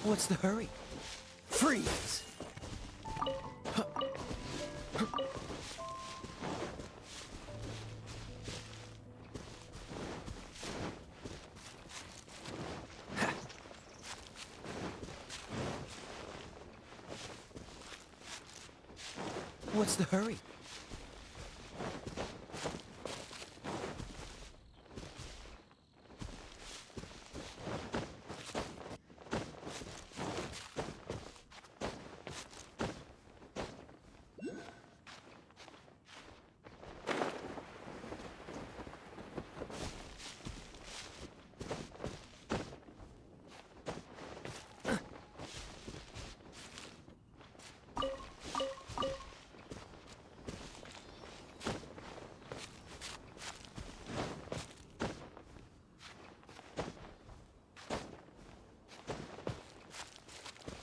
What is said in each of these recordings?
What's the hurry? Freeze! What's the hurry?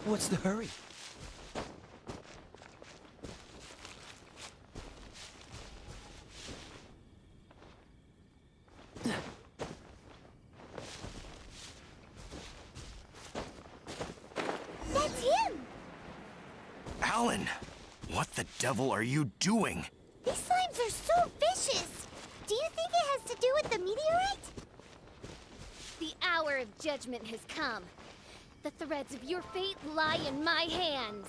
What's the hurry? That's him! Alan! What the devil are you doing? These slimes are so vicious! Do you think it has to do with the meteorite? The hour of judgment has come. The threads of your fate lie in my hands.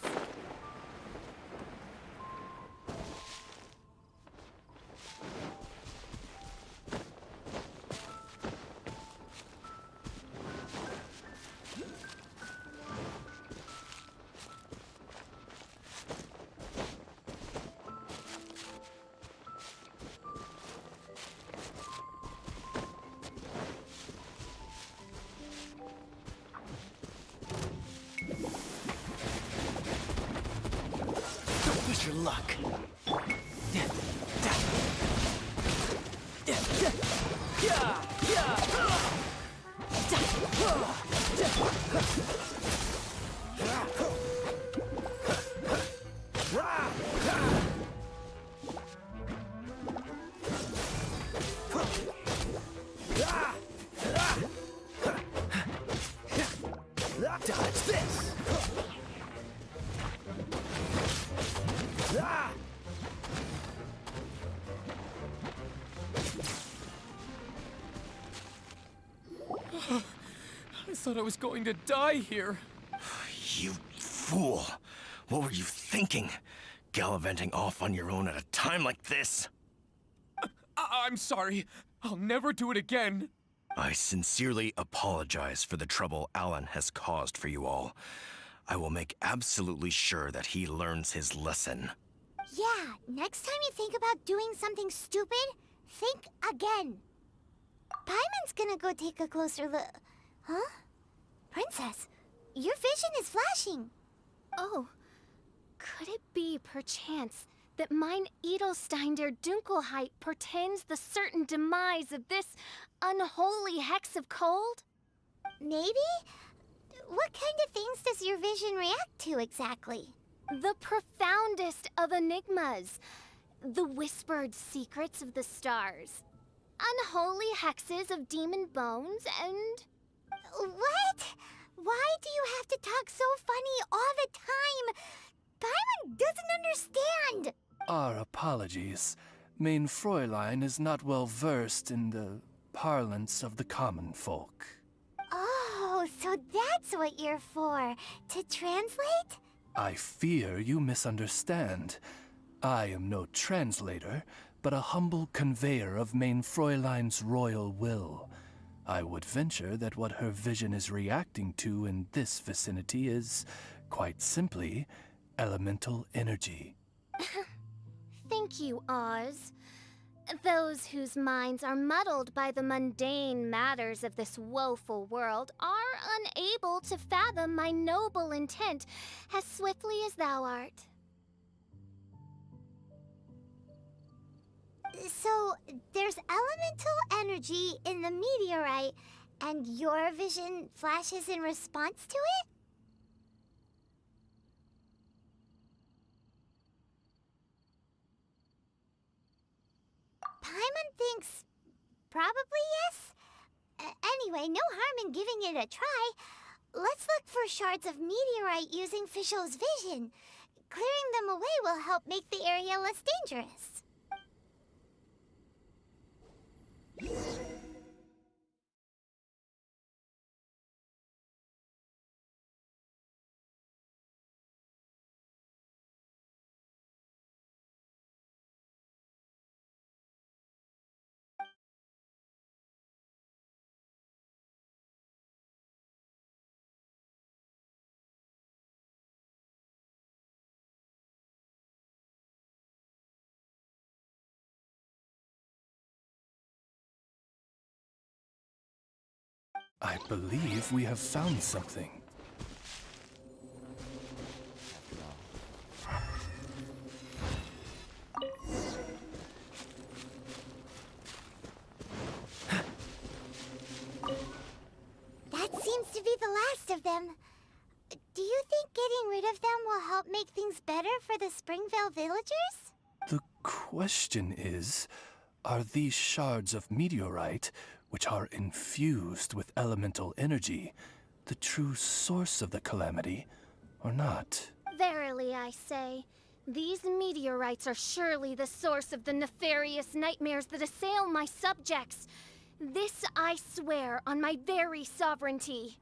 Your luck. Dodge this! I thought I was going to die here. You fool! What were you thinking? Gallivanting off on your own at a time like this? I'm sorry. I'll never do it again. I sincerely apologize for the trouble Alan has caused for you all. I will make absolutely sure that he learns his lesson. Yeah, next time you think about doing something stupid, think again. Paimon's gonna go take a closer look. Huh? Princess, your vision is flashing. Oh, could it be, perchance, that mine Edelstein der Dunkelheit portends the certain demise of this unholy hex of cold? Maybe? What kind of things does your vision react to exactly? The profoundest of enigmas. The whispered secrets of the stars. Unholy hexes of demon bones and... What? Why do you have to talk so funny all the time? Paimon doesn't understand! Our apologies. Mein Fräulein is not well versed in the parlance of the common folk. Oh, so that's what you're for. To translate? I fear you misunderstand. I am no translator, but a humble conveyor of Mein Fräulein's royal will. I would venture that what her vision is reacting to in this vicinity is, quite simply, elemental energy. Thank you, Oz. Those whose minds are muddled by the mundane matters of this woeful world are unable to fathom my noble intent as swiftly as thou art. So, there's elemental energy in the meteorite, and your vision flashes in response to it? Paimon thinks probably yes. Anyway, no harm in giving it a try. Let's look for shards of meteorite using Fischl's vision. Clearing them away will help make the area less dangerous. I believe we have found something. That seems to be the last of them. Do you think getting rid of them will help make things better for the Springvale villagers? The question is, are these shards of meteorite, which are infused with elemental energy, the true source of the calamity, or not? Verily, I say, these meteorites are surely the source of the nefarious nightmares that assail my subjects. This I swear on my very sovereignty.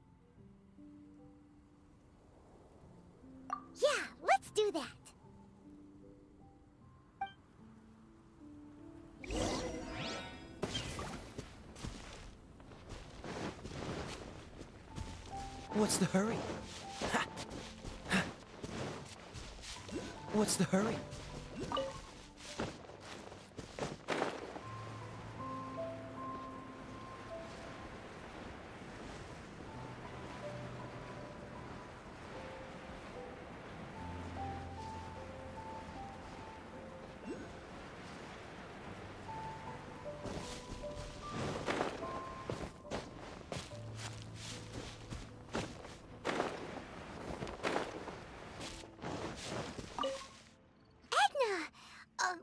Yeah, let's do that. What's the hurry? Ha! Ha! What's the hurry?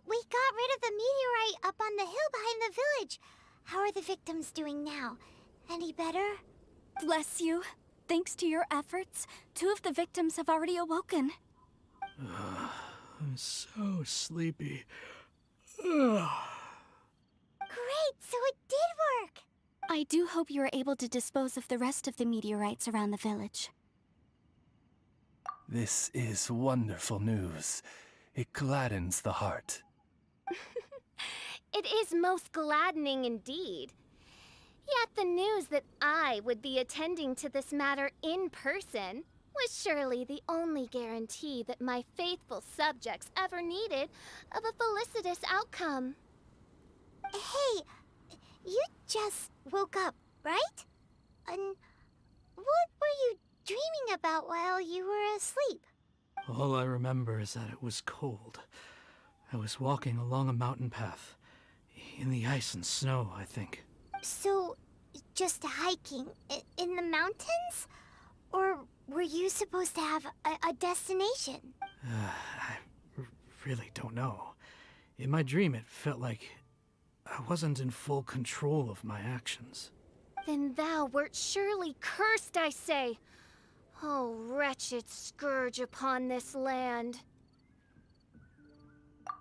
We got rid of the meteorite up on the hill behind the village. How are the victims doing now? Any better? Bless you. Thanks to your efforts, 2 of the victims have already awoken. I'm so sleepy. Great, so it did work! I do hope you are able to dispose of the rest of the meteorites around the village. This is wonderful news. It gladdens the heart. It is most gladdening indeed. Yet the news that I would be attending to this matter in person was surely the only guarantee that my faithful subjects ever needed of a felicitous outcome. Hey, you just woke up, right? And what were you dreaming about while you were asleep? All I remember is that it was cold. I was walking along a mountain path. In the ice and snow, I think. So, just hiking in the mountains? Or were you supposed to have a destination? I really don't know. In my dream, it felt like I wasn't in full control of my actions. Then thou wert surely cursed, I say. Oh, wretched scourge upon this land.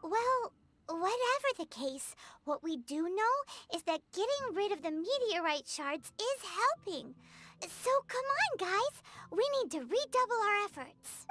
Well, whatever the case, what we do know is that getting rid of the meteorite shards is helping. So come on, guys. We need to redouble our efforts.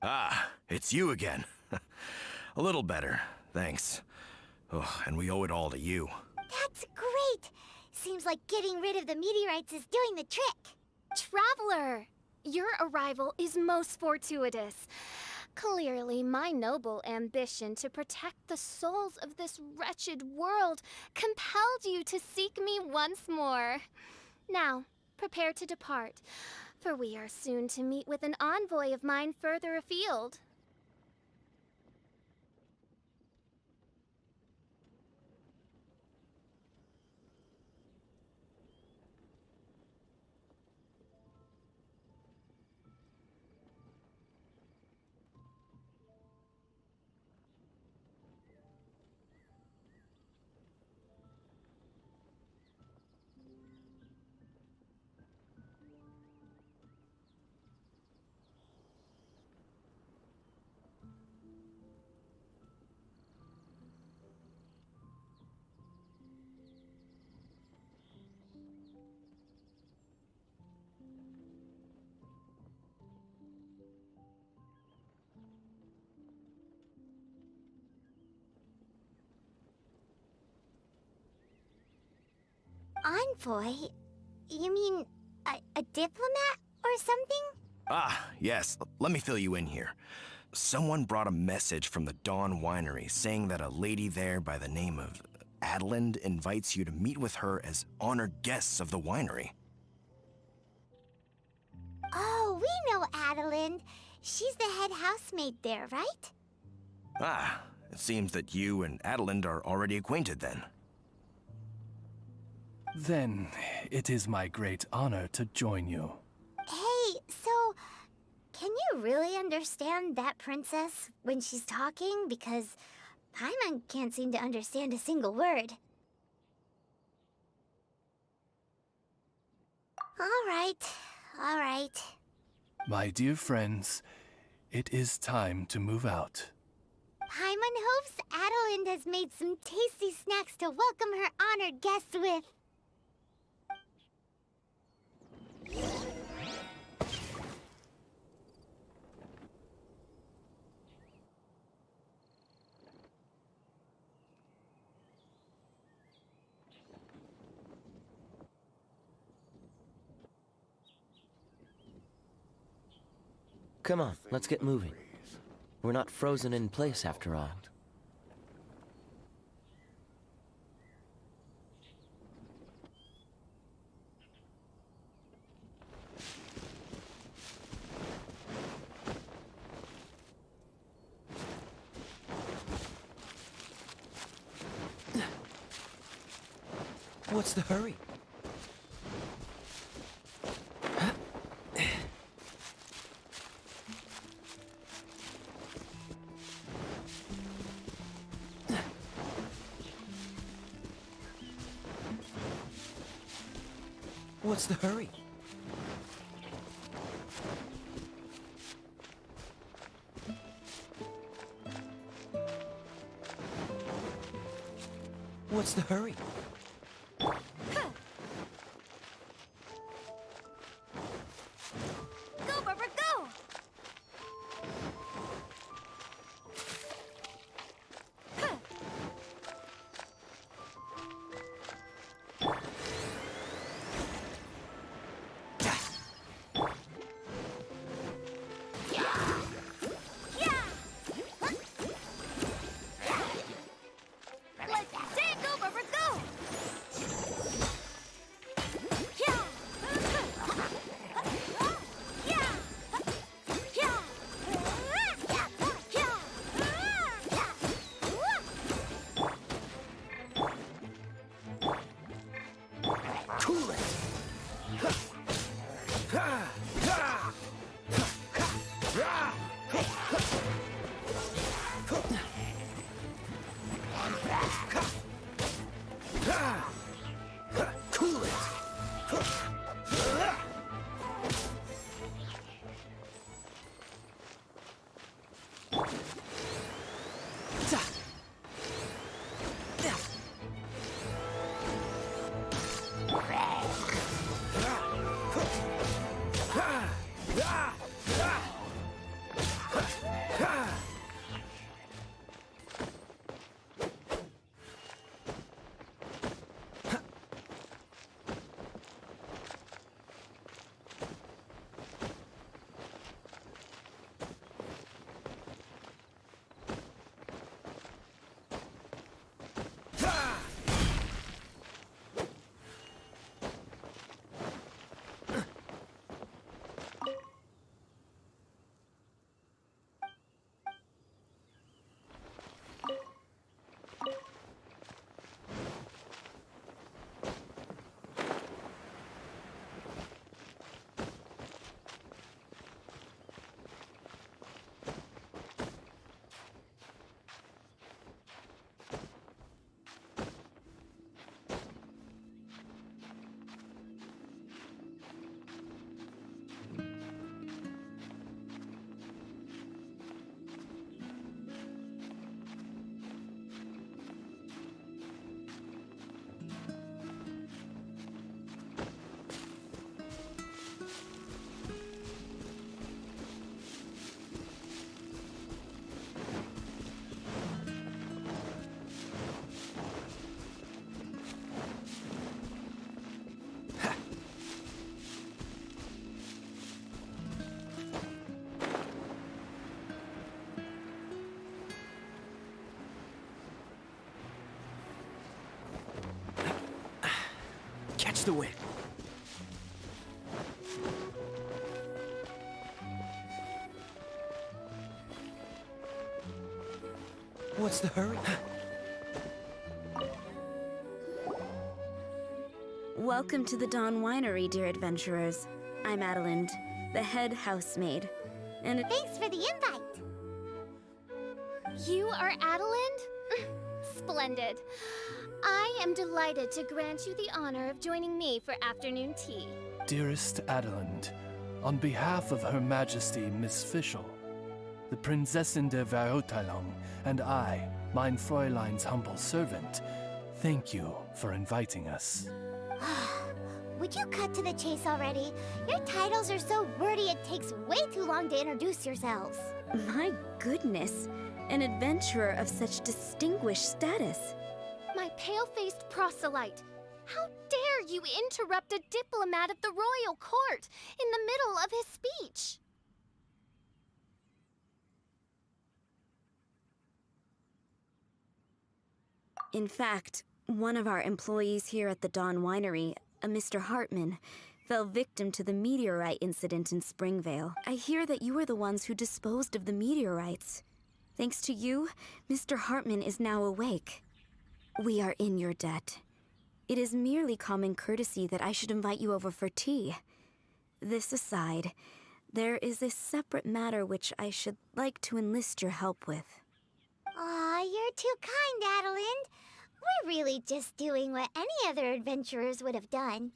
Ah, it's you again. A little better, thanks. Oh, and we owe it all to you. That's great! Seems like getting rid of the meteorites is doing the trick. Traveler! Your arrival is most fortuitous. Clearly, my noble ambition to protect the souls of this wretched world compelled you to seek me once more. Now, prepare to depart, for we are soon to meet with an envoy of mine further afield. Envoy? You mean a diplomat or something? Ah, yes. Let me fill you in here. Someone brought a message from the Dawn Winery saying that a lady there by the name of Adeline invites you to meet with her as honored guests of the winery. Oh, we know Adeline. She's the head housemaid there, right? Ah, it seems that you and Adeline are already acquainted then. Then it is my great honor to join you. Hey, so can you really understand that princess when she's talking? Because Paimon can't seem to understand a single word. All right. My dear friends, it is time to move out. Paimon hopes Adeline has made some tasty snacks to welcome her honored guests with. Come on, let's get moving. We're not frozen in place after all. What's the hurry? What's the hurry? What's the hurry? Go, Barbara, go! Let's dig, go, Barbara, go! Cool it! Cool it! the way. What's the hurry? Welcome to the Dawn Winery, dear adventurers. I'm Adelind, the head housemaid. And Thanks for the invite. You are Adelind? Splendid. I am delighted to grant you the honor of joining me for afternoon tea. Dearest Adelind, on behalf of Her Majesty Miss Fischl, the Prinzessin der Verurteilung, and I, mein Fräulein's humble servant, thank you for inviting us. Would you cut to the chase already? Your titles are so wordy it takes way too long to introduce yourselves. my goodness, an adventurer of such distinguished status. My pale-faced proselyte. How dare you interrupt a diplomat of the royal court in the middle of his speech? In fact, one of our employees here at the Dawn Winery, a Mr. Hartman, fell victim to the meteorite incident in Springvale. I hear that you were the ones who disposed of the meteorites. Thanks to you, Mr. Hartman is now awake. We are in your debt. It is merely common courtesy that I should invite you over for tea. This aside, there is a separate matter which I should like to enlist your help with. Aw, you're too kind, Adelind. We're really just doing what any other adventurers would have done.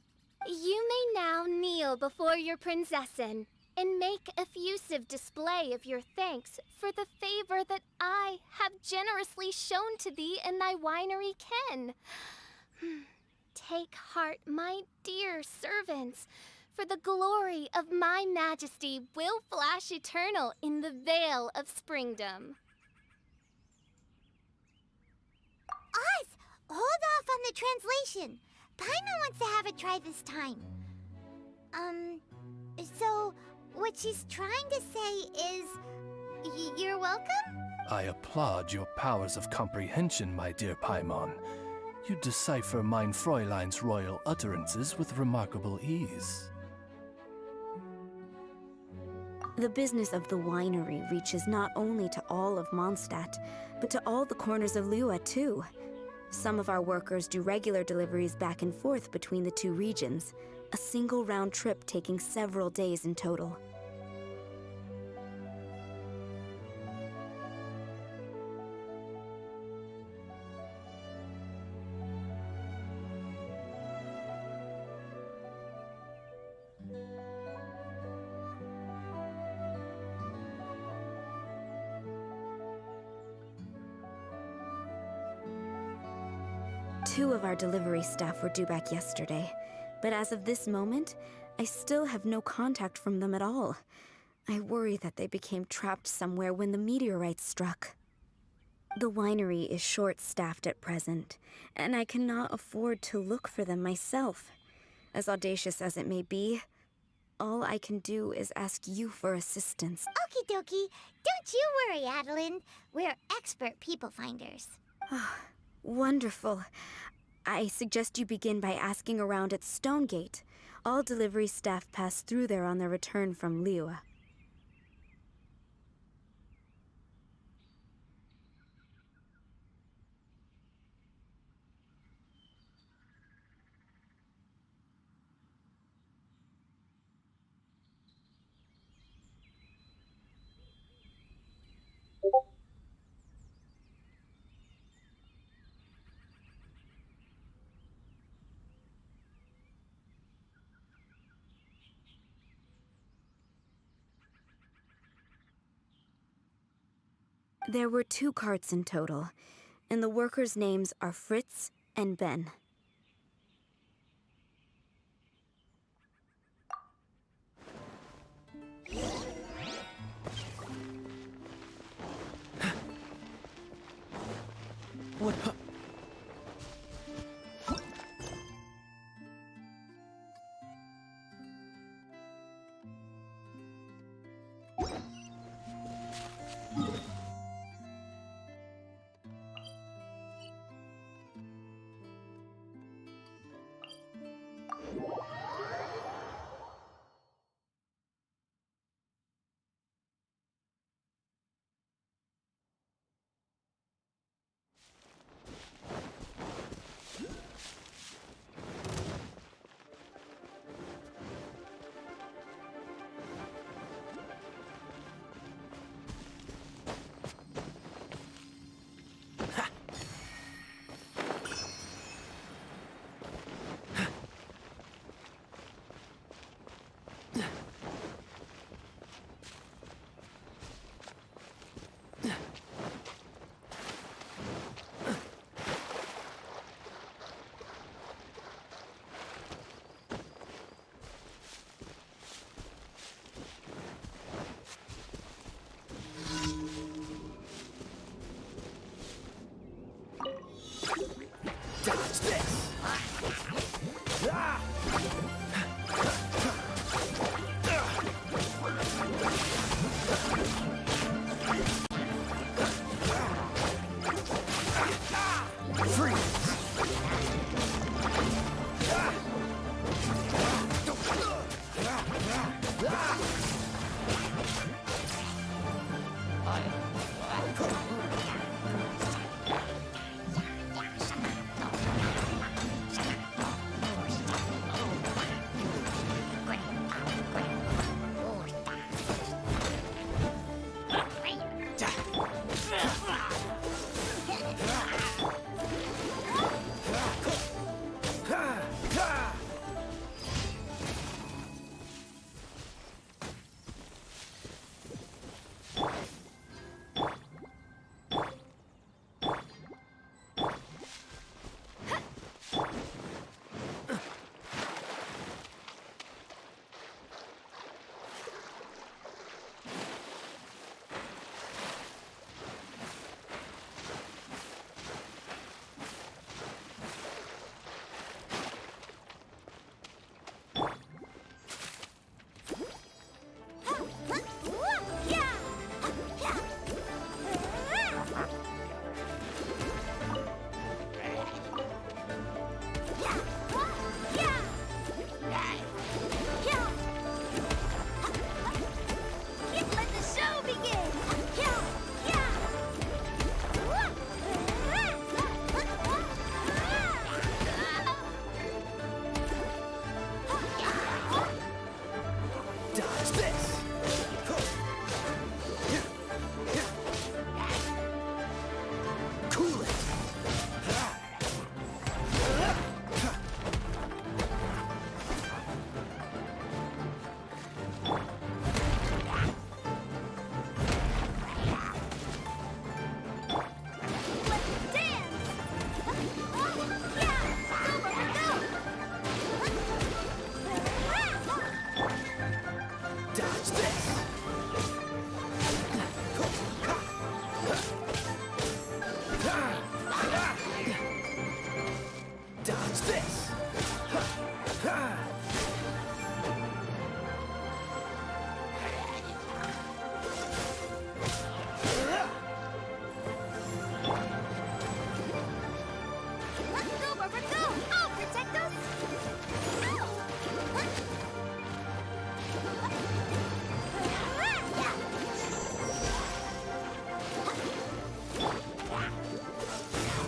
You may now kneel before your Prinzessin and make effusive display of your thanks for the favor that I have generously shown to thee and thy winery ken. Take heart, my dear servants, for the glory of my majesty will flash eternal in the vale of springdom. Oz, hold off on the translation. Paimon wants to have a try this time. So what she's trying to say is, you're welcome? I applaud your powers of comprehension, my dear Paimon. You decipher mein Fräulein's royal utterances with remarkable ease. The business of the winery reaches not only to all of Mondstadt, but to all the corners of Lua, too. Some of our workers do regular deliveries back and forth between the two regions, a single round trip taking several days in total. Two of our delivery staff were due back yesterday, but as of this moment, I still have no contact from them at all. I worry that they became trapped somewhere when the meteorite struck. The winery is short-staffed at present, and I cannot afford to look for them myself. As audacious as it may be, all I can do is ask you for assistance. Okie dokie. Don't you worry, Adelind. We're expert people finders. Wonderful. I suggest you begin by asking around at Stonegate. All delivery staff pass through there on their return from Lua. There were 2 carts in total, and the workers' names are Fritz and Ben. What?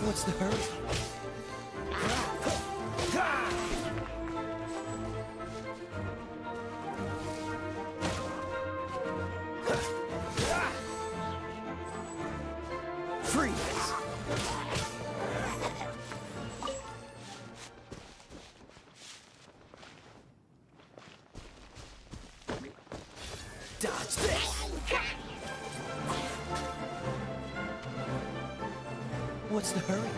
What's the hurry? Freeze! Dodge this! What's the hurry?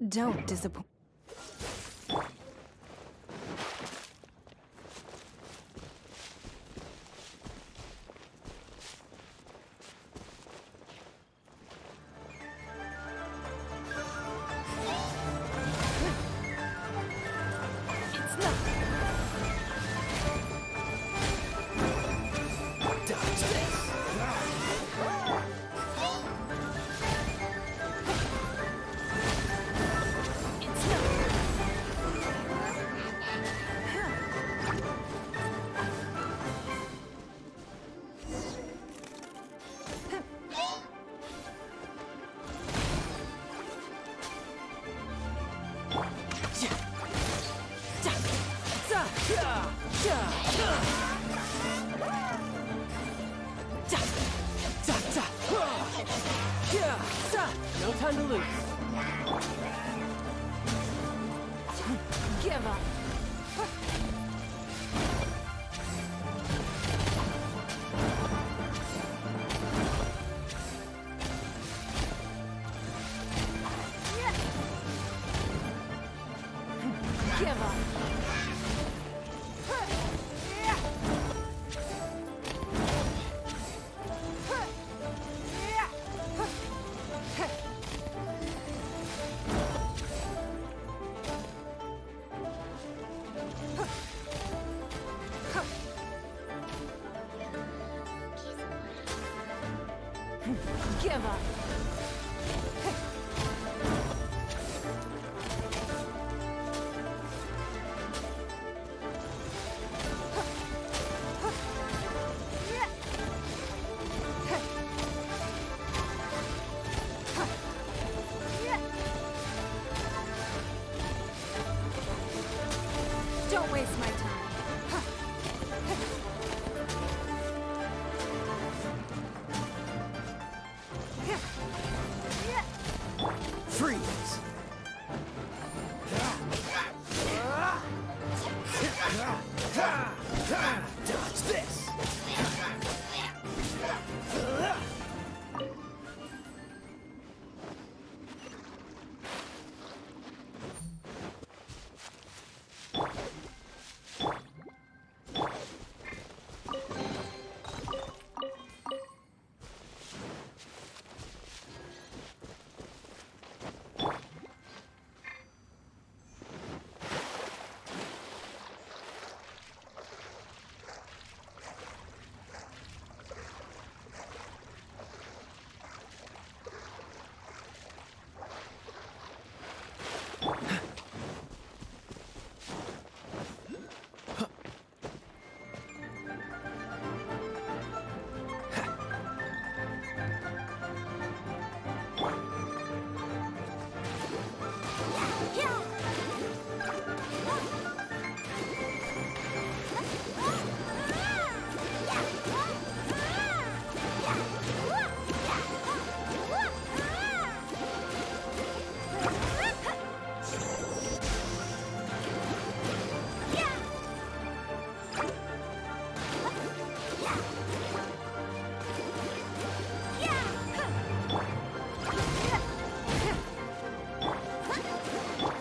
Don't disappoint. No time to lose. Give up. Give up. Don't waste my time. Freeze! Dodge this!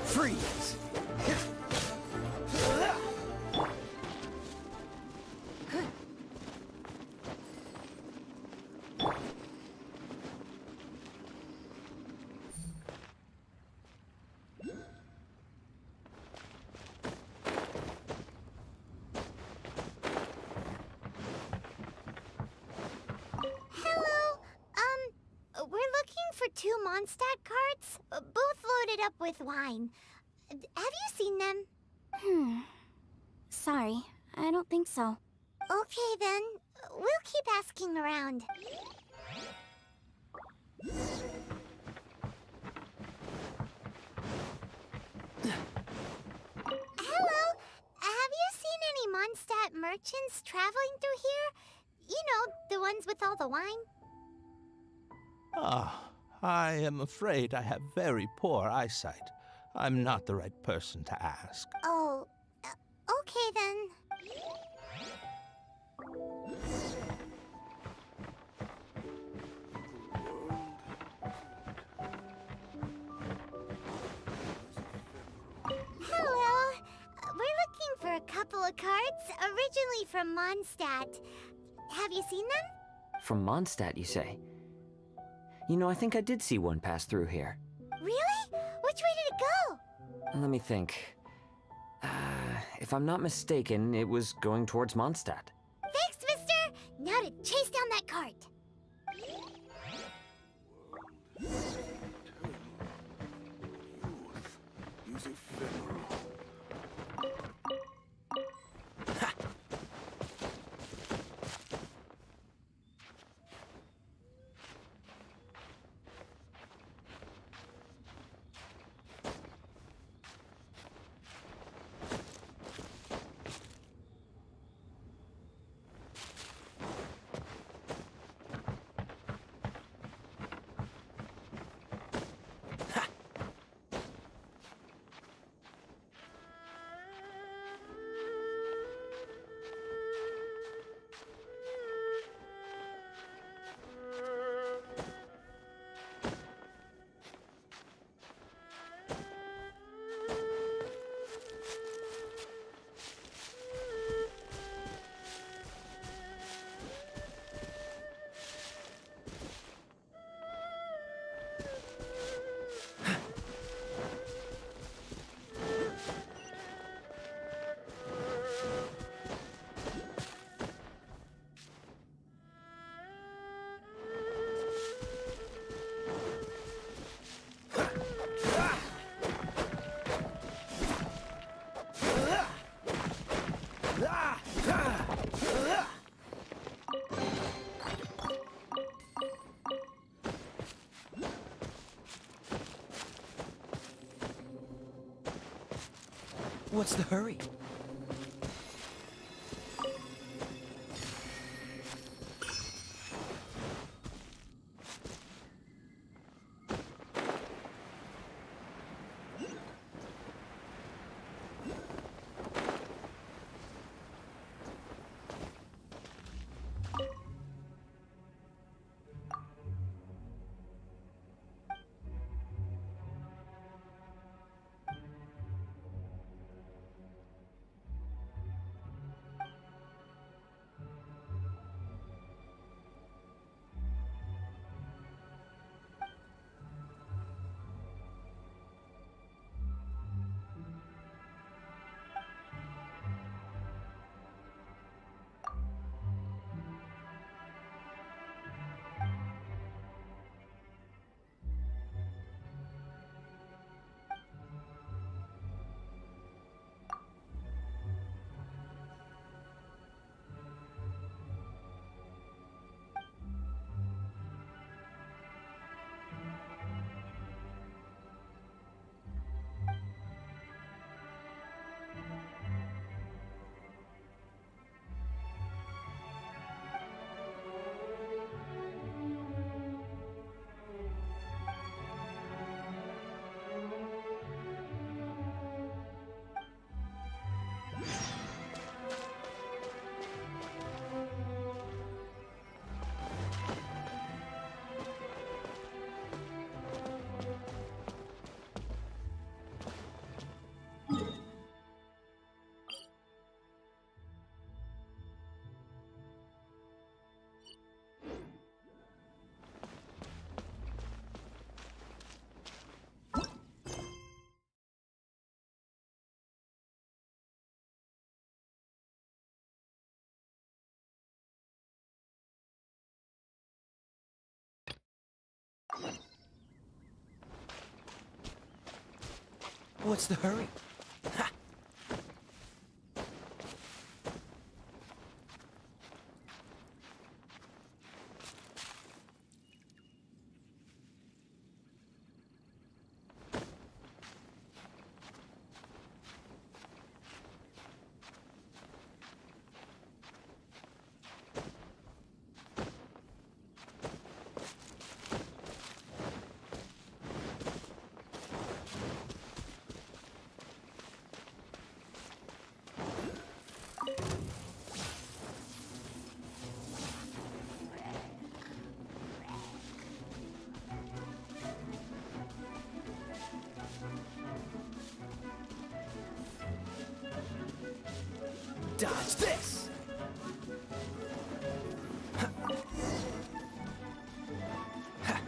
Freeze! Hello. We're looking for 2 Mondstadt carts, both loaded up with wine. Have you seen them? Sorry, I don't think so. Okay then. We'll keep asking around. Hello. Have you seen any Mondstadt merchants traveling through here? You know, the ones with all the wine? Ah, I am afraid I have very poor eyesight. I'm not the right person to ask. Oh, okay then. Hello. We're looking for a couple of carts, originally from Mondstadt. Have you seen them? From Mondstadt, you say? You know, I think I did see one pass through here. Really? Which way did it go? Let me think. If I'm not mistaken, it was going towards Mondstadt. Thanks, mister! Now to chase down that cart. He's ephemeral. What's the hurry? What's the hurry? Ha! Dodge this! Ha. Ha.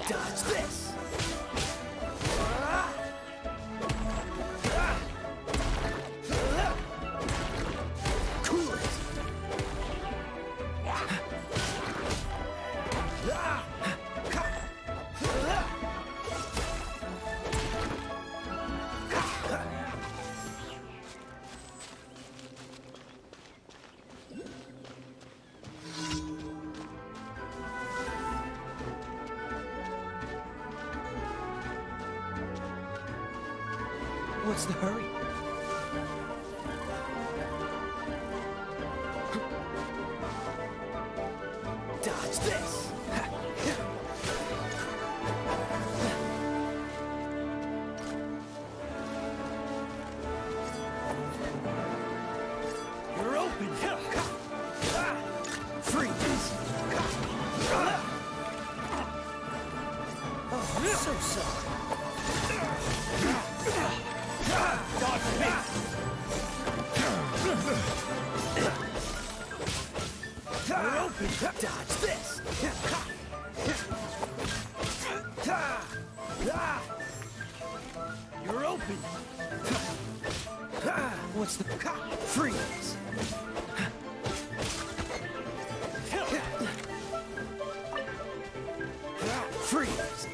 Dodge this! Cool it! What's the hurry? Dodge this! You're open! Freeze! Oh, so sorry. Dodge me! You're open! Dodge this! You're open! What's the... Freeze! Freeze!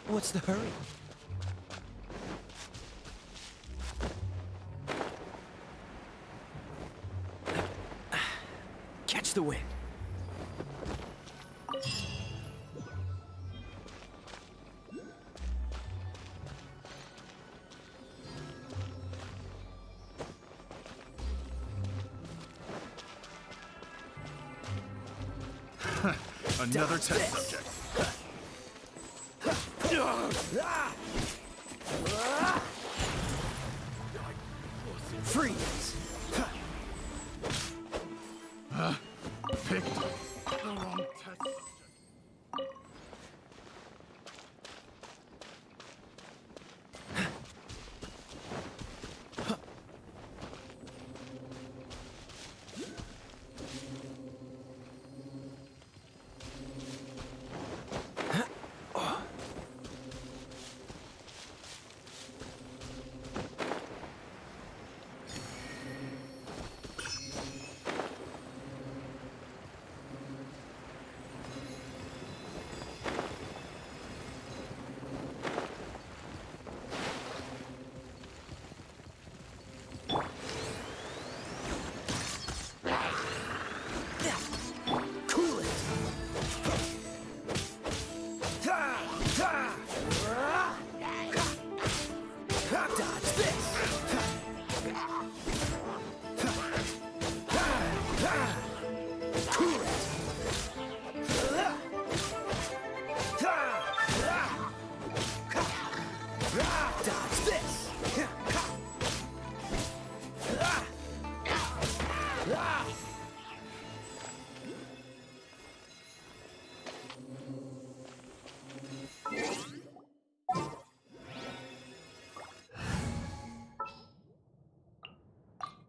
What's the hurry? Catch the wind. Another test subject. Freeze! Picked the wrong test subject.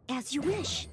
As you wish.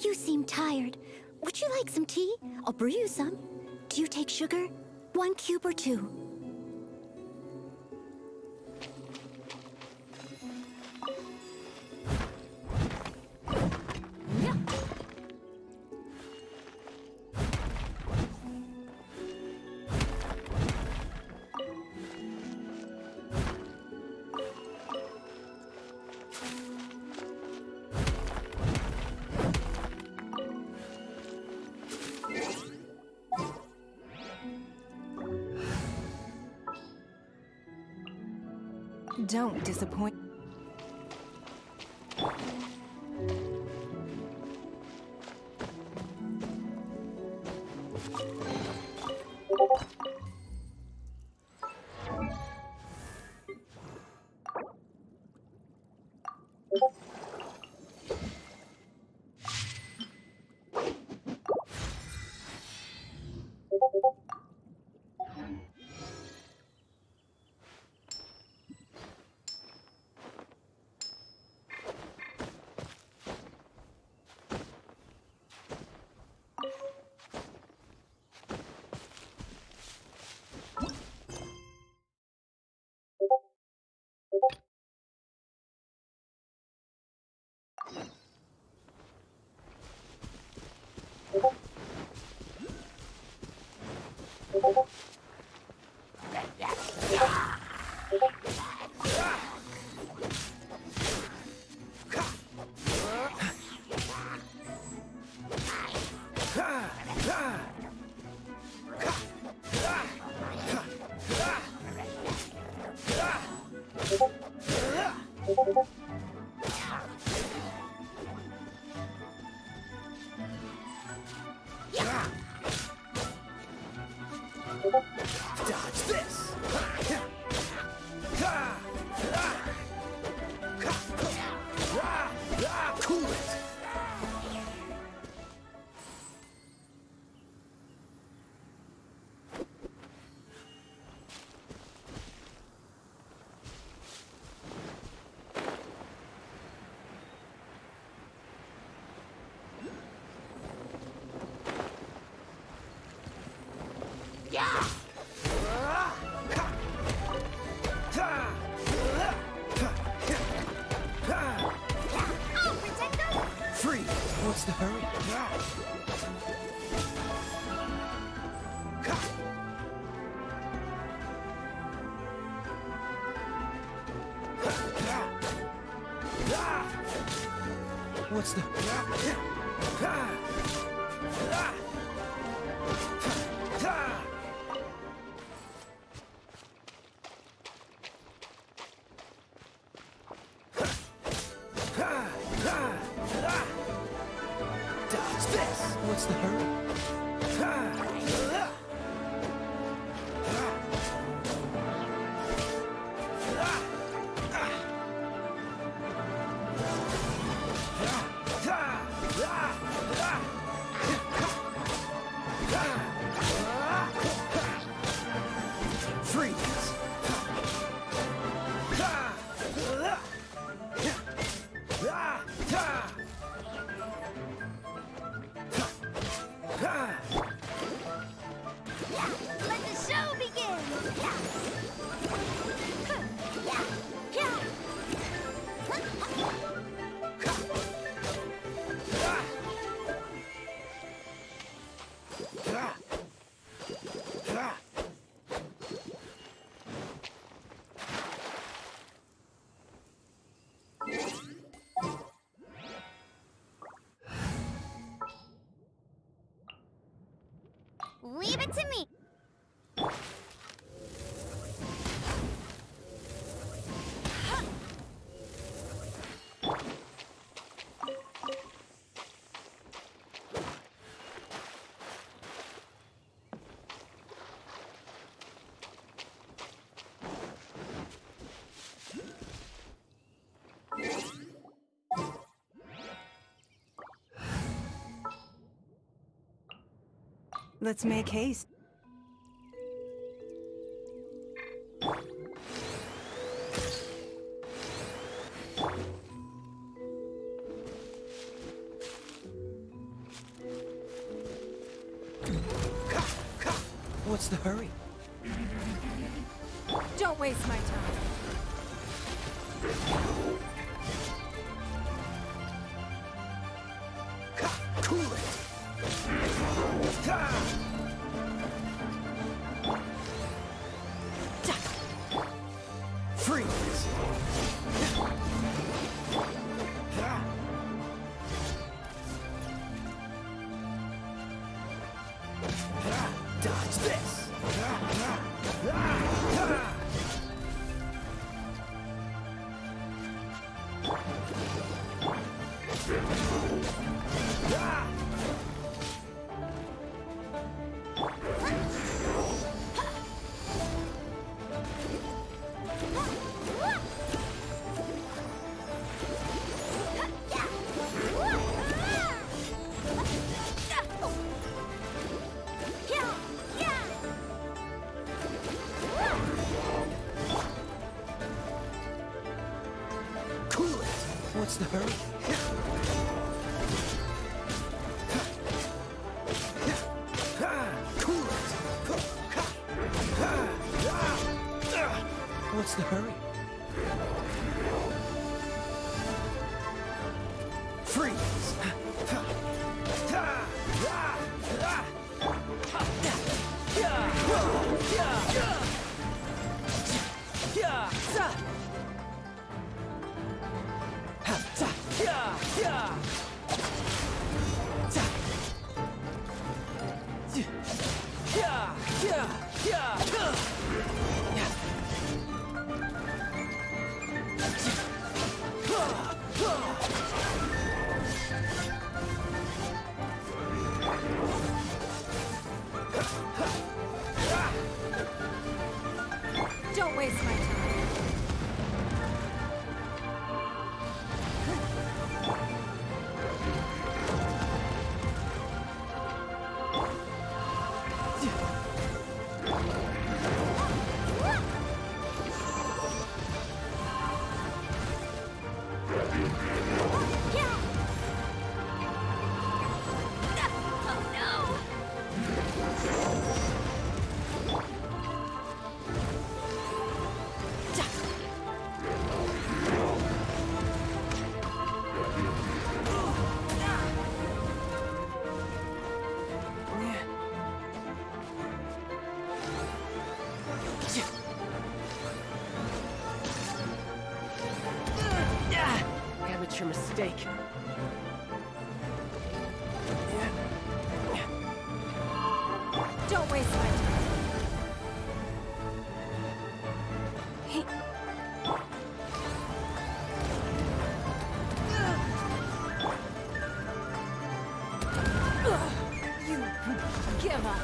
You seem tired. Would you like some tea? I'll brew you some. Do you take sugar? 1 cube or 2? Don't disappoint. Dodge this! Cool it! Freeze! What's the hurry? What's the... Dodge this! What's the hurry? Freeze! Let the show begin! Leave it to me! Let's make haste. What's the hurry? Don't waste my time. Cool it! Freeze! Dodge this! Cool it! What's the hurry? Cool it! What's the hurry? Freeze! Amateur mistake. Don't waste my time. You give up.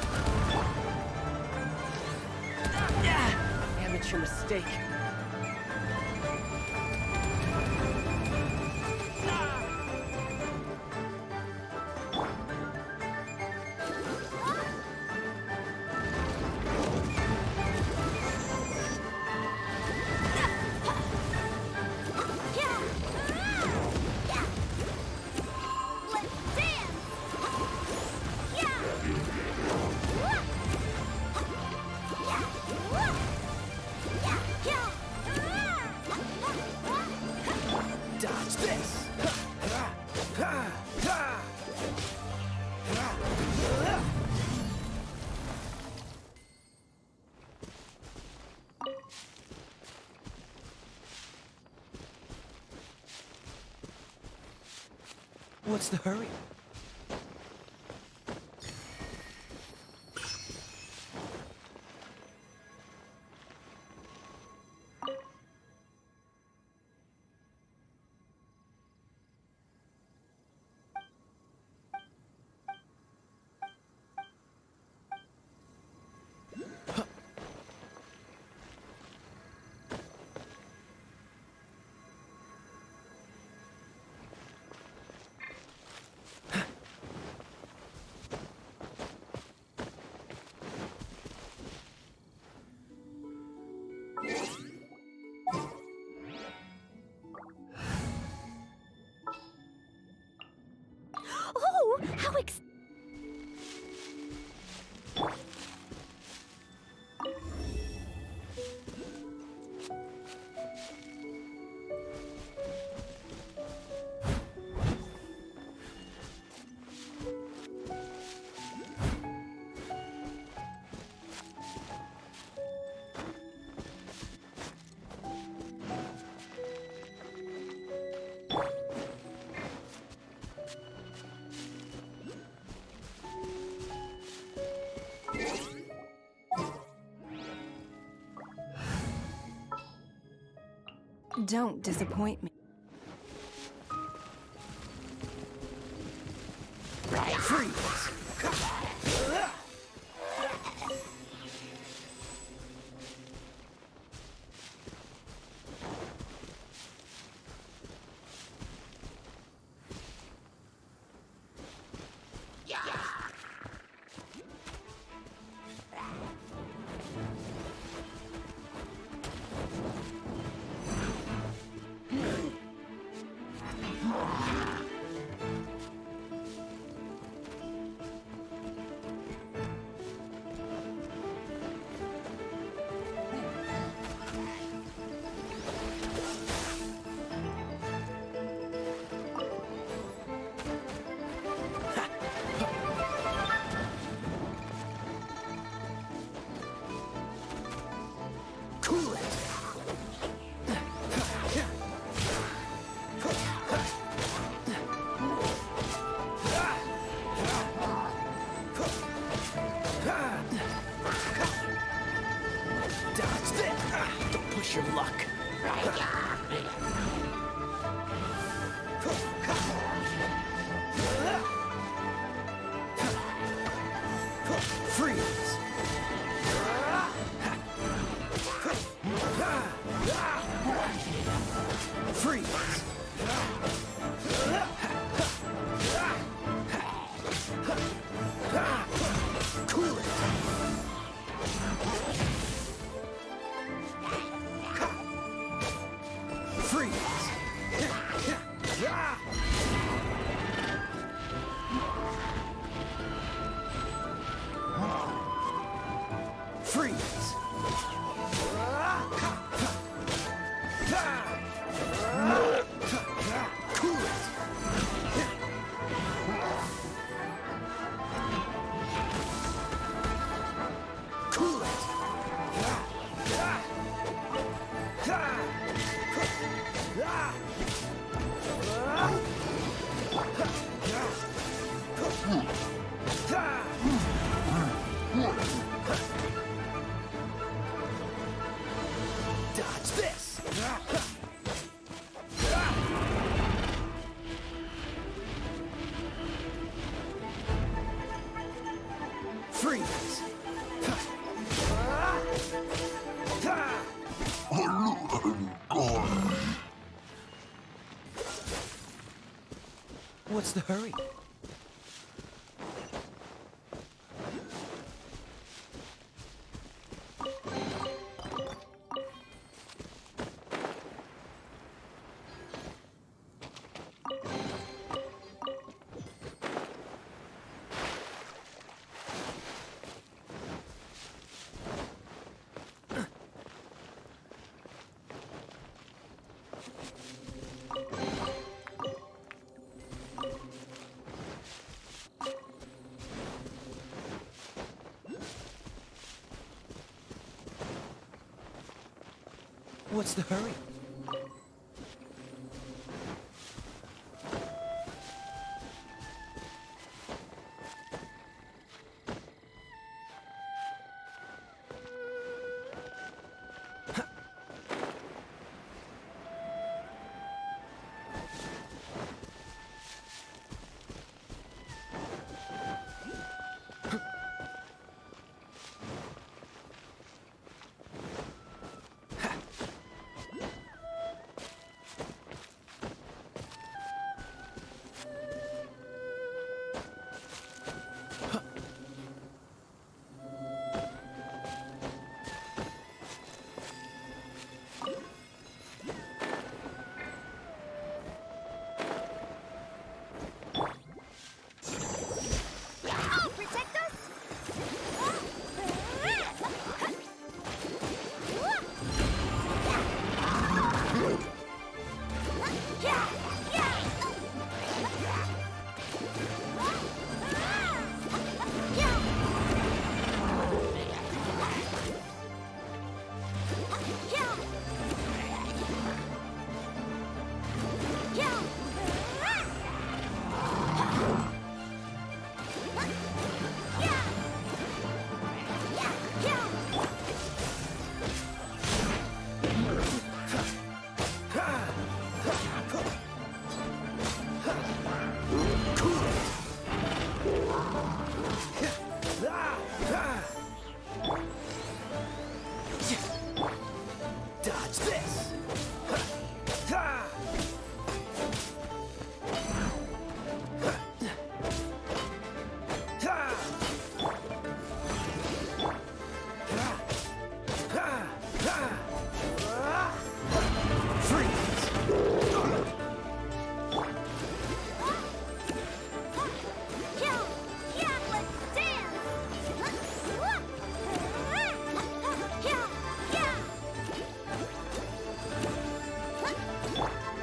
Amateur mistake. Dodge this! What's the hurry? Oh, how Don't disappoint me. Freeze! Cool it! Dodge this! Don't push your luck. Freeze! Freeze! Cool it! Freeze! What's the hurry? What's the hurry?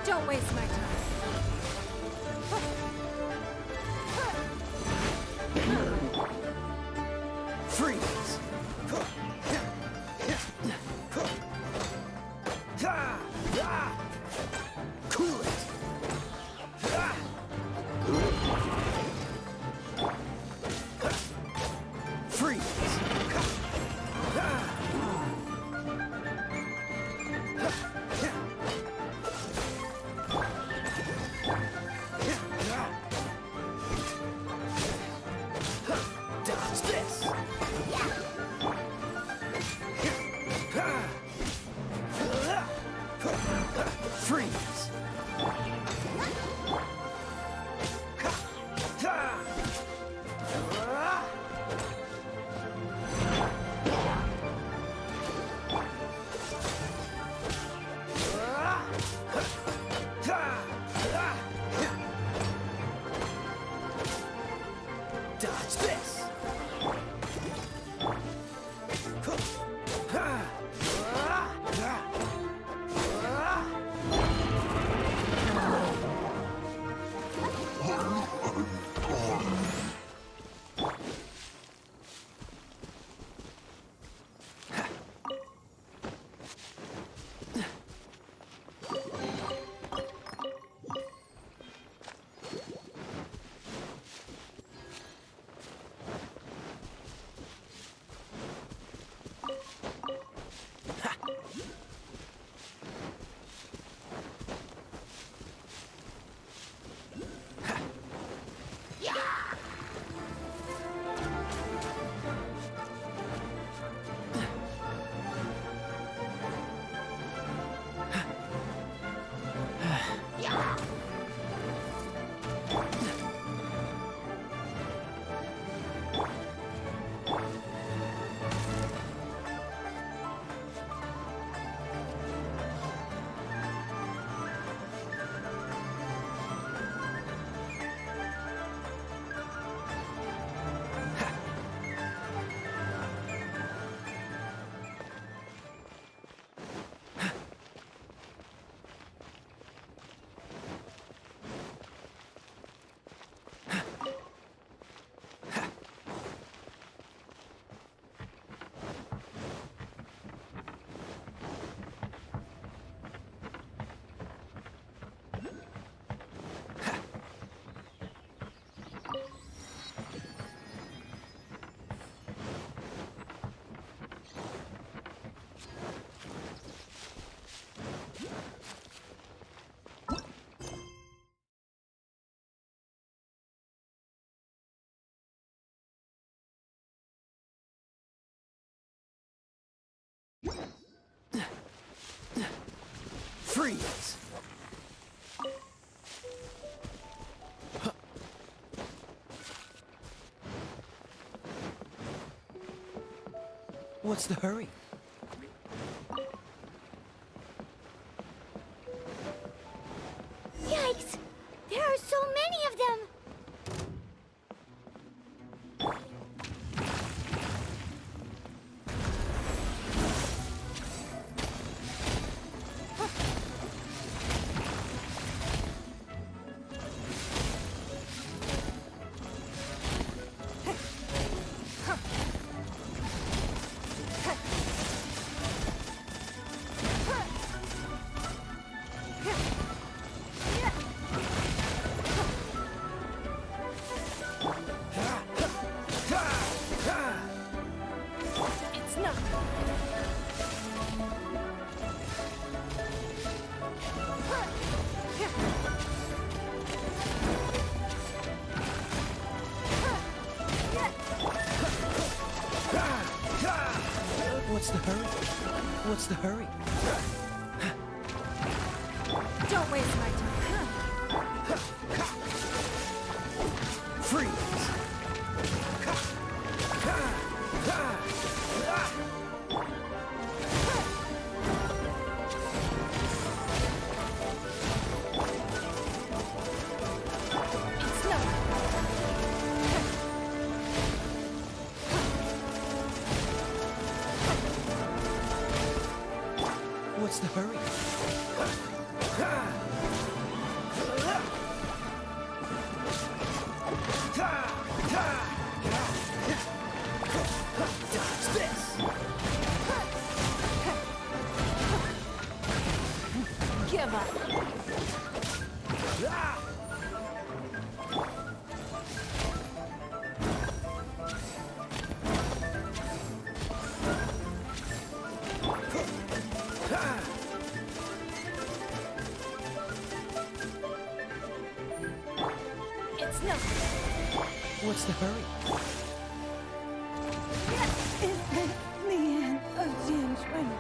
Don't waste my time. Freeze! Cool it! Freeze! Dodge this! Freeze! What's the hurry? Yikes! There are so many of them! What's the hurry? What's the hurry? Don't waste my time. Freeze! What's the hurry? Dodge this! Give up. It's no. What's the hurry? It's the end of James Wayne.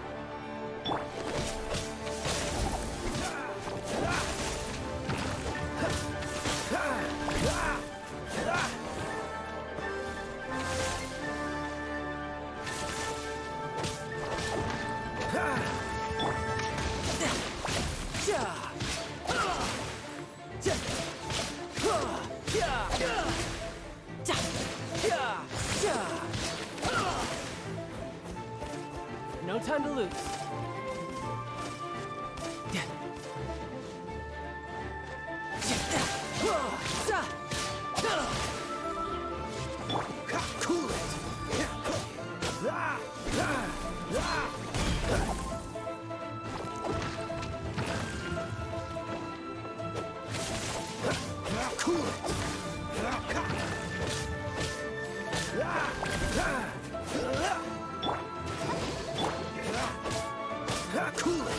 No time to lose. Cool it. Cool it. Cool it.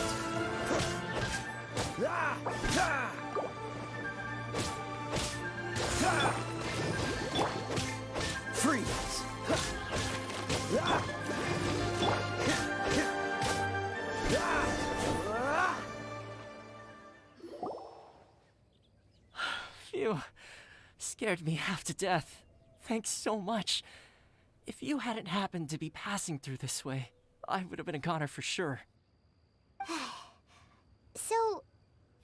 Freeze. Phew. Scared me half to death. Thanks so much. If you hadn't happened to be passing through this way, I would have been a goner for sure. So,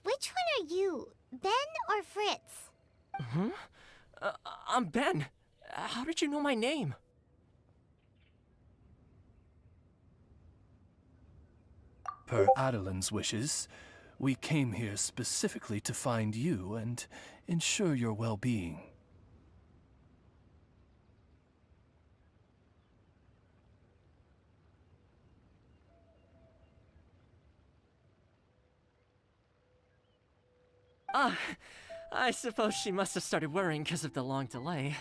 which one are you? Ben or Fritz? I'm Ben. How did you know my name? Per Adeline's wishes, we came here specifically to find you and ensure your well-being. I suppose she must have started worrying because of the long delay.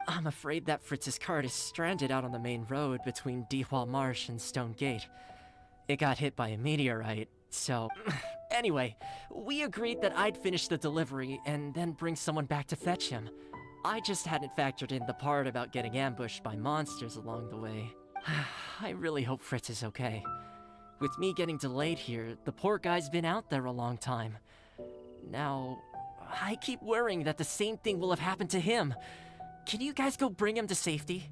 I'm afraid that Fritz's cart is stranded out on the main road between Dewall Marsh and Stone Gate. It got hit by a meteorite, so... Anyway, we agreed that I'd finish the delivery and then bring someone back to fetch him. I just hadn't factored in the part about getting ambushed by monsters along the way. I really hope Fritz is okay. With me getting delayed here, the poor guy's been out there a long time. Now, I keep worrying that the same thing will have happened to him. Can you guys go bring him to safety?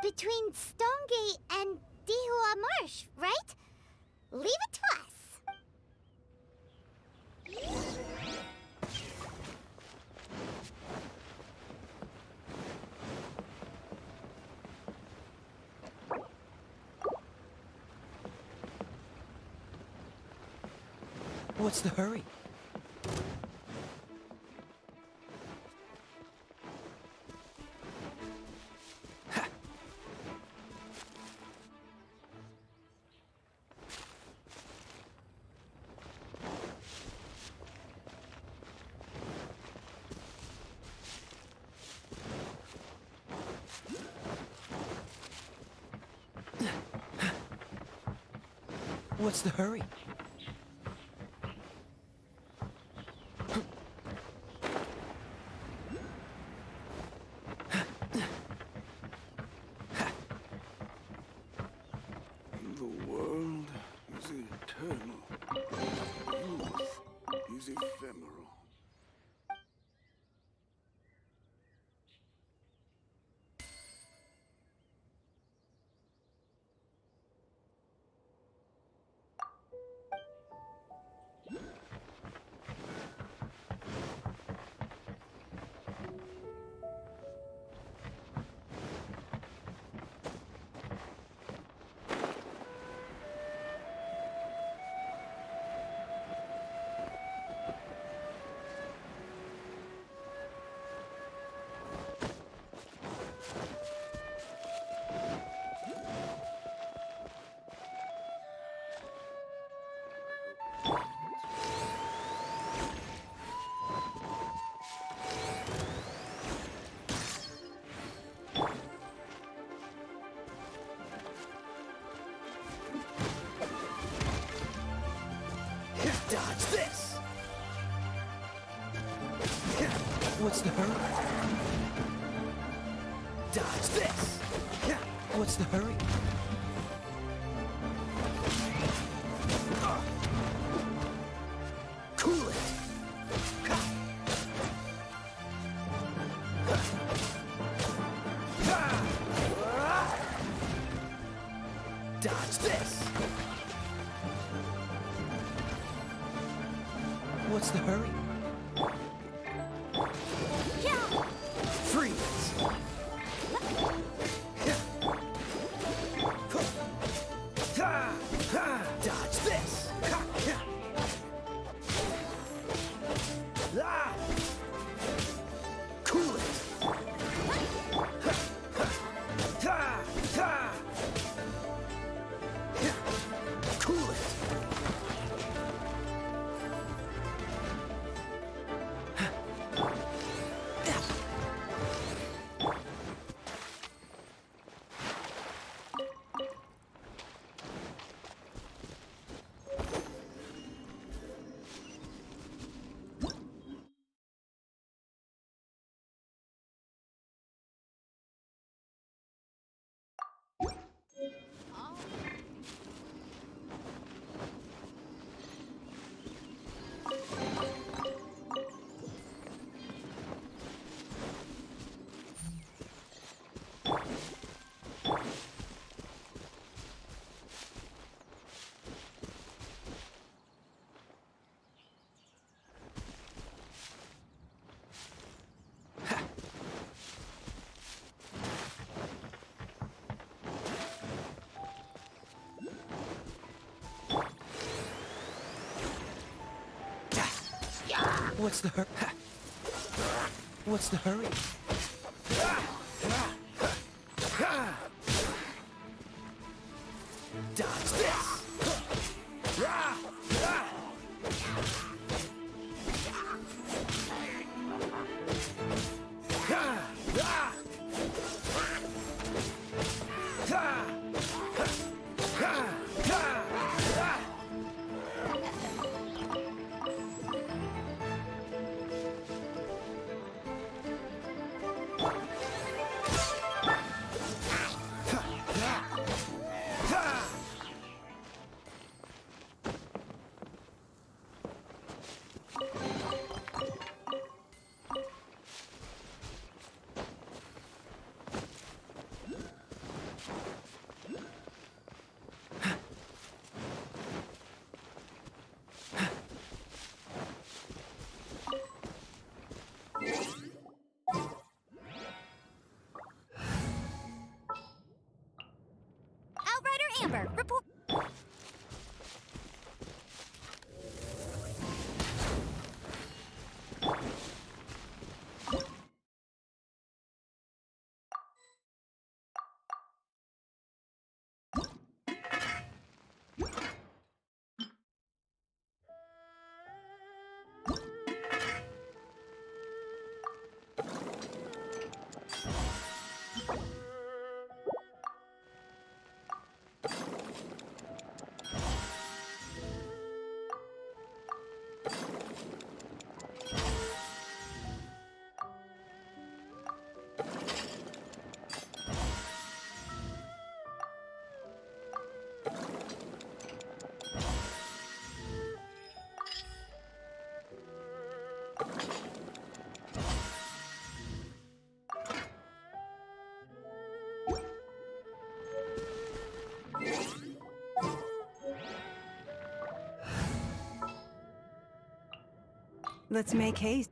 Between Stonegate and Dihua Marsh, right? Leave it to us. What's the hurry? What's the hurry? The world is eternal. Youth is ephemeral. Dodge this! What's the hurry? Dodge this! What's the hurry? Cool it! Dodge this! What's the hurry? Freeze! Dodge this! Cool it! Cool it! What's the What's the hurry? Dodge this! Outrider Amber, report. Let's make haste.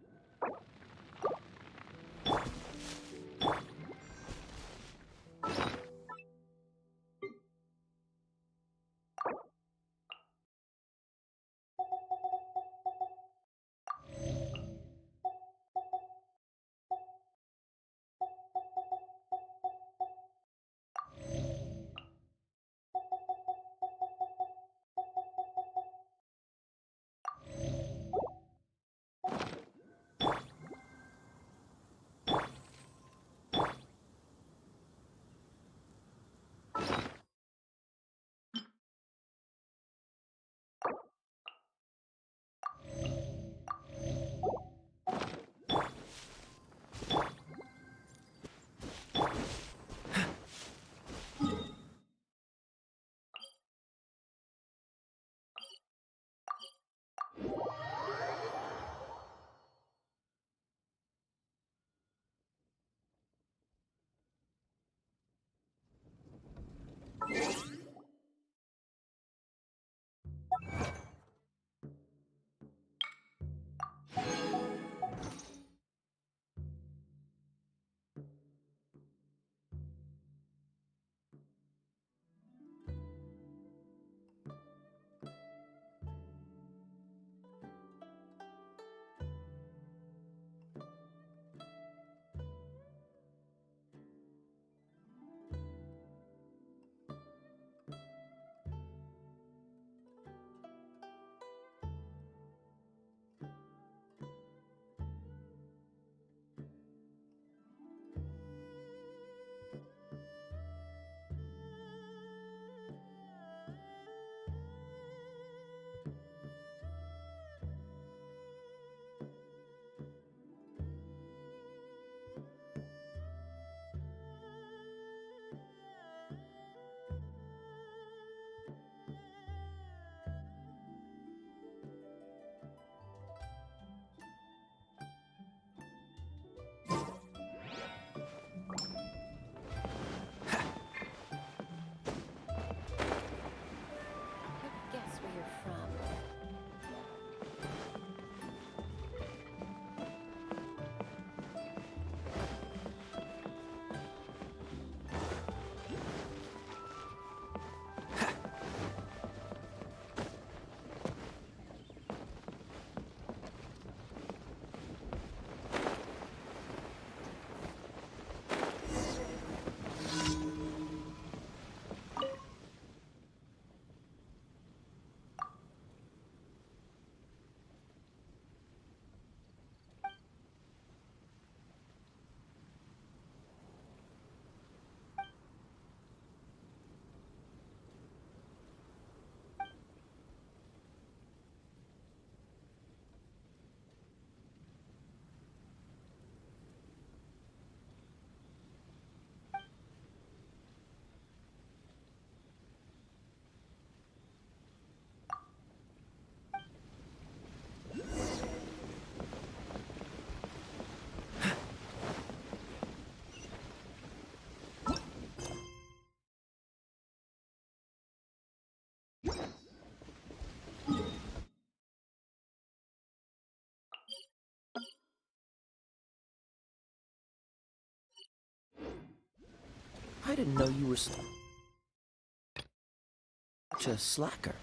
I didn't know you were such a slacker.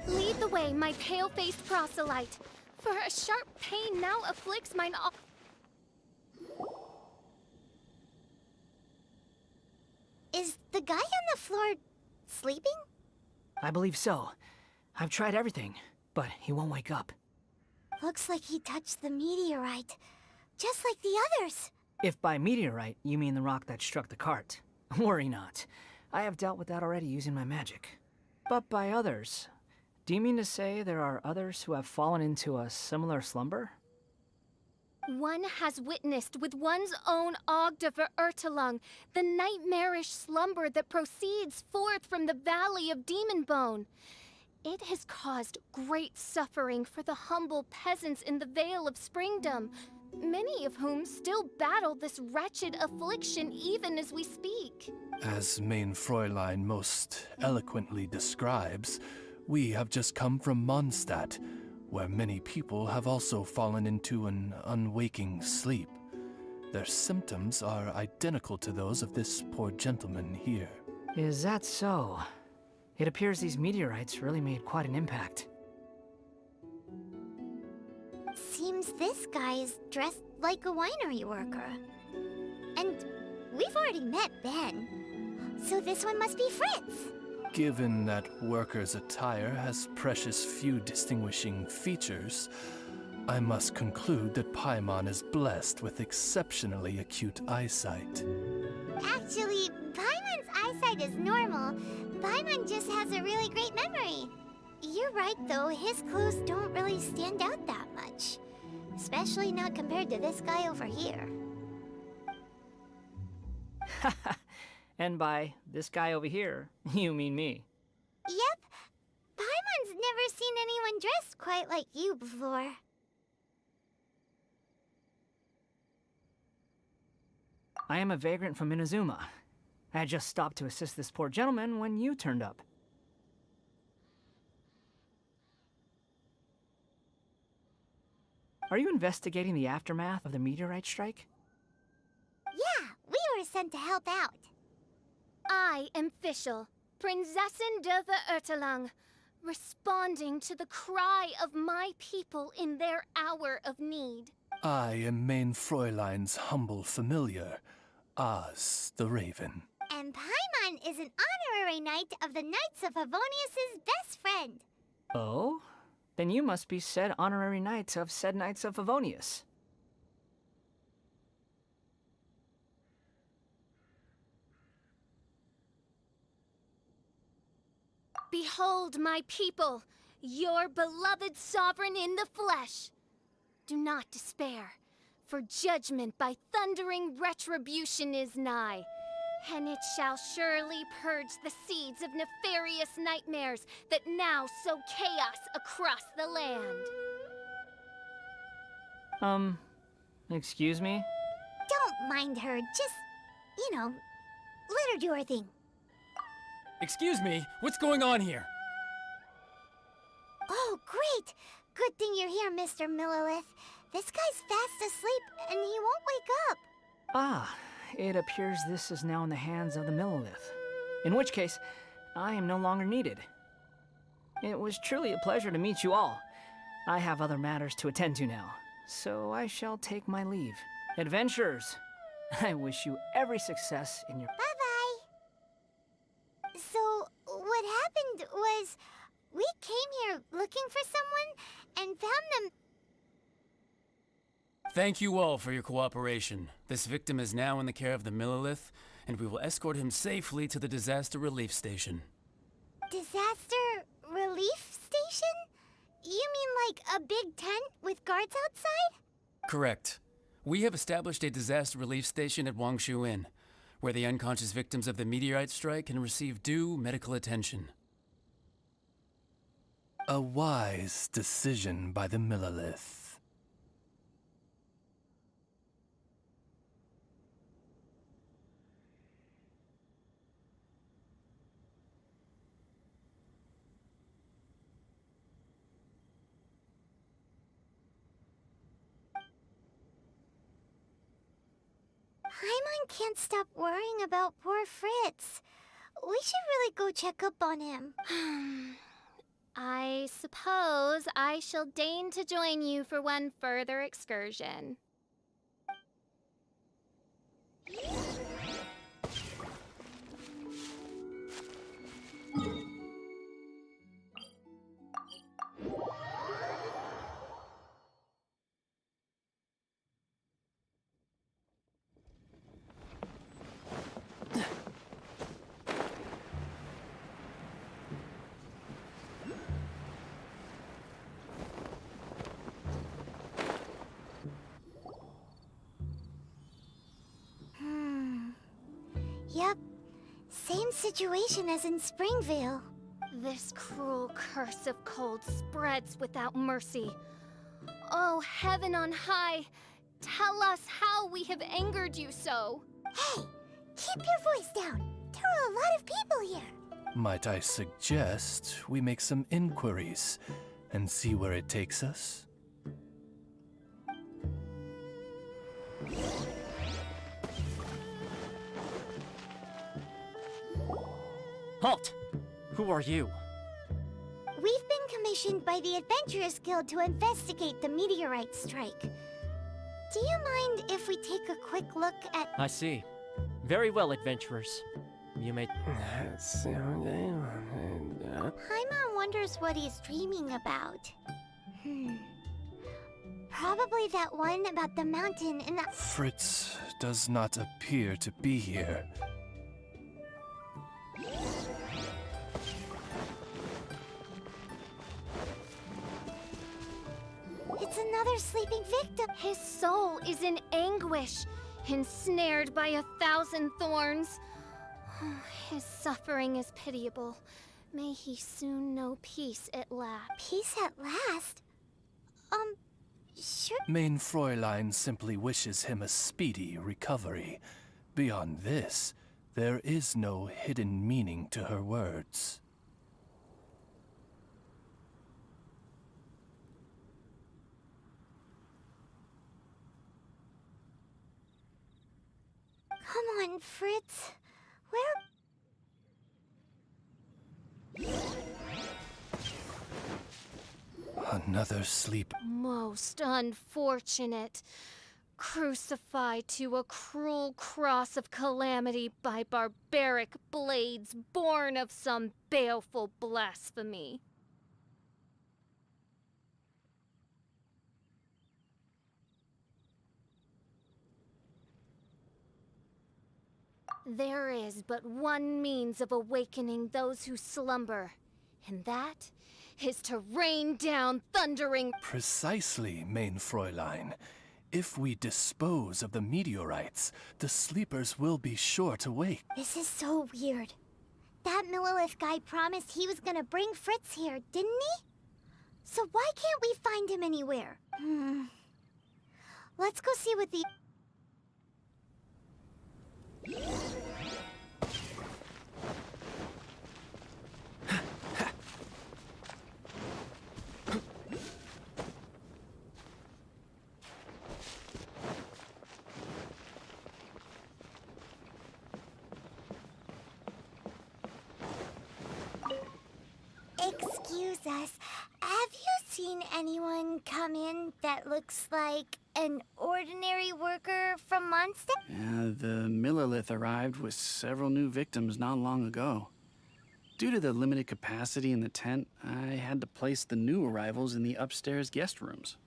Lead the way, my pale-faced proselyte, for a sharp pain now afflicts mine all. Is the guy on the floor sleeping? I believe so. I've tried everything, but he won't wake up. Looks like he touched the meteorite, just like the others. If by meteorite you mean the rock that struck the cart, worry not. I have dealt with that already using my magic. But by others, do you mean to say there are others who have fallen into a similar slumber? One has witnessed with one's own Ogde Ertelung the nightmarish slumber that proceeds forth from the Valley of Demonbone. It has caused great suffering for the humble peasants in the Vale of Springdom, many of whom still battle this wretched affliction even as we speak. As Main Fräulein most eloquently describes, we have just come from Mondstadt, where many people have also fallen into an unwaking sleep. Their symptoms are identical to those of this poor gentleman here. Is that so? It appears these meteorites really made quite an impact. Seems this guy is dressed like a winery worker. And we've already met Ben. So this one must be Fritz. Given that worker's attire has precious few distinguishing features, I must conclude that Paimon is blessed with exceptionally acute eyesight. Actually, Paimon's eyesight is normal. Paimon just has a really great memory. You're right, though. His clothes don't really stand out that much. Especially not compared to this guy over here. And by this guy over here, you mean me. Yep. Paimon's never seen anyone dressed quite like you before. I am a vagrant from Inazuma. I had just stopped to assist this poor gentleman when you turned up. Are you investigating the aftermath of the meteorite strike? Yeah, we were sent to help out. I am Fischl, Prinzessin de Ertelung, responding to the cry of my people in their hour of need. I am Main Fräulein's humble familiar, Oz the Raven. And Paimon is an honorary knight of the Knights of Favonius' best friend. Oh? Then you must be said honorary knight of said Knights of Favonius. Behold my people, your beloved sovereign in the flesh. Do not despair, for judgment by thundering retribution is nigh, and it shall surely purge the seeds of nefarious nightmares that now sow chaos across the land. Excuse me? Don't mind her, just, let her do her thing. Excuse me, what's going on here? Oh, great! Good thing you're here, Mr. Millilith. This guy's fast asleep, and he won't wake up. Ah, it appears this is now in the hands of the Millilith. In which case, I am no longer needed. It was truly a pleasure to meet you all. I have other matters to attend to now, So I shall take my leave. Adventurers, I wish you every success in your... Bye-bye. So, what happened was, we came here looking for someone and found them. Thank you all for your cooperation. This victim is now in the care of the Millilith, and we will escort him safely to the disaster relief station. Disaster relief station? You mean like a big tent with guards outside? Correct. We have established a disaster relief station at Wangshu Inn, where the unconscious victims of the meteorite strike can receive due medical attention. A wise decision by the Millilith. Paimon can't stop worrying about poor Fritz. We should really go check up on him. I suppose I shall deign to join you for one further excursion. Yep, same situation as in Springvale. This cruel curse of cold spreads without mercy. Oh, heaven on high, tell us how we have angered you so. Hey, keep your voice down. There are a lot of people here. Might I suggest we make some inquiries and see where it takes us? Halt! Who are you? We've been commissioned by the Adventurers Guild to investigate the meteorite strike. Do you mind if we take a quick look at... I see. Very well, adventurers. You may... Paimon wonders what he's dreaming about. Probably that one about the mountain and the... Fritz does not appear to be here. It's another sleeping victim. His soul is in anguish, ensnared by 1,000 thorns. His suffering is pitiable. May he soon know peace at last. Peace at last? Sure. Main Fräulein simply wishes him a speedy recovery. Beyond this, there is no hidden meaning to her words. Come on, Fritz. Another sleep. Most unfortunate. Crucified to a cruel cross of calamity by barbaric blades born of some baleful blasphemy. There is but one means of awakening those who slumber, and that is to rain down thundering... Precisely, Main Fräulein. If we dispose of the meteorites, the sleepers will be sure to wake. This is so weird. That Millilith guy promised he was gonna bring Fritz here, didn't he? So why can't we find him anywhere? Let's go see what the... Excuse us, have you seen anyone come in that looks like an ordinary worker from Mondstadt? Yeah, the Millilith arrived with several new victims not long ago. Due to the limited capacity in the tent, I had to place the new arrivals in the upstairs guest rooms.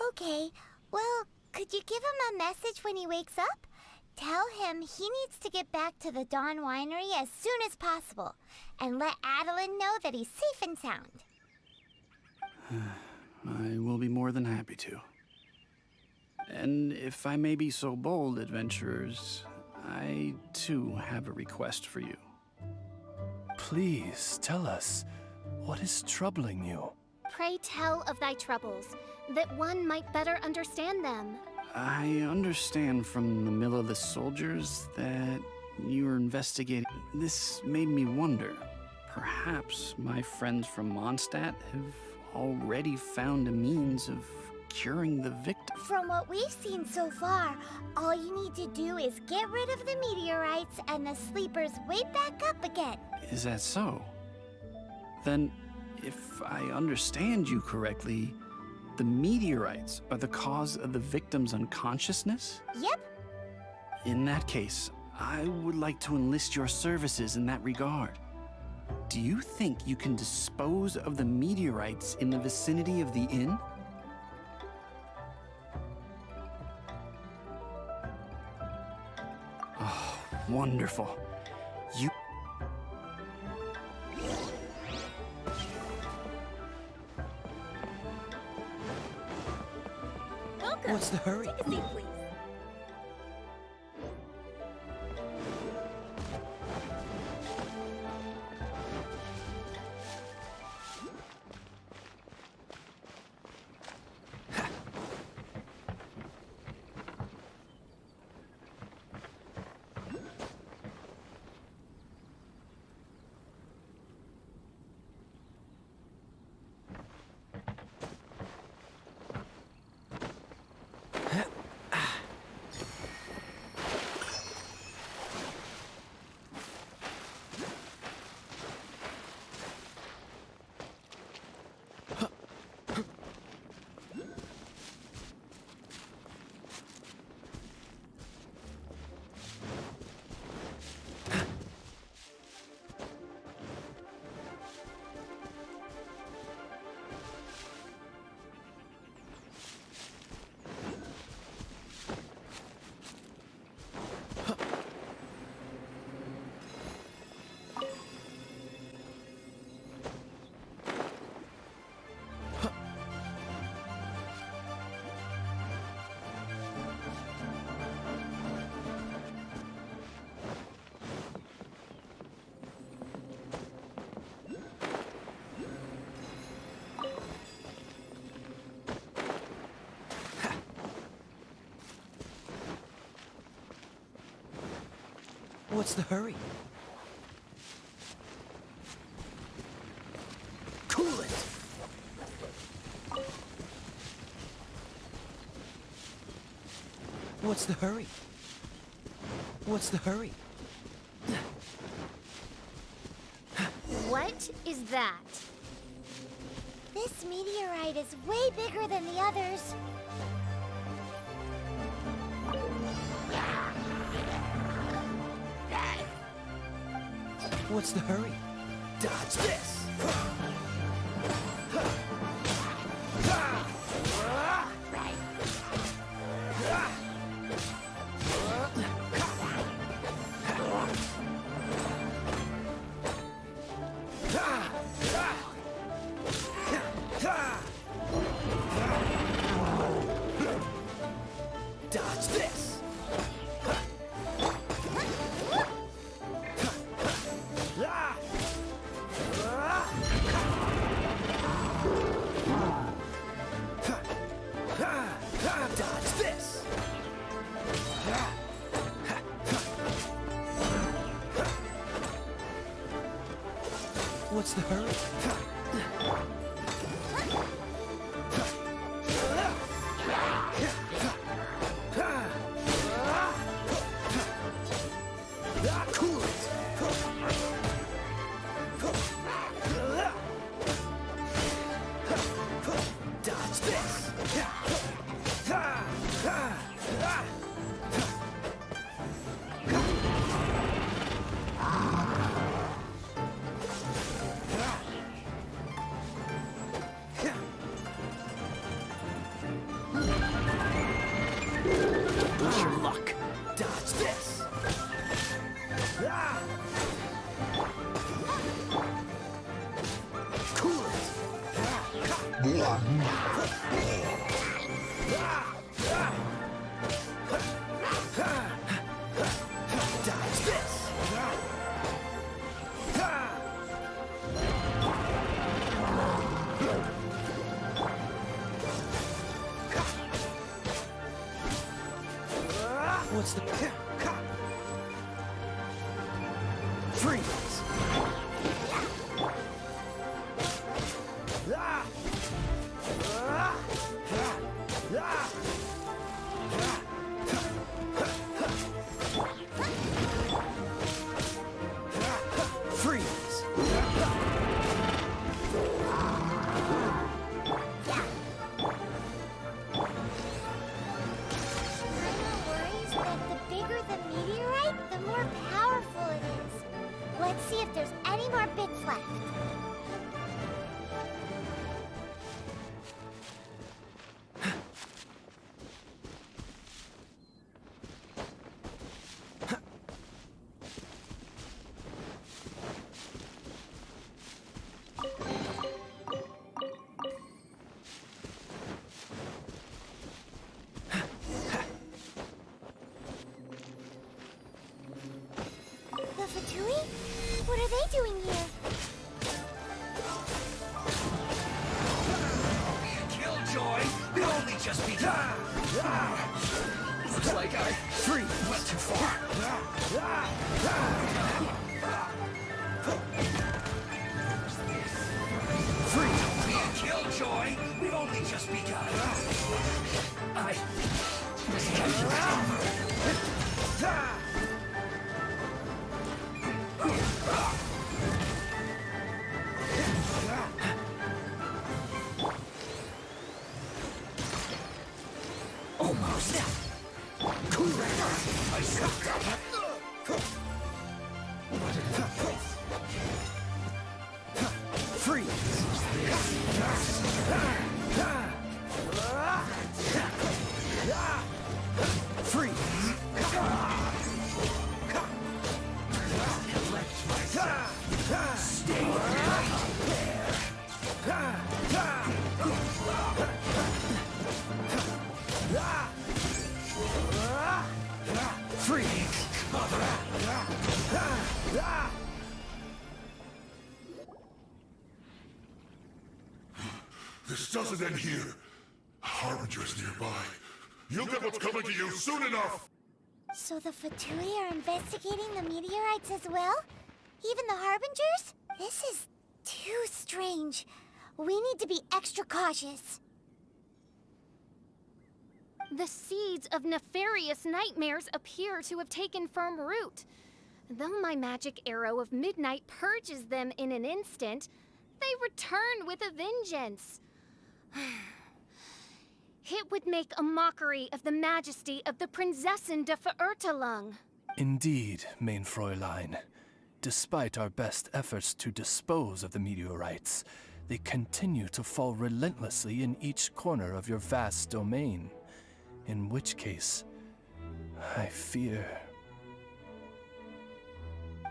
Okay, well, could you give him a message when he wakes up? Tell him he needs to get back to the Dawn Winery as soon as possible, and let Adeline know that he's safe and sound. I will be more than happy to. And if I may be so bold, adventurers, I too have a request for you. Please tell us, what is troubling you? Pray tell of thy troubles, that one might better understand them. I understand from the Millilith soldiers that you are investigating. This made me wonder. Perhaps my friends from Mondstadt have already found a means of curing the victim. From what we've seen so far, all you need to do is get rid of the meteorites and the sleepers way back up again. Is that so? Then, if I understand you correctly, the meteorites are the cause of the victim's unconsciousness? Yep. In that case, I would like to enlist your services in that regard. Do you think you can dispose of the meteorites in the vicinity of the inn? Oh, wonderful. You... What's the hurry? Take a seat, please. What's the hurry? Cool it! What's the hurry? What's the hurry? What is that? This meteorite is way bigger than the others. What's the hurry? Dodge this! Dodge this! Dodge this! What's the hurry? Cool it! Push your luck. Dodge this. Cool Dodge this. What's the... Freeze! Freeze! The bigger the meteorite, the more powerful it is. Let's see if there's any more bits left. The Fatui? What are they doing here? Killjoy! We'll only just be done! Looks like I went too far. Free! Killjoy! We've only just begun. I just kept you covered. Almost. Freeze! Freeze! Stay right there! Freeze! This doesn't end here. Harbinger's nearby. You'll get what's coming to you soon enough! So the Fatui are investigating the meteorites as well? Even the Harbingers? This is too strange. We need to be extra cautious. The seeds of nefarious nightmares appear to have taken firm root. Though my magic arrow of midnight purges them in an instant, they return with a vengeance. It would make a mockery of the majesty of the Prinzessin de Verurtelung. Indeed, main Fräulein. Despite our best efforts to dispose of the meteorites, they continue to fall relentlessly in each corner of your vast domain. In which case, I fear...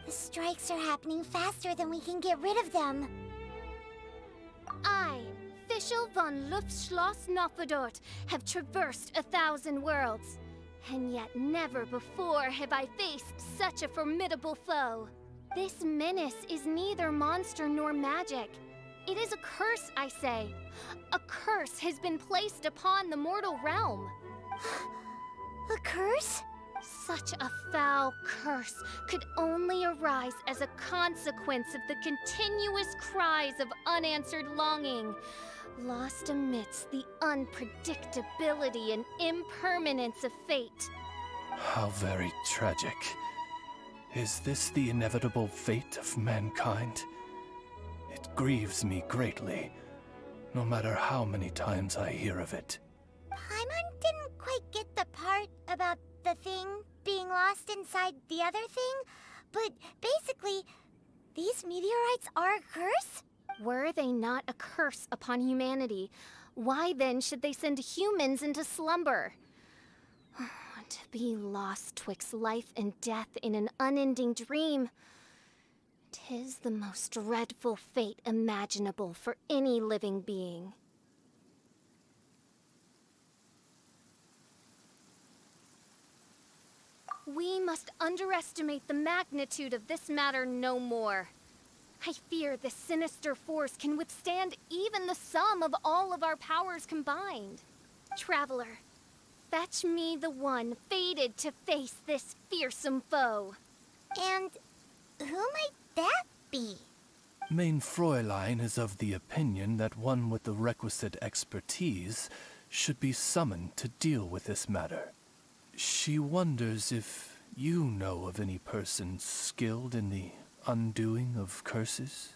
The strikes are happening faster than we can get rid of them. I, Fischl von Luftschloss Nofedort, have traversed 1,000 worlds. And yet never before have I faced such a formidable foe. This menace is neither monster nor magic. It is a curse, I say. A curse has been placed upon the mortal realm. A curse? Such a foul curse could only arise as a consequence of the continuous cries of unanswered longing, lost amidst the unpredictability and impermanence of fate. How very tragic. Is this the inevitable fate of mankind? It grieves me greatly. no matter how many times I hear of it. Paimon didn't quite get the part about the thing being lost inside the other thing, but basically, these meteorites are a curse? Were they not a curse upon humanity, why then should they send humans into slumber? To be lost twixt life and death in an unending dream. 'Tis the most dreadful fate imaginable for any living being. We must underestimate the magnitude of this matter no more. I fear this sinister force can withstand even the sum of all of our powers combined. Traveler, fetch me the one fated to face this fearsome foe. And who might that be? Majnfräulein is of the opinion that one with the requisite expertise should be summoned to deal with this matter. She wonders if you know of any person skilled in the undoing of curses?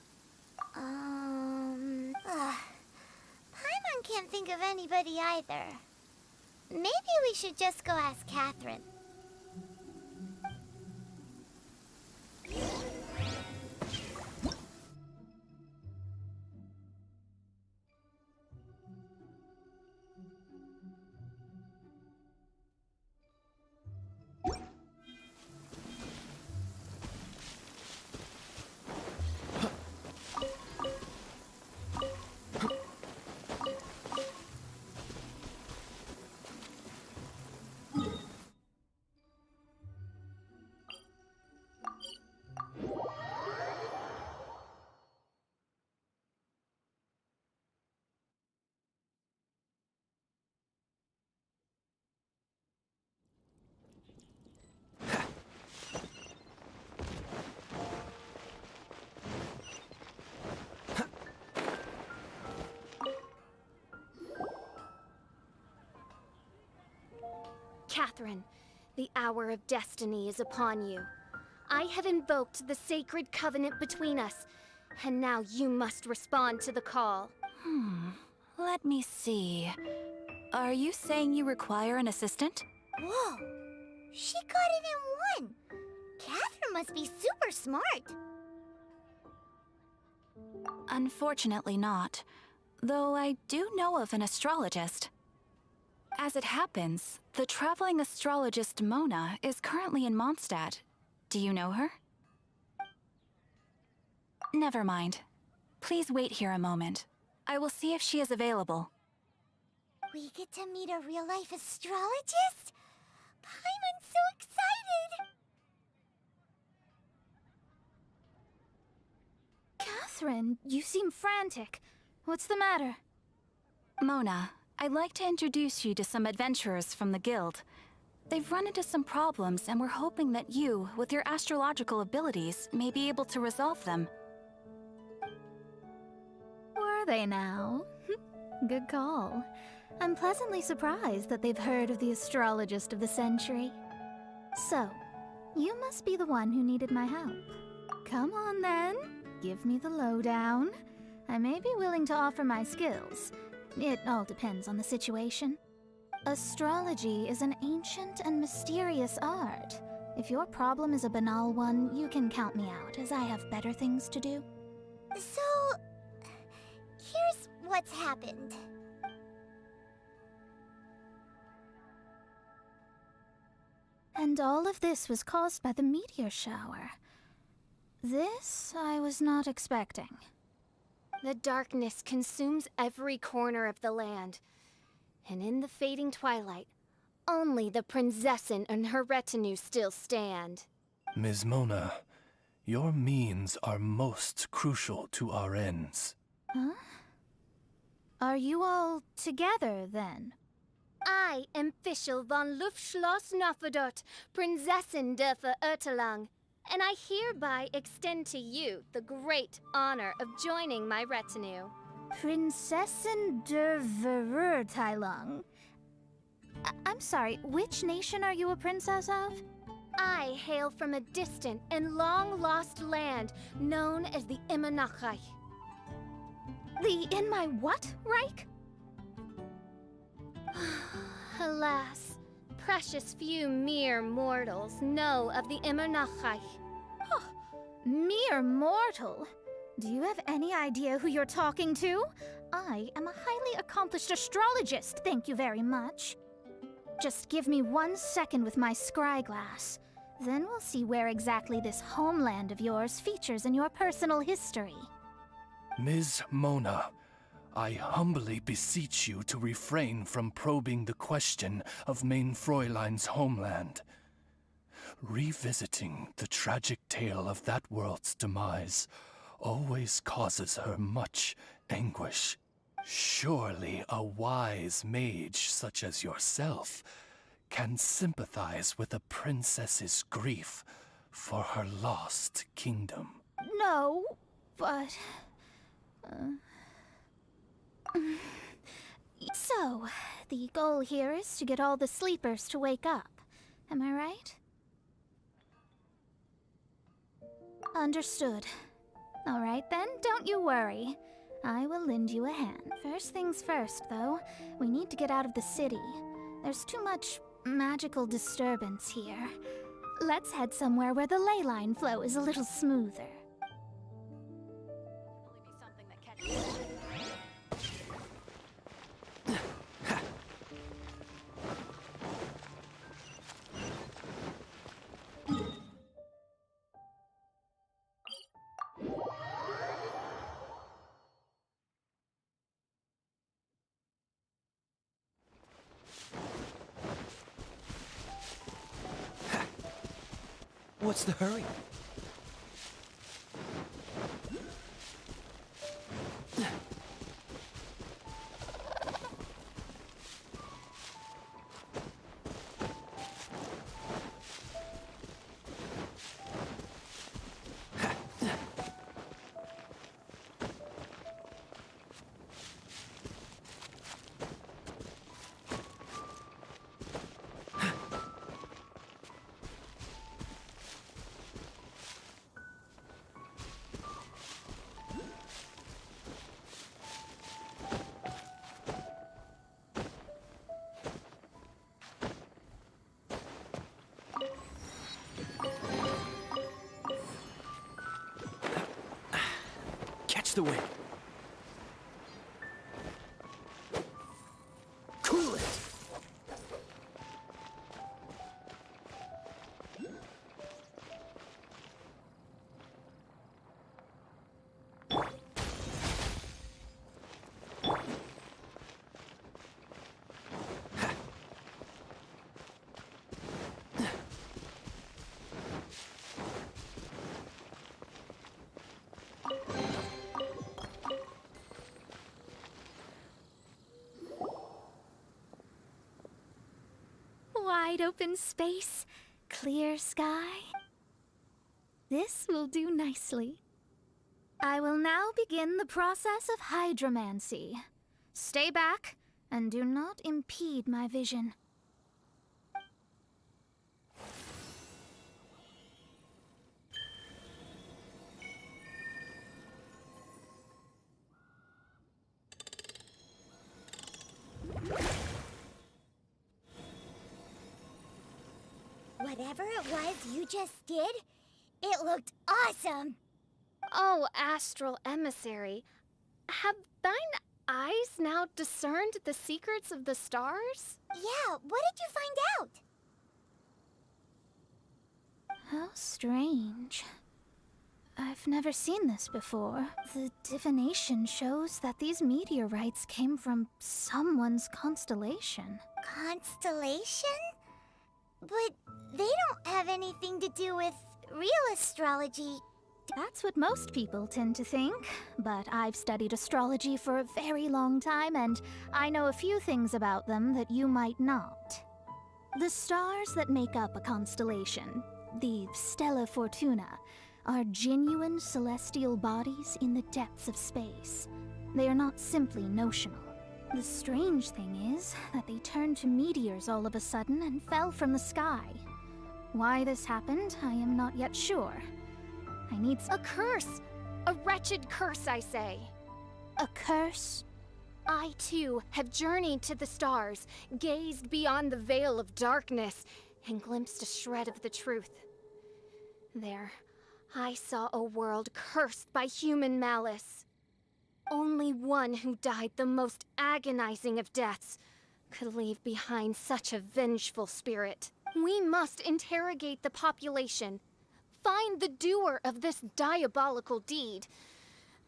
Paimon can't think of anybody either. Maybe we should just go ask Catherine. Catherine, the hour of destiny is upon you. I have invoked the sacred covenant between us, and now you must respond to the call. Let me see. Are you saying you require an assistant? Whoa! She got it in one! Catherine must be super smart! Unfortunately not, though I do know of an astrologist. As it happens, the traveling astrologist Mona is currently in Mondstadt. Do you know her? Never mind. Please wait here a moment. I will see if she is available. We get to meet a real-life astrologist? Paimon's so excited! Catherine, you seem frantic. What's the matter? Mona, I'd like to introduce you to some adventurers from the guild. They've run into some problems and we're hoping that you, with your astrological abilities, may be able to resolve them. Were they now? Good call. I'm pleasantly surprised that they've heard of the astrologist of the century. So, you must be the one who needed my help. Come on then, give me the lowdown. I may be willing to offer my skills. It all depends on the situation. Astrology is an ancient and mysterious art. If your problem is a banal one, you can count me out, as I have better things to do. So, here's what's happened. And all of this was caused by the meteor shower. This I was not expecting. The darkness consumes every corner of the land, and in the fading twilight, only the Prinzessin and her retinue still stand. Ms. Mona, your means are most crucial to our ends. Huh? Are you all together, then? I am Fischl von Luftschloss Nafadot, Prinzessin der Verirrtelang, and I hereby extend to you the great honor of joining my retinue. Prinzessin der Verirrtelang? I'm sorry, which nation are you a princess of? I hail from a distant and long-lost land known as the Immanachai. In my what, Reich? Alas, precious few mere mortals know of the Immernachtreich. Mere mortal? Do you have any idea who you're talking to? I am a highly accomplished astrologist, thank you very much. Just give me 1 second with my scryglass. Then we'll see where exactly this homeland of yours features in your personal history. Ms. Mona, I humbly beseech you to refrain from probing the question of Mainfräulein's homeland. Revisiting the tragic tale of that world's demise always causes her much anguish. Surely a wise mage such as yourself can sympathize with a princess's grief for her lost kingdom. No, but... So, the goal here is to get all the sleepers to wake up. Am I right? Understood. All right then, don't you worry. I will lend you a hand. First things first, though, we need to get out of the city. There's too much magical disturbance here. Let's head somewhere where the ley line flow is a little smoother. What's the hurry? Catch the wind. Cool it. Wide open space, clear sky. This will do nicely. I will now begin the process of hydromancy. Stay back and do not impede my vision. Whatever it was you just did, it looked awesome! Oh, astral emissary, have thine eyes now discerned the secrets of the stars? Yeah, what did you find out? How strange. I've never seen this before. The divination shows that these meteorites came from someone's constellation. Constellation? But they don't have anything to do with real astrology. That's what most people tend to think, but I've studied astrology for a very long time, and I know a few things about them that you might not. The stars that make up a constellation, the Stella Fortuna, are genuine celestial bodies in the depths of space. They are not simply notional. The strange thing is that they turned to meteors all of a sudden and fell from the sky. Why this happened, I am not yet sure. I need A curse! A wretched curse, I say. A curse? I, too, have journeyed to the stars, gazed beyond the veil of darkness, and glimpsed a shred of the truth. There, I saw a world cursed by human malice. Only one who died the most agonizing of deaths could leave behind such a vengeful spirit. We must interrogate the population, find the doer of this diabolical deed.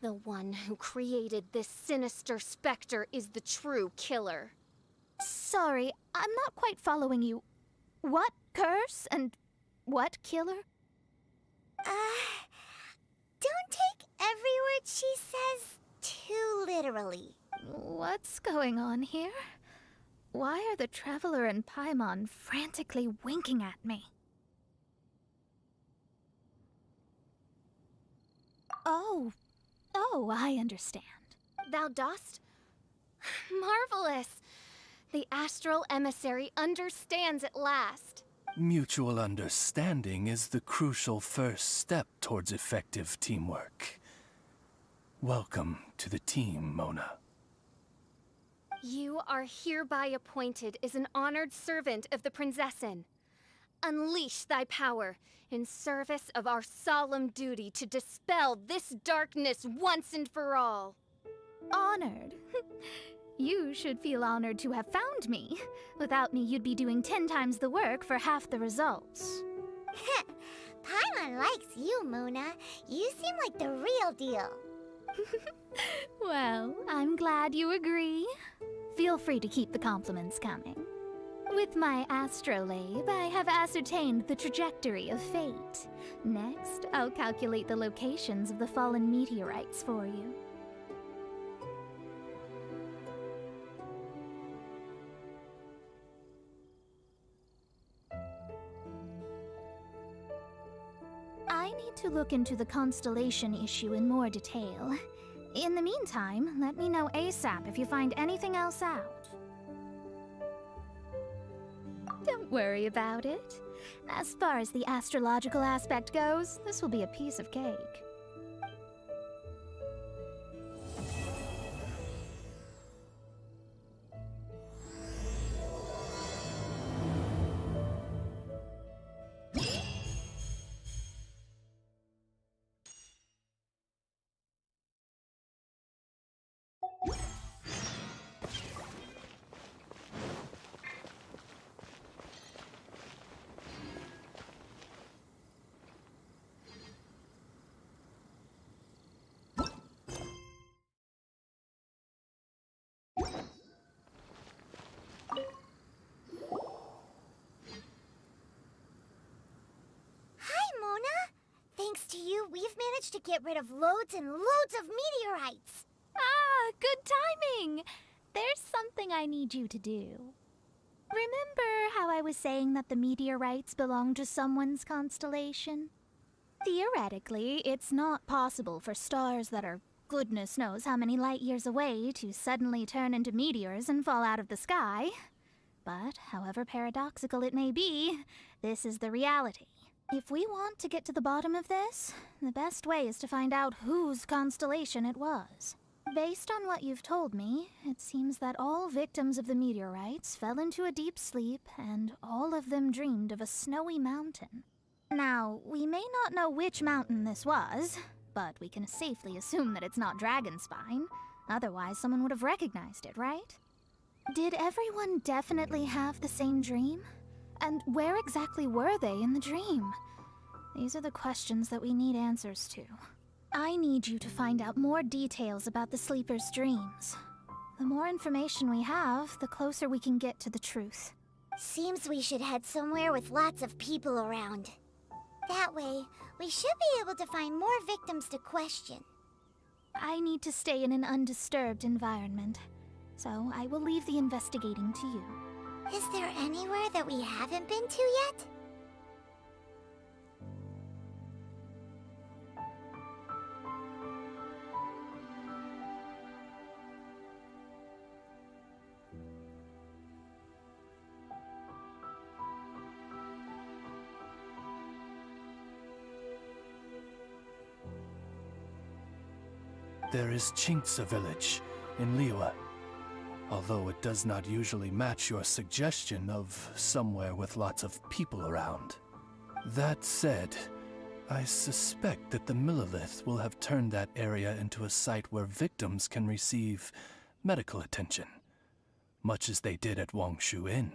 The one who created this sinister specter is the true killer. Sorry, I'm not quite following you. What curse and what killer? Don't take every word she says too literally. What's going on here? Why are the Traveler and Paimon frantically winking at me? Oh, I understand. Thou dost? Marvelous! The astral emissary understands at last. Mutual understanding is the crucial first step towards effective teamwork. Welcome to the team, Mona. You are hereby appointed as an honored servant of the Prinzessin. Unleash thy power in service of our solemn duty to dispel this darkness once and for all. Honored? You should feel honored to have found me. Without me, you'd be doing 10 times the work for half the results. Paimon likes you, Mona. You seem like the real deal. Well, I'm glad you agree. Feel free to keep the compliments coming. With my astrolabe, I have ascertained the trajectory of fate. Next, I'll calculate the locations of the fallen meteorites for you. I need to look into the constellation issue in more detail. In the meantime, let me know ASAP if you find anything else out. Don't worry about it. As far as the astrological aspect goes, this will be a piece of cake. Thanks to you, we've managed to get rid of loads and loads of meteorites. Ah, good timing! There's something I need you to do. Remember how I was saying that the meteorites belong to someone's constellation? Theoretically, it's not possible for stars that are goodness knows how many light years away to suddenly turn into meteors and fall out of the sky. But, however paradoxical it may be, this is the reality. If we want to get to the bottom of this, the best way is to find out whose constellation it was. Based on what you've told me, it seems that all victims of the meteorites fell into a deep sleep, and all of them dreamed of a snowy mountain. Now, we may not know which mountain this was, but we can safely assume that it's not Dragonspine. Otherwise, someone would have recognized it, right? Did everyone definitely have the same dream? And where exactly were they in the dream? These are the questions that we need answers to. I need you to find out more details about the sleeper's dreams. The more information we have, the closer we can get to the truth. Seems we should head somewhere with lots of people around. That way, we should be able to find more victims to question. I need to stay in an undisturbed environment, so I will leave the investigating to you. Is there anywhere that we haven't been to yet? There is Chinktsa village in Liyue, although it does not usually match your suggestion of somewhere with lots of people around. That said, I suspect that the Millelith will have turned that area into a site where victims can receive medical attention, much as they did at Wangshu Inn.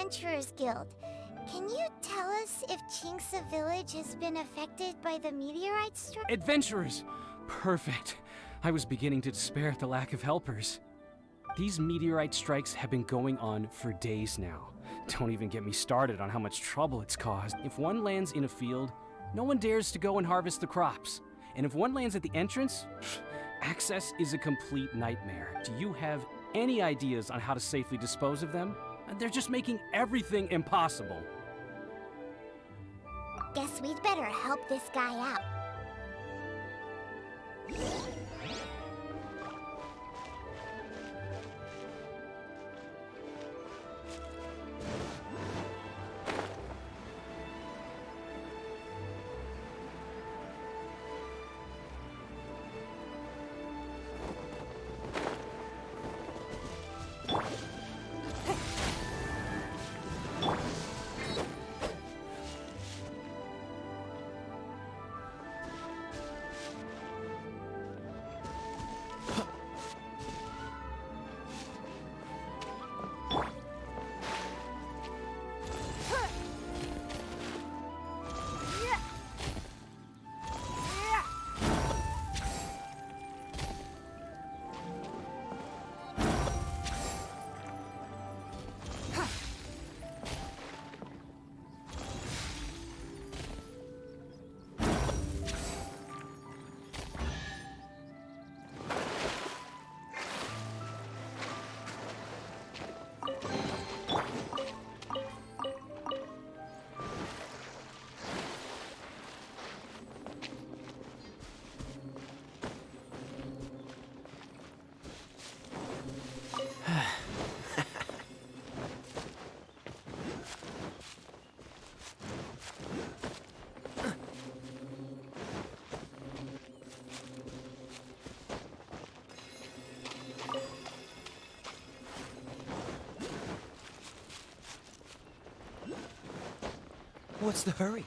Adventurers Guild. Can you tell us if Chinksa Village has been affected by the meteorite strike? Adventurers! Perfect. I was beginning to despair at the lack of helpers. These meteorite strikes have been going on for days now. Don't even get me started on how much trouble it's caused. If one lands in a field, no one dares to go and harvest the crops. And if one lands at the entrance, access is a complete nightmare. Do you have any ideas on how to safely dispose of them? They're just making everything impossible. Guess we'd better help this guy out. What's the hurry?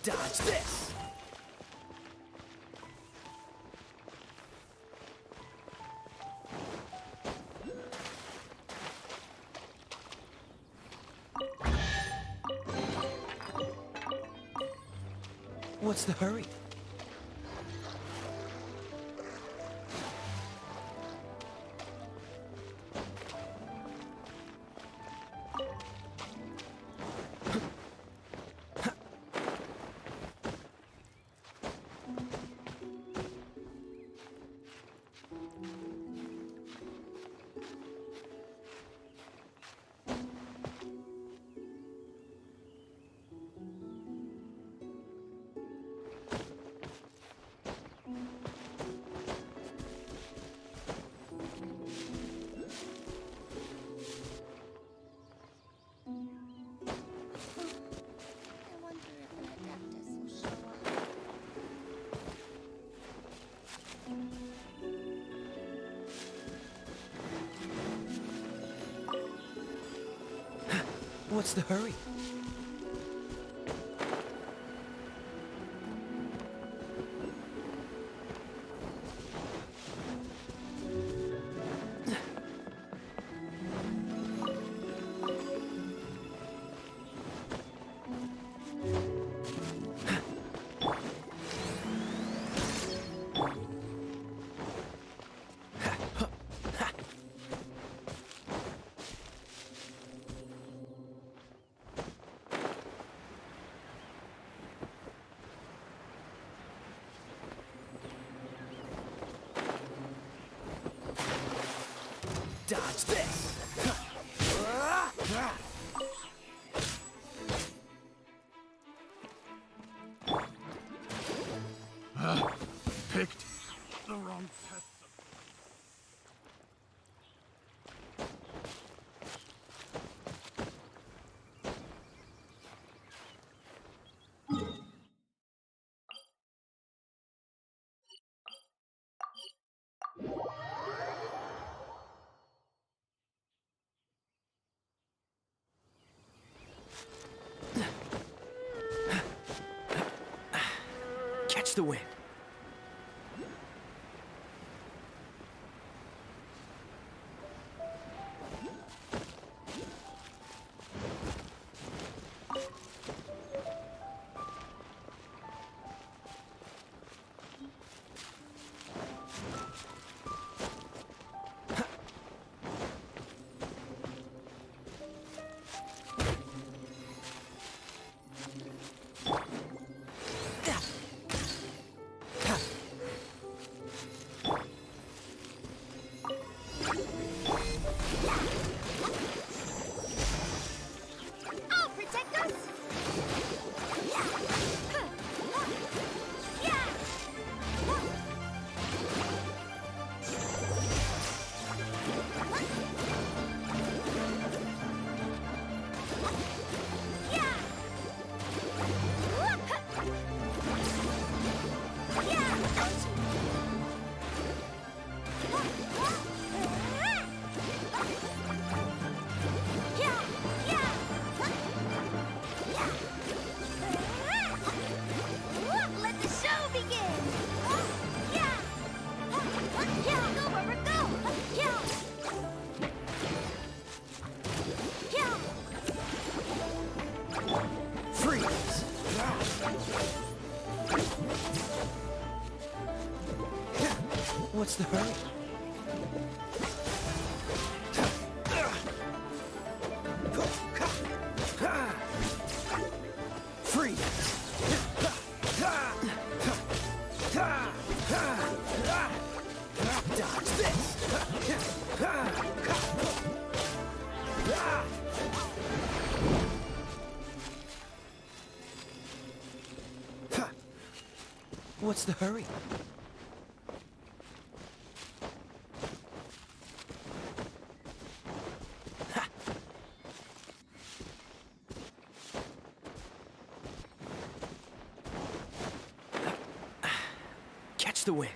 Dodge this! What's the hurry? What's the hurry? Dodge this! Picked the wrong test. Catch the wind. I'll protect us! Let the show begin! Yeah! Yeah! Go, Barbara, go! Yeah! Yeah! Freeze! What's the hurry? Freeze! Dodge this! What's the hurry? Catch the wind.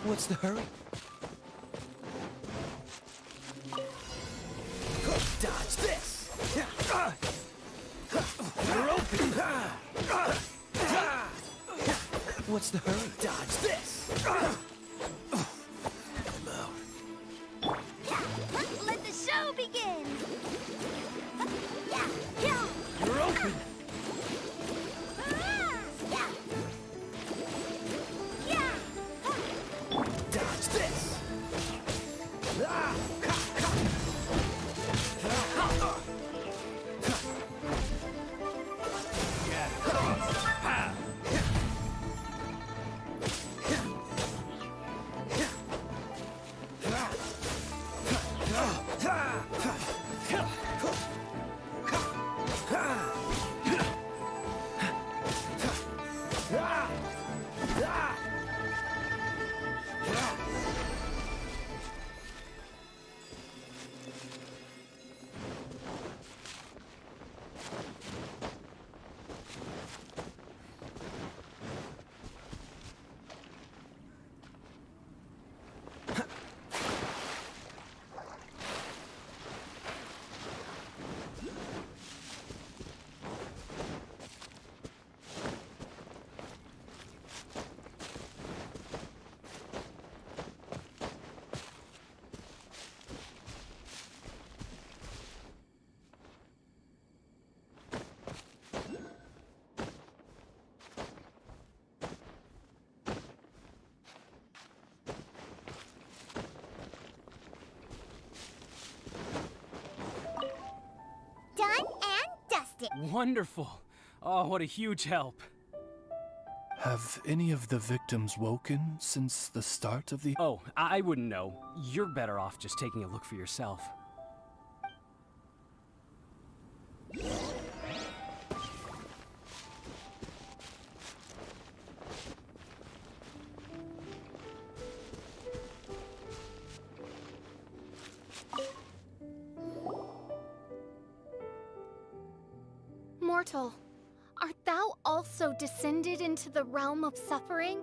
What's the hurry? Dodge this! You're open! What's the hurry? Dodge this! Let the show begin! You're open! Dodge this! Done and dusted. Wonderful. Oh, what a huge help. Have any of the victims woken since the start of the... Oh, I wouldn't know. You're better off just taking a look for yourself. Mortal, art thou also descended into the realm of suffering?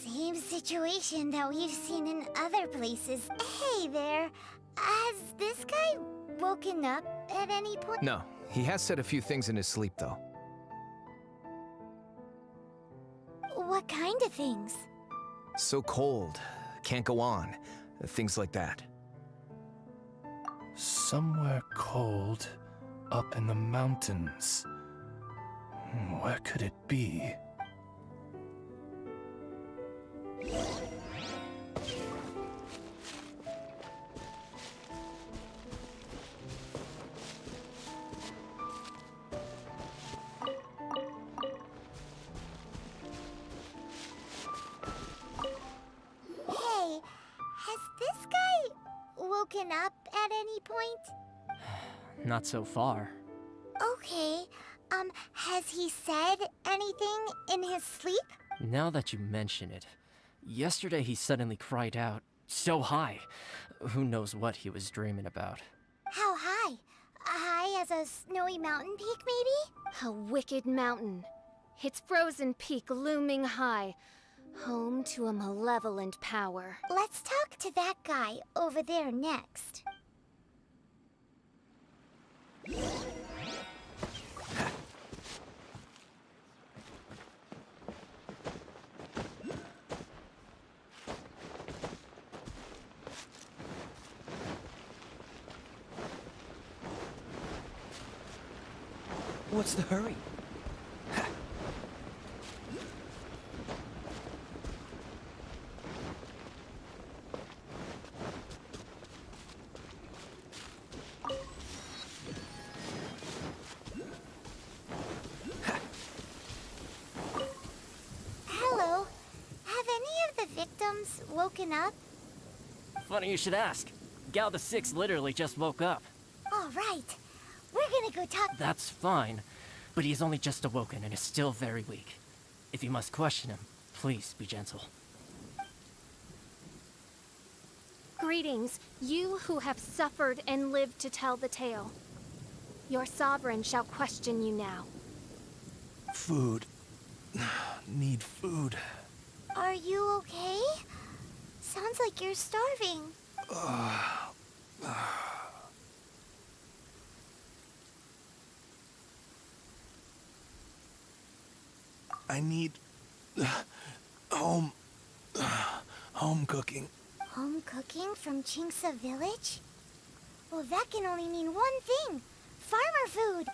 Same situation that we've seen in other places. Hey there, has this guy woken up at any point? No, he has said a few things in his sleep, though. What kind of things? So cold, can't go on, things like that. Somewhere cold, up in the mountains. Where could it be? Hey, has this guy woken up at any point? Not so far. Okay, has he said anything in his sleep? Now that you mention it, yesterday he suddenly cried out, so high. Who knows what he was dreaming about. How high? High as a snowy mountain peak, maybe? A wicked mountain, its frozen peak looming high, home to a malevolent power. Let's talk to that guy over there next. What's the hurry? Hello, have any of the victims woken up? Funny you should ask. Gal the Six literally just woke up. All right, we're gonna go talk. That's fine, but he's only just awoken and is still very weak. If you must question him, please be gentle. Greetings, you who have suffered and lived to tell the tale. Your sovereign shall question you now. Food. Need food. Are you okay? Sounds like you're starving. I need home cooking. Home cooking from Chinksa village? Well, that can only mean one thing. Farmer food.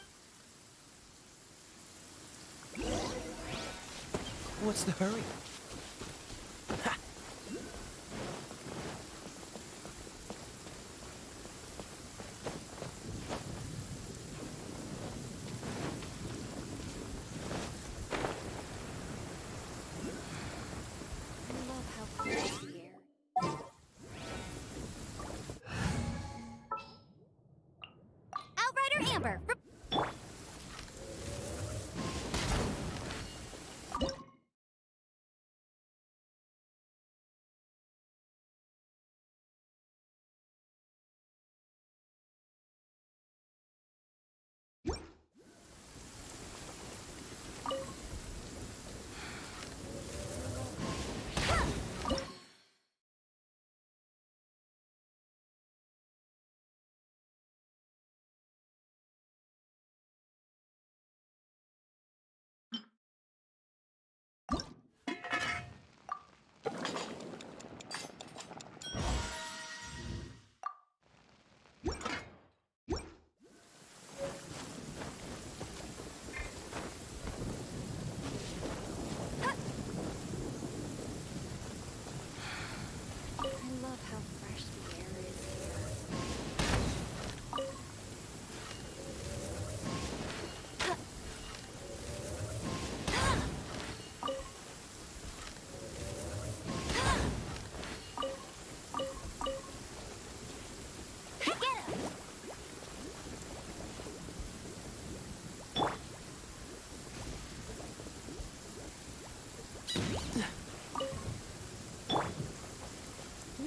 What's the hurry? Outrider Amber.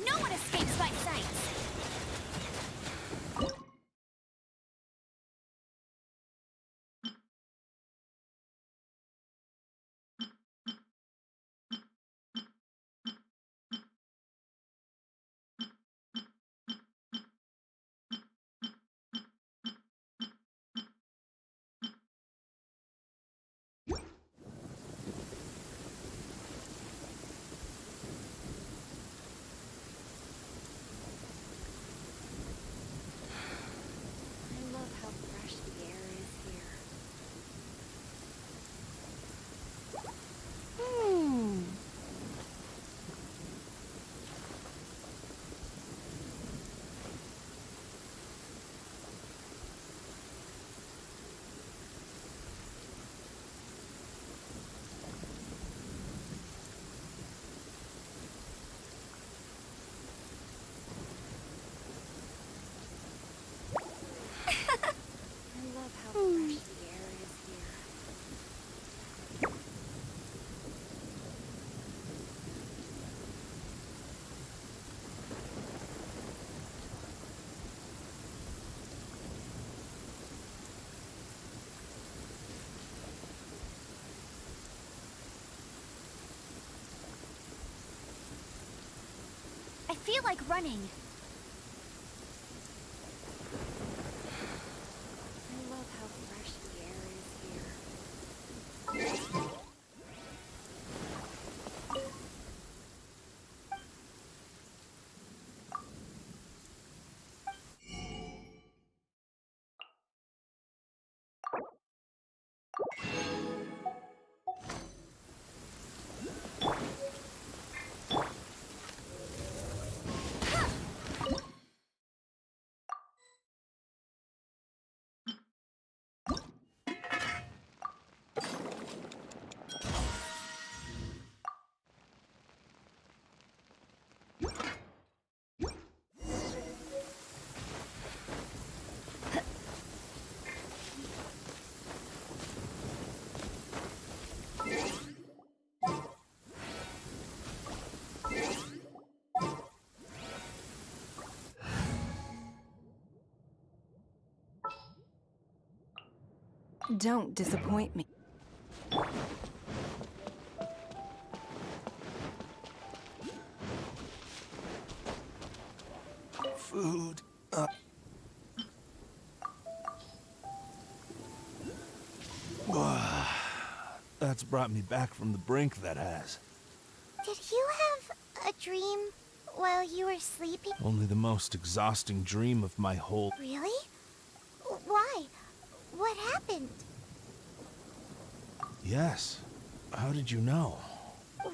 No one escapes my sights! I feel like running. I love how fresh the air is here. Don't disappoint me. food. That's brought me back from the brink, that has. Did you have a dream while you were sleeping? Only the most exhausting dream of my whole... Really? Why? What happened? Yes. How did you know?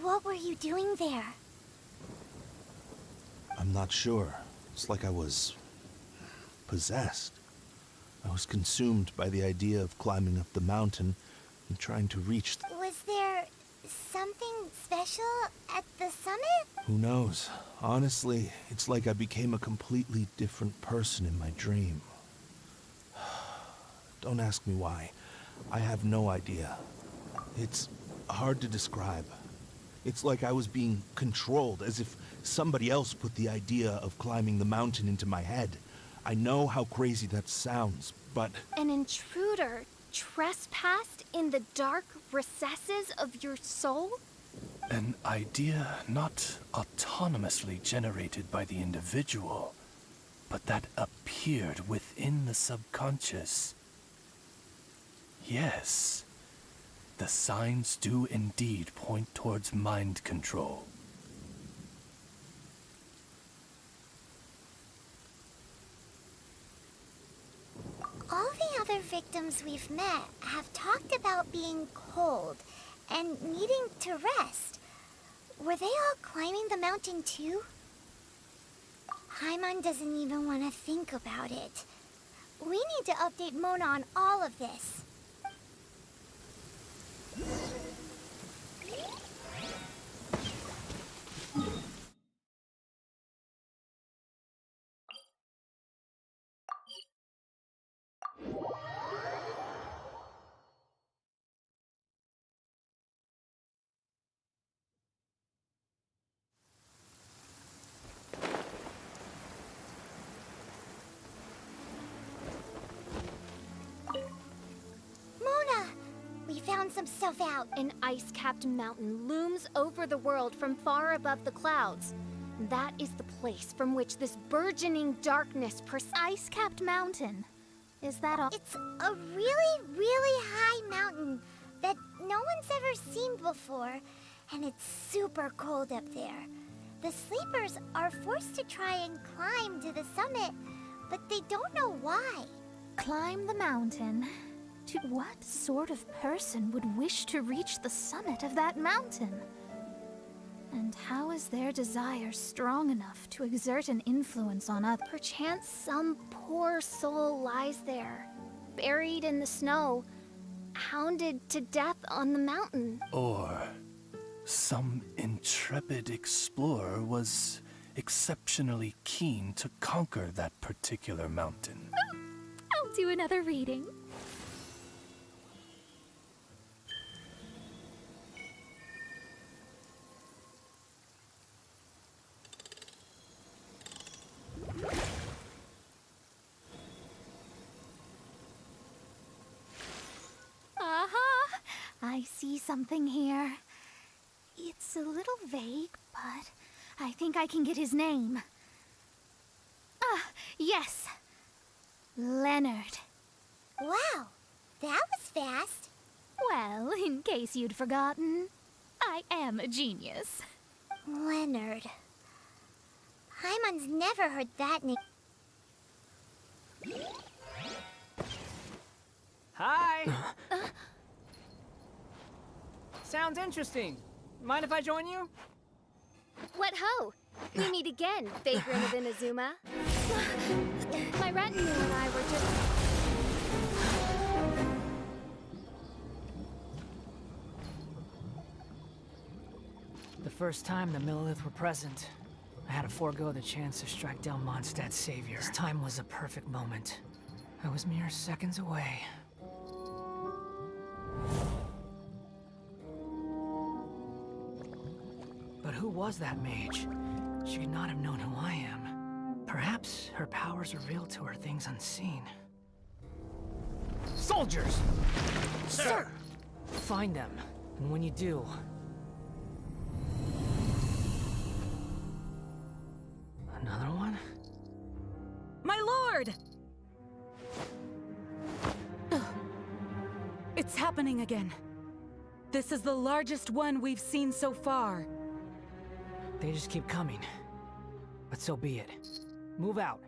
What were you doing there? I'm not sure. It's like I was... possessed. I was consumed by the idea of climbing up the mountain and trying to reach... Was there something special at the summit? Who knows? Honestly, it's like I became a completely different person in my dream. Don't ask me why. I have no idea. It's hard to describe. It's like I was being controlled, as if somebody else put the idea of climbing the mountain into my head. I know how crazy that sounds, but... An intruder trespassed in the dark recesses of your soul? An idea not autonomously generated by the individual, but that appeared within the subconscious. Yes, the signs do indeed point towards mind control. All the other victims we've met have talked about being cold and needing to rest. Were they all climbing the mountain too? Paimon doesn't even want to think about it. We need to update Mona on all of this. Found some stuff out. An ice-capped mountain looms over the world from far above the clouds. That is the place from which this burgeoning darkness Ice-capped mountain. Is that all? It's a really, really high mountain that no one's ever seen before, and it's super cold up there. The sleepers are forced to try and climb to the summit, but they don't know why. Climb the mountain? What sort of person would wish to reach the summit of that mountain? And how is their desire strong enough to exert an influence on others? Perchance some poor soul lies there, buried in the snow, hounded to death on the mountain. Or some intrepid explorer was exceptionally keen to conquer that particular mountain. I'll do another reading. I see something here. It's a little vague, but I think I can get his name. Ah, yes. Leonard. Wow, that was fast. Well, in case you'd forgotten, I am a genius. Leonard. Paimon's never heard that name. Hi! Sounds interesting. Mind if I join you? What ho! We meet again, vagrant of Inazuma. My retinue and I were just... The first time the Millelith were present, I had to forego the chance to strike down Mondstadt's savior. This time was a perfect moment. I was mere seconds away. But who was that mage? She could not have known who I am. Perhaps her powers revealed to her things unseen. Soldiers! Sir! Find them, and when you do... Another one? Lord! It's happening again. This is the largest one we've seen so far. They just keep coming. But so be it. Move out.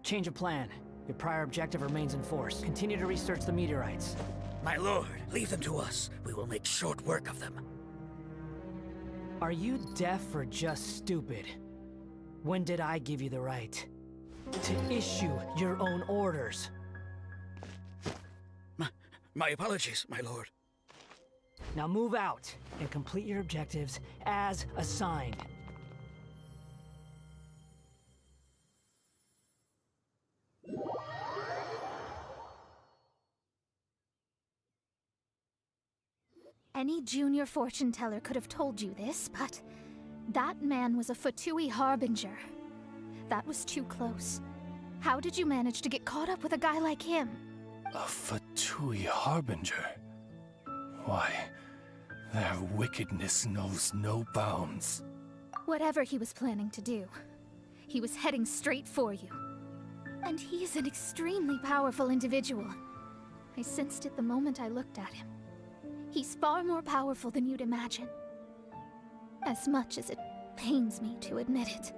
Change of plan. Your prior objective remains in force. Continue to research the meteorites. My lord, leave them to us. We will make short work of them. Are you deaf or just stupid? When did I give you the right to issue your own orders? My apologies, my lord. Now move out and complete your objectives as assigned. Any junior fortune teller could have told you this, but that man was a Fatui harbinger. That was too close. How did you manage to get caught up with a guy like him? A Fatui harbinger? Why, their wickedness knows no bounds. Whatever he was planning to do, he was heading straight for you. And he's an extremely powerful individual. I sensed it the moment I looked at him. He's far more powerful than you'd imagine. As much as it pains me to admit it.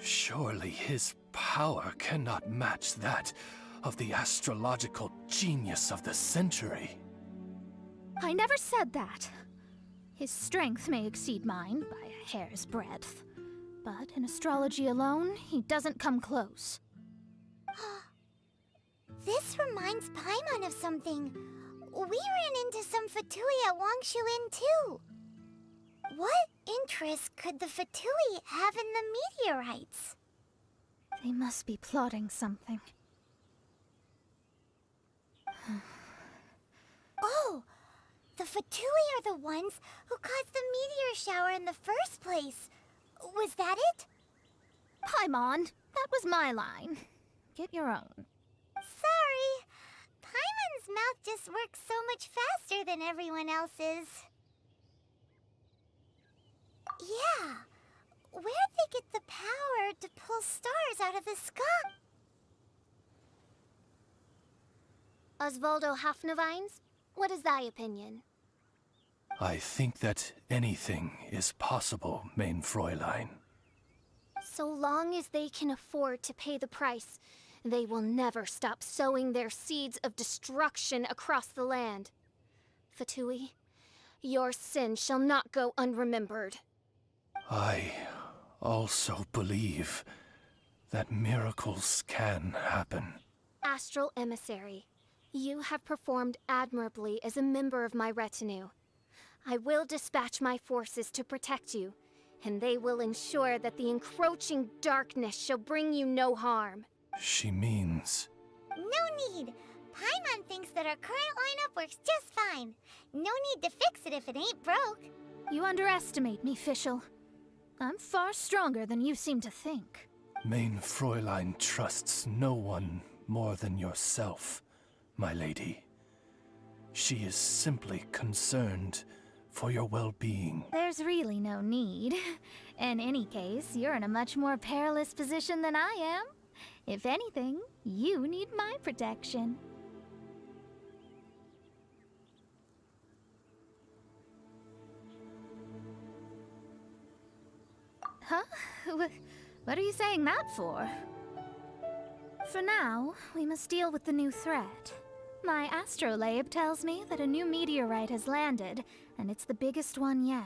Surely his power cannot match that of the astrological genius of the century. I never said that. His strength may exceed mine by a hair's breadth, but in astrology alone, he doesn't come close. This reminds Paimon of something. We ran into some Fatui at Wangshu Inn too. What interest could the Fatui have in the meteorites? They must be plotting something. Oh! The Fatui are the ones who caused the meteor shower in the first place. Was that it? Paimon, that was my line. Get your own. Sorry. Paimon's mouth just works so much faster than everyone else's. Yeah. Where'd they get the power to pull stars out of the sky? Osvaldo Hafnavines, what is thy opinion? I think that anything is possible, main Fräulein. So long as they can afford to pay the price, they will never stop sowing their seeds of destruction across the land. Fatui, your sin shall not go unremembered. I also believe that miracles can happen. Astral Emissary, you have performed admirably as a member of my retinue. I will dispatch my forces to protect you, and they will ensure that the encroaching darkness shall bring you no harm. She means... No need. Paimon thinks that our current lineup works just fine. No need to fix it if it ain't broke. You underestimate me, Fischl. I'm far stronger than you seem to think. Main Fräulein trusts no one more than yourself, my lady. She is simply concerned for your well-being. There's really no need. In any case, you're in a much more perilous position than I am. If anything, you need my protection. Huh? What are you saying that for? For now, we must deal with the new threat. My astrolabe tells me that a new meteorite has landed, and it's the biggest one yet.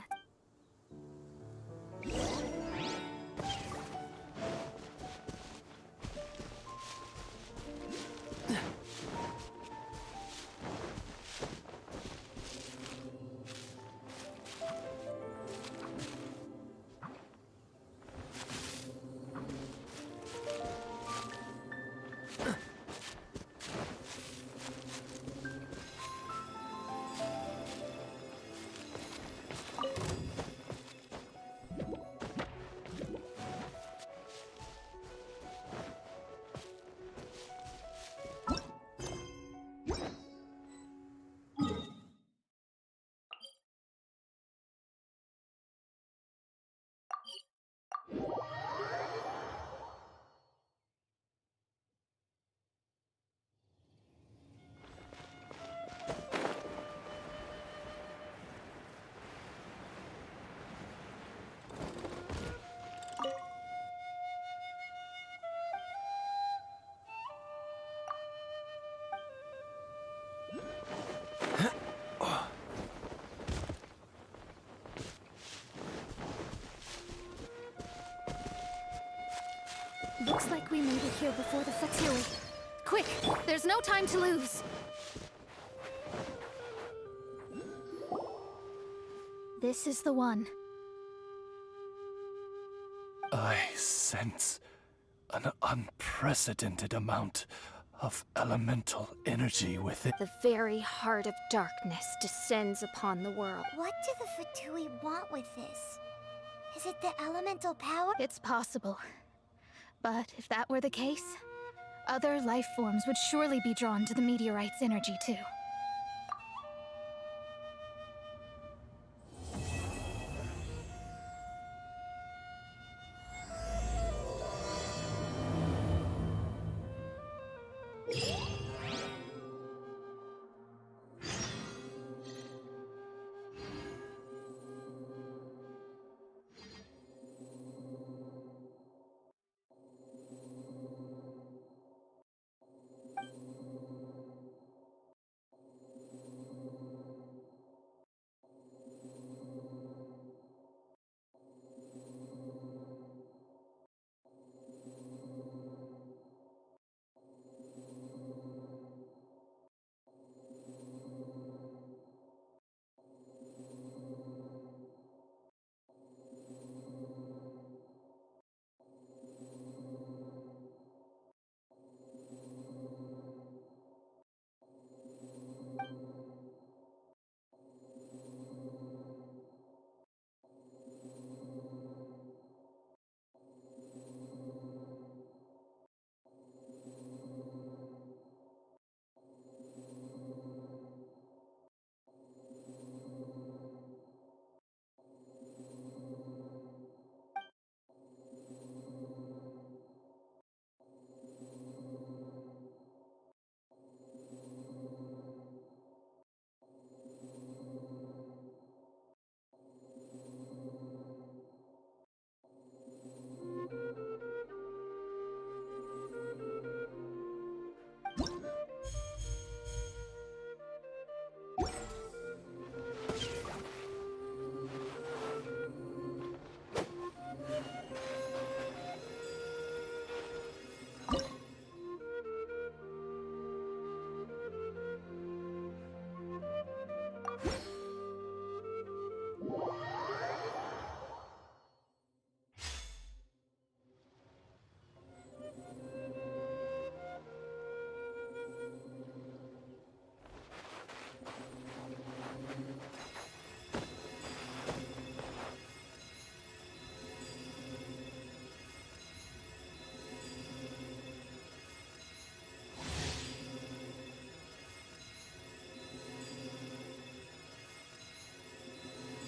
Looks like we made it here before the Fatui. Quick! There's no time to lose! This is the one. I sense an unprecedented amount of elemental energy within. The very heart of darkness descends upon the world. What do the Fatui want with this? Is it the elemental power? It's possible. But if that were the case, other life forms would surely be drawn to the meteorite's energy too.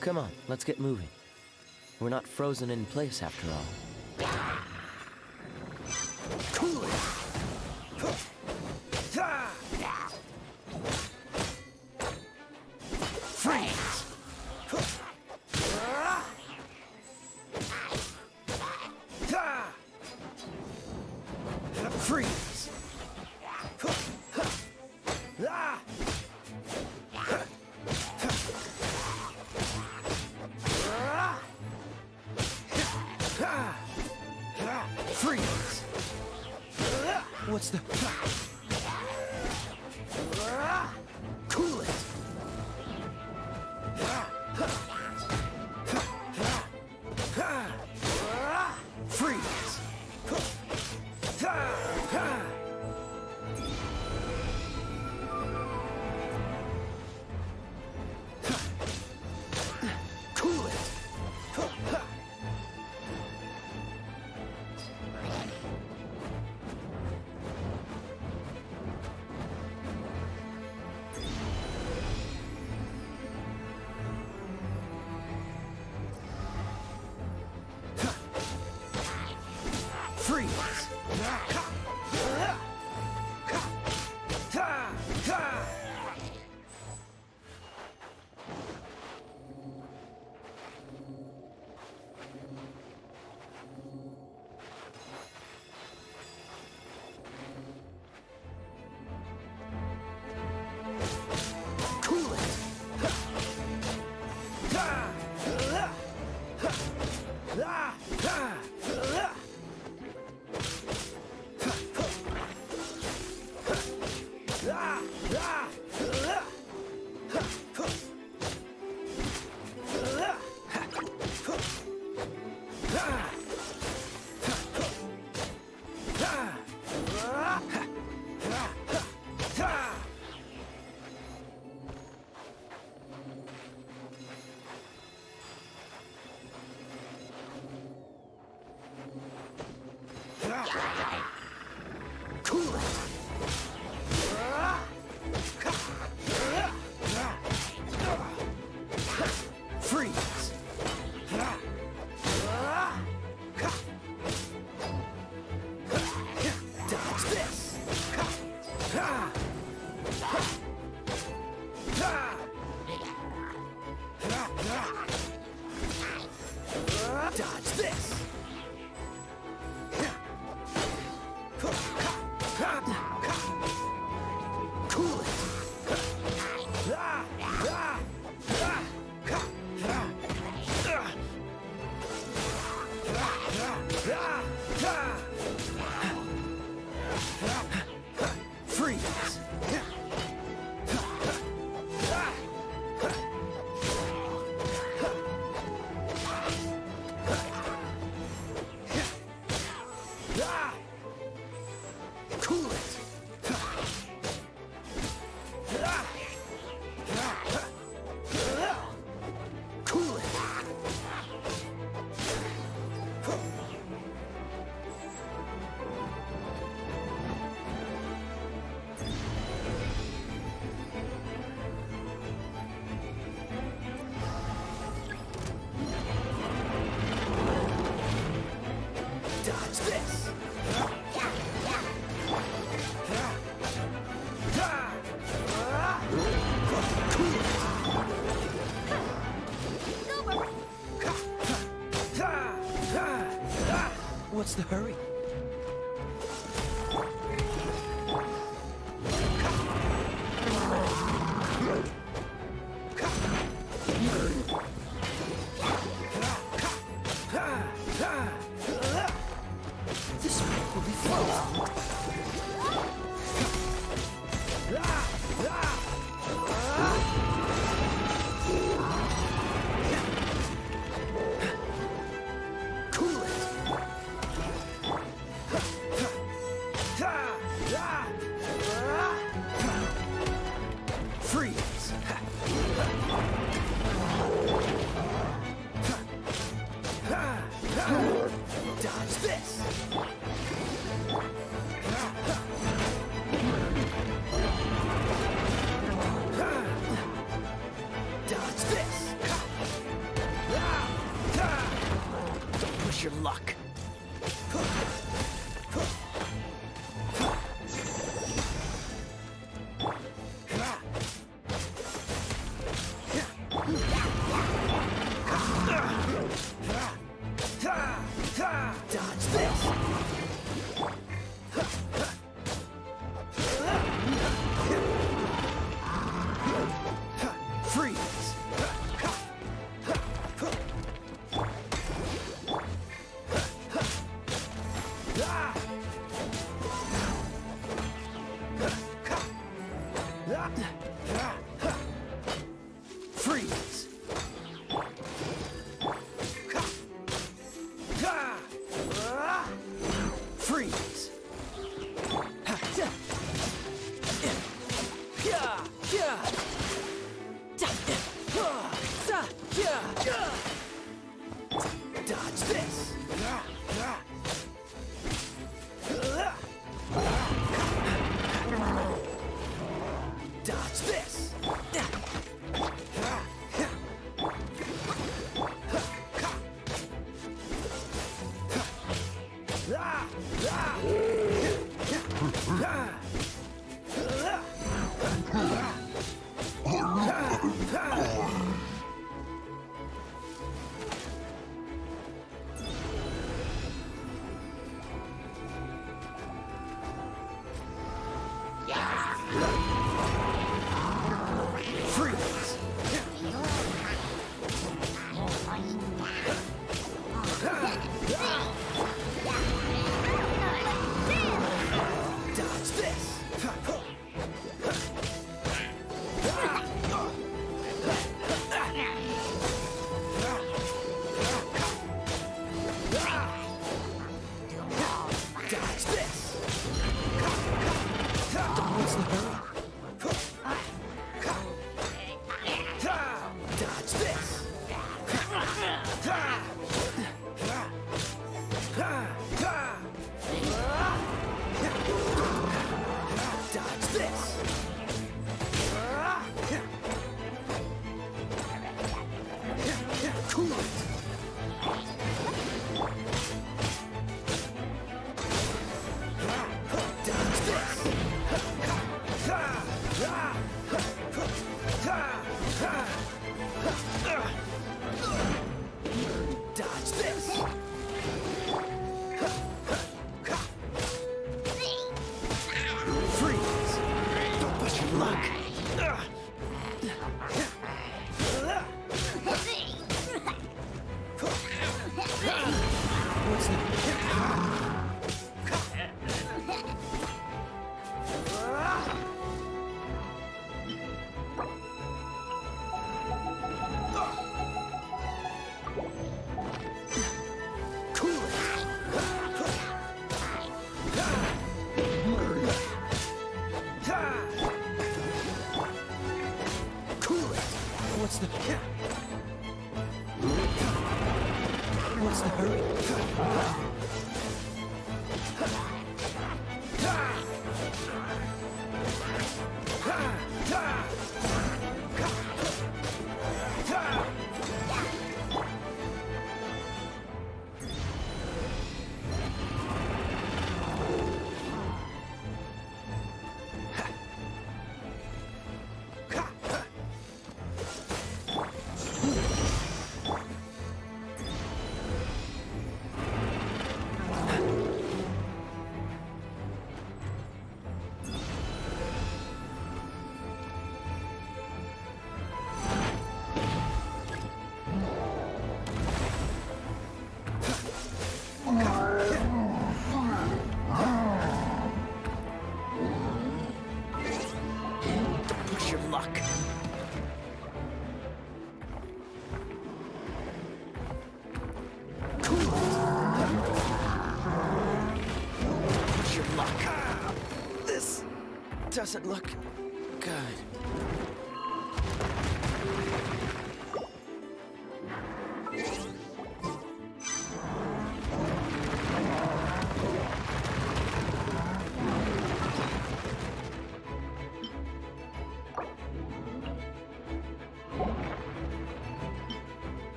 Come on, let's get moving. We're not frozen in place after all. Cool it! Freeze! Freeze! Freeze! What's the... Cool it! Freeze! Cool it! Freeze! Cool it! What's the hurry? This will be fun. Dodge this! Dodge this! Don't push your luck. Dodge this! Freeze! Freeze! Freeze! Dodge this! Dodge this! Freeze! Dodge this! Dodge this! What's the hurry? Dodge this! Dodge this! Cool it! Dodge this! Dodge this! Freeze! Don't push your luck! What's Cool it! Cool it! What's the hurry? doesn't look good.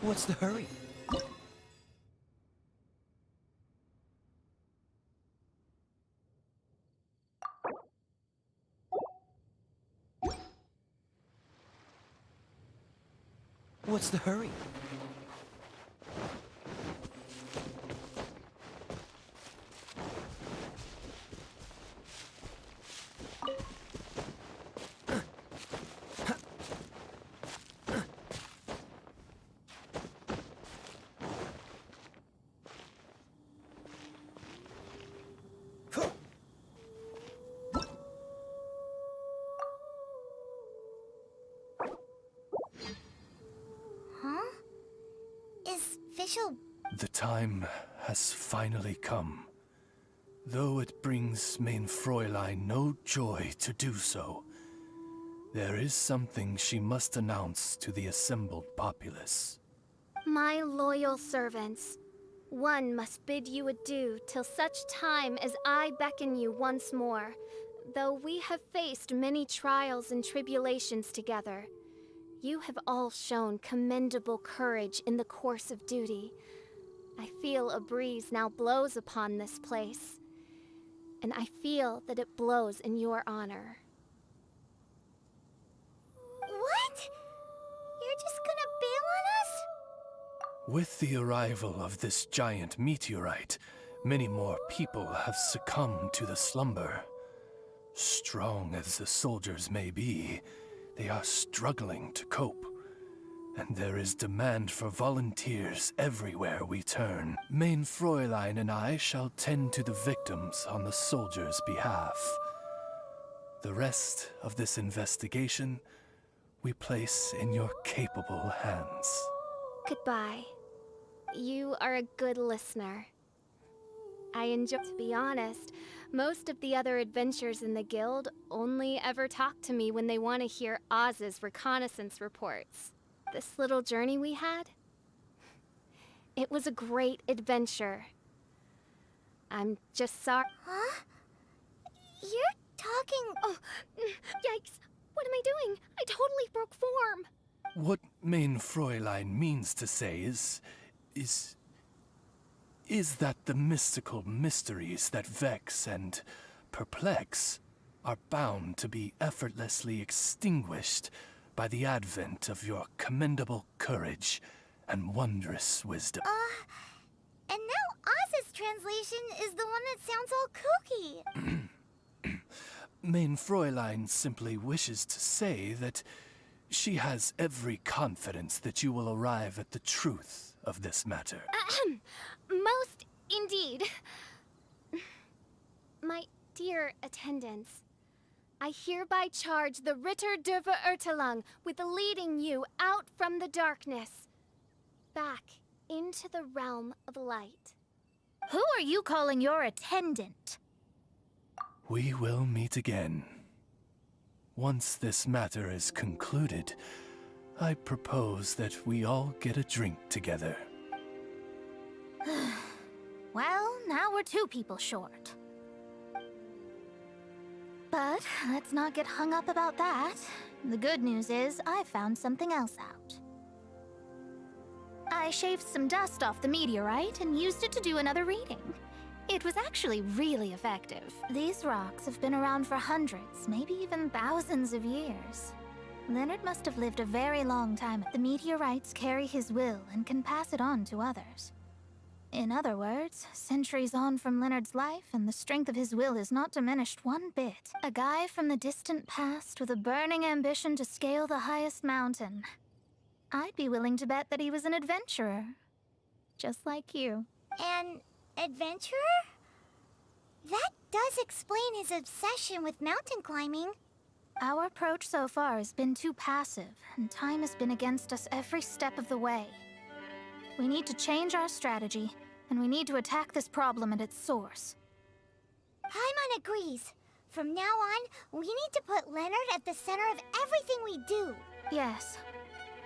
What's the hurry? What's the hurry? Huh? Is Fischl... The time has finally come. Though it brings main Fräulein no joy to do so, there is something she must announce to the assembled populace. My loyal servants, one must bid you adieu till such time as I beckon you once more. Though we have faced many trials and tribulations together, you have all shown commendable courage in the course of duty. I feel a breeze now blows upon this place, and I feel that it blows in your honor. What? You're just gonna bail on us? With the arrival of this giant meteorite, many more people have succumbed to the slumber. Strong as the soldiers may be, they are struggling to cope. And there is demand for volunteers everywhere we turn. Main Fräulein and I shall tend to the victims on the soldiers' behalf. The rest of this investigation we place in your capable hands. Goodbye. You are a good listener. I enjoy, to be honest, most of the other adventurers in the guild only ever talk to me when they want to hear Oz's reconnaissance reports. This little journey we had, it was a great adventure. I'm just sorry. Huh? You're talking... Oh, yikes! What am I doing? I totally broke form! What main Fräulein means to say is that the mystical mysteries that vex and perplex are bound to be effortlessly extinguished by the advent of your commendable courage and wondrous wisdom. And now Oz's translation is the one that sounds all kooky. Main Fräulein simply wishes to say that she has every confidence that you will arrive at the truth of this matter. Most indeed. My dear attendants, I hereby charge the Ritter der Verurteilung with leading you out from the darkness, back into the realm of light. Who are you calling your attendant? We will meet again. Once this matter is concluded, I propose that we all get a drink together. Well, now we're 2 people short. But let's not get hung up about that. The good news is I've found something else out. I shaved some dust off the meteorite and used it to do another reading. It was actually really effective. These rocks have been around for hundreds, maybe even thousands of years. Leonard must have lived a very long time. The meteorites carry his will and can pass it on to others. In other words, centuries on from Leonard's life, and the strength of his will is not diminished one bit. A guy from the distant past with a burning ambition to scale the highest mountain. I'd be willing to bet that he was an adventurer. Just like you. An adventurer? That does explain his obsession with mountain climbing. Our approach so far has been too passive, and time has been against us every step of the way. We need to change our strategy, and we need to attack this problem at its source. Paimon agrees. From now on, we need to put Leonard at the center of everything we do. Yes,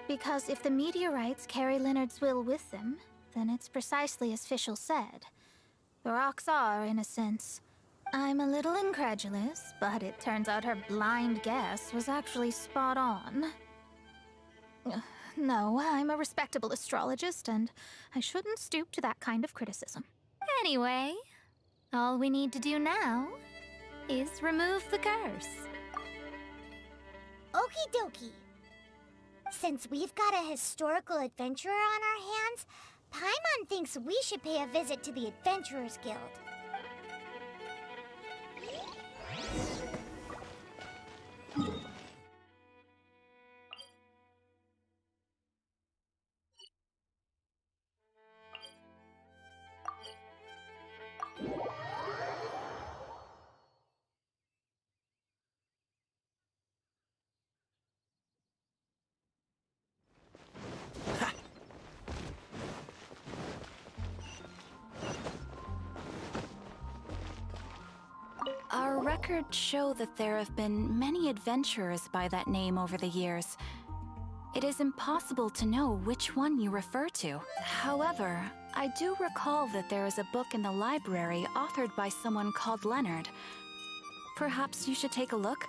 because if the meteorites carry Leonard's will with them, then it's precisely as Fischl said. The rocks are, in a sense. I'm a little incredulous, but it turns out her blind guess was actually spot on. No, I'm a respectable astrologist, and I shouldn't stoop to that kind of criticism. Anyway, all we need to do now is remove the curse. Okie dokie. Since we've got a historical adventurer on our hands, Paimon thinks we should pay a visit to the Adventurers Guild. Our records show that there have been many adventurers by that name over the years. It is impossible to know which one you refer to. However, I do recall that there is a book in the library authored by someone called Leonard. Perhaps you should take a look?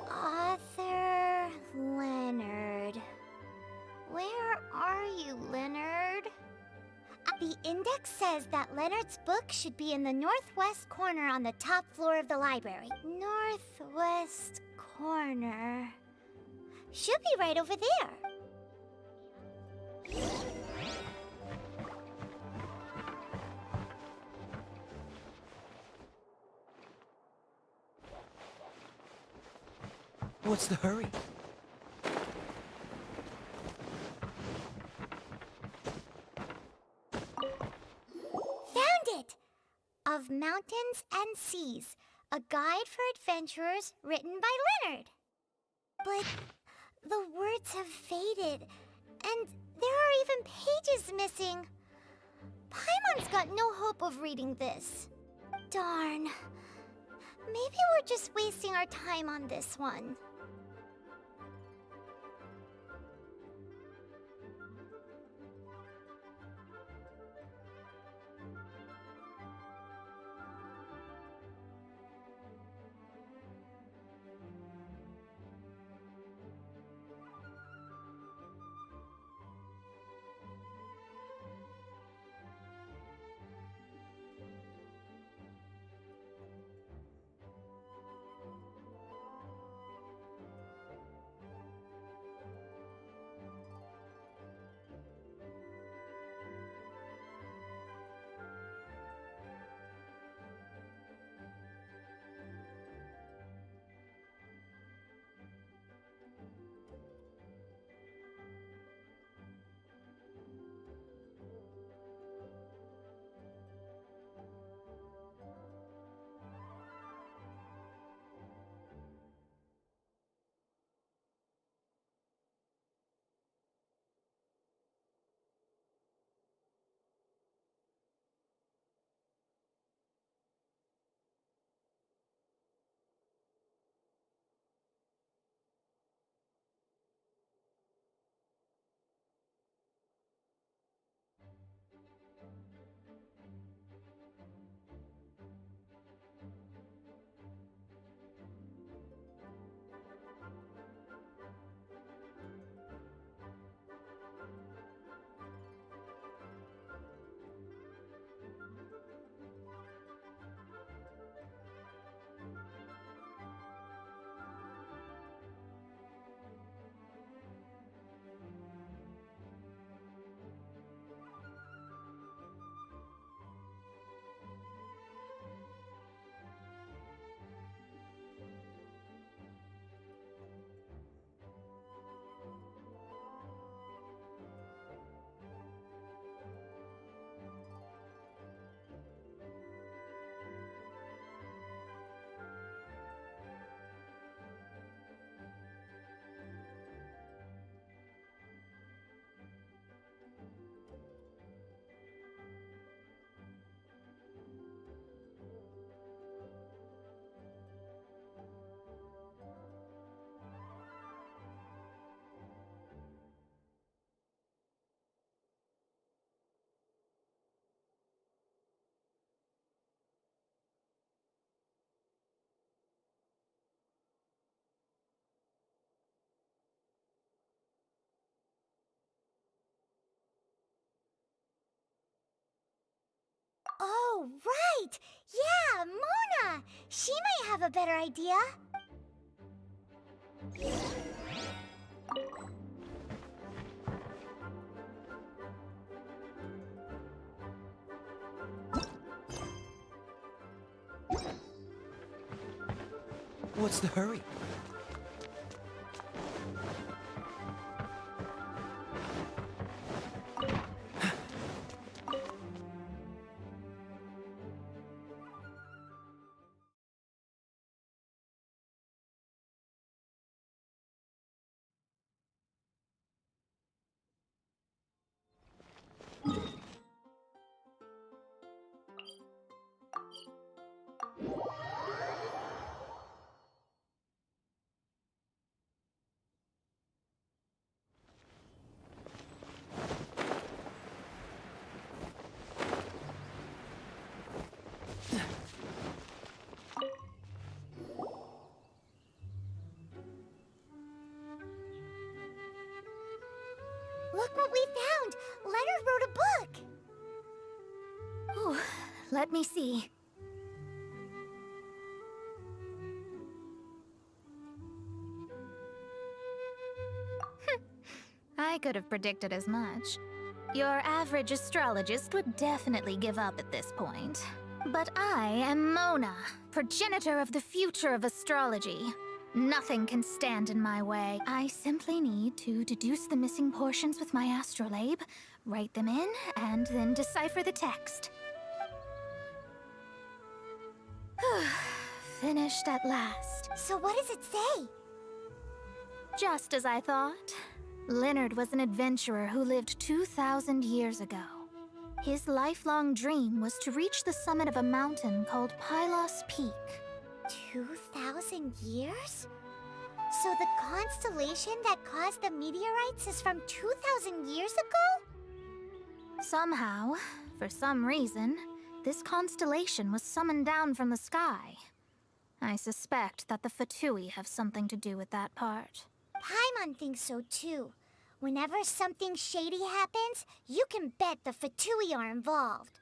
Author Leonard. Where are you, Leonard? The index says that Leonard's book should be in the northwest corner on the top floor of the library. Northwest corner. Should be right over there. What's the hurry? Found it! Of Mountains and Seas, a guide for adventurers written by Leonard. But the words have faded, and there are even pages missing. Paimon's got no hope of reading this. Darn. Maybe we're just wasting our time on this one. Oh, right! Yeah, Mona! She might have a better idea. What's the hurry? Look what we found! Leonard wrote a book! Ooh, let me see. I could have predicted as much. Your average astrologist would definitely give up at this point. But I am Mona, progenitor of the future of astrology. Nothing can stand in my way. I simply need to deduce the missing portions with my astrolabe, write them in, and then decipher the text. Finished at last. So what does it say? Just as I thought. Leonard was an adventurer who lived 2,000 years ago. His lifelong dream was to reach the summit of a mountain called Pylos Peak. 2,000 years? So the constellation that caused the meteorites is from 2,000 years ago? Somehow, for some reason, this constellation was summoned down from the sky. I suspect that the Fatui have something to do with that part. Paimon thinks so too. Whenever something shady happens, you can bet the Fatui are involved.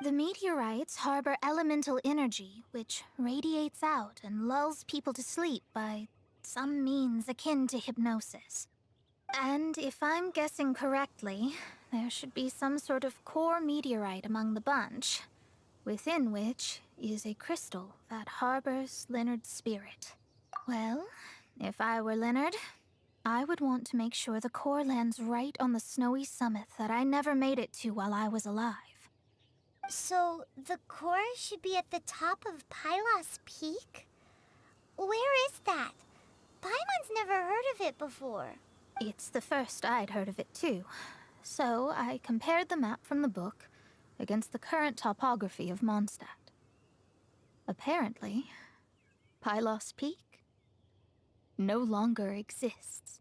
The meteorites harbor elemental energy, which radiates out and lulls people to sleep by some means akin to hypnosis. And if I'm guessing correctly, there should be some sort of core meteorite among the bunch, within which is a crystal that harbors Leonard's spirit. Well, if I were Leonard, I would want to make sure the core lands right on the snowy summit that I never made it to while I was alive. So, the core should be at the top of Pylos Peak? Where is that? Paimon's never heard of it before. It's the first I'd heard of it too. So I compared the map from the book against the current topography of Mondstadt. Apparently, Pylos Peak no longer exists.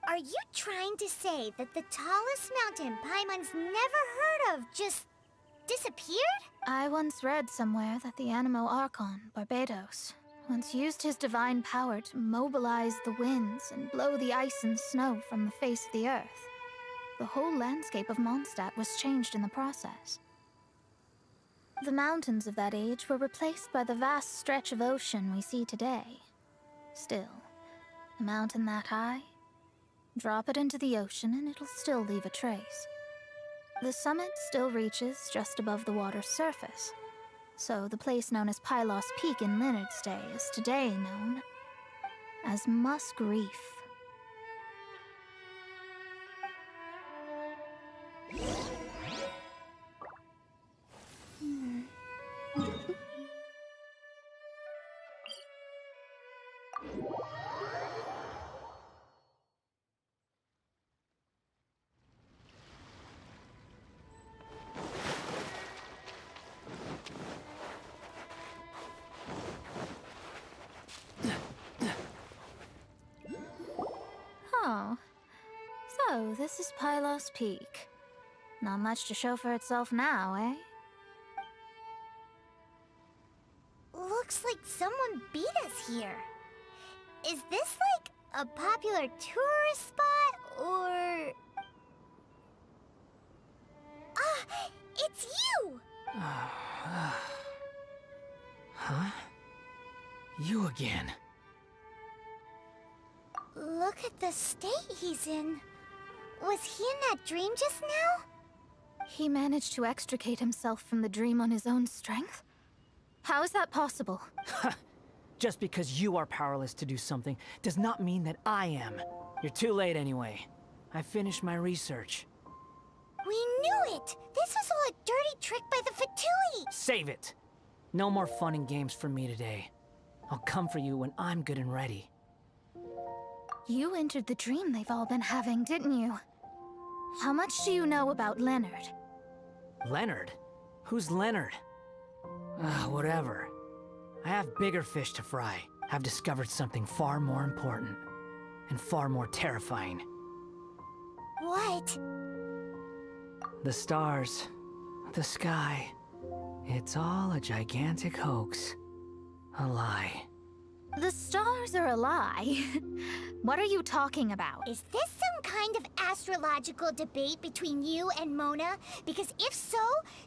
Are you trying to say that the tallest mountain Paimon's never heard of just disappeared? I once read somewhere that the Animo Archon, Barbados, once used his divine power to mobilize the winds and blow the ice and snow from the face of the earth. The whole landscape of Mondstadt was changed in the process. The mountains of that age were replaced by the vast stretch of ocean we see today. Still, a mountain that high, drop it into the ocean and it'll still leave a trace. The summit still reaches just above the water's surface, so the place known as Pylos Peak in Leonard's day is today known as Musk Reef. Oh, so this is Pylos Peak. Not much to show for itself now, eh? Looks like someone beat us here. Is this like a popular tourist spot, or... Ah, it's you! Huh? You again. Look at the state he's in. Was he in that dream just now? He managed to extricate himself from the dream on his own strength? How is that possible? Just because you are powerless to do something does not mean that I am. You're too late anyway. I finished my research. We knew it! This was all a dirty trick by the Fatui! Save it! No more fun and games for me today. I'll come for you when I'm good and ready. You entered the dream they've all been having, didn't you? How much do you know about Leonard? Leonard? Who's Leonard? Whatever. I have bigger fish to fry. I've discovered something far more important. And far more terrifying. What? The stars. The sky. It's all a gigantic hoax. A lie. The stars are a lie. What are you talking about? Is this some kind of astrological debate between you and Mona? Because if so,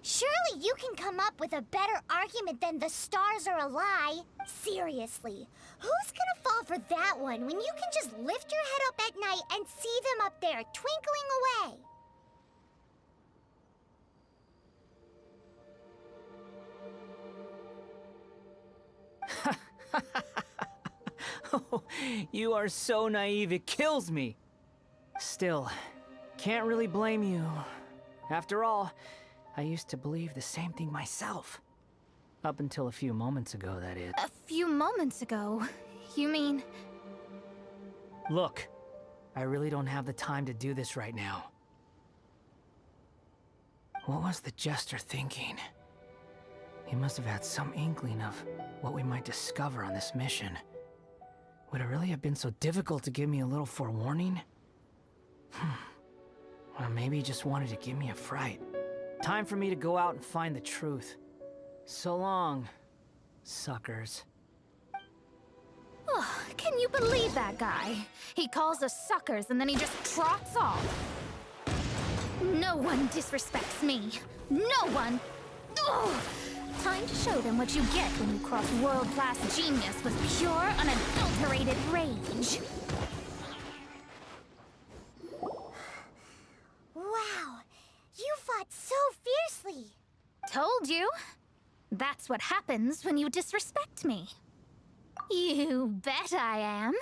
surely you can come up with a better argument than the stars are a lie. Seriously, who's gonna fall for that one when you can just lift your head up at night and see them up there twinkling away? Oh, you are so naive, it kills me. Still, can't really blame you. After all, I used to believe the same thing myself. Up until a few moments ago, that is. A few moments ago? You mean... Look, I really don't have the time to do this right now. What was the jester thinking? He must have had some inkling of what we might discover on this mission. Would it really have been so difficult to give me a little forewarning? Or maybe he just wanted to give me a fright. Time for me to go out and find the truth. So long, suckers. Oh, can you believe that guy? He calls us suckers and then he just trots off. No one disrespects me. No one. Ugh. Time to show them what you get when you cross world-class genius with pure, unadulterated rage. Wow, you fought so fiercely. Told you. That's what happens when you disrespect me. You bet I am.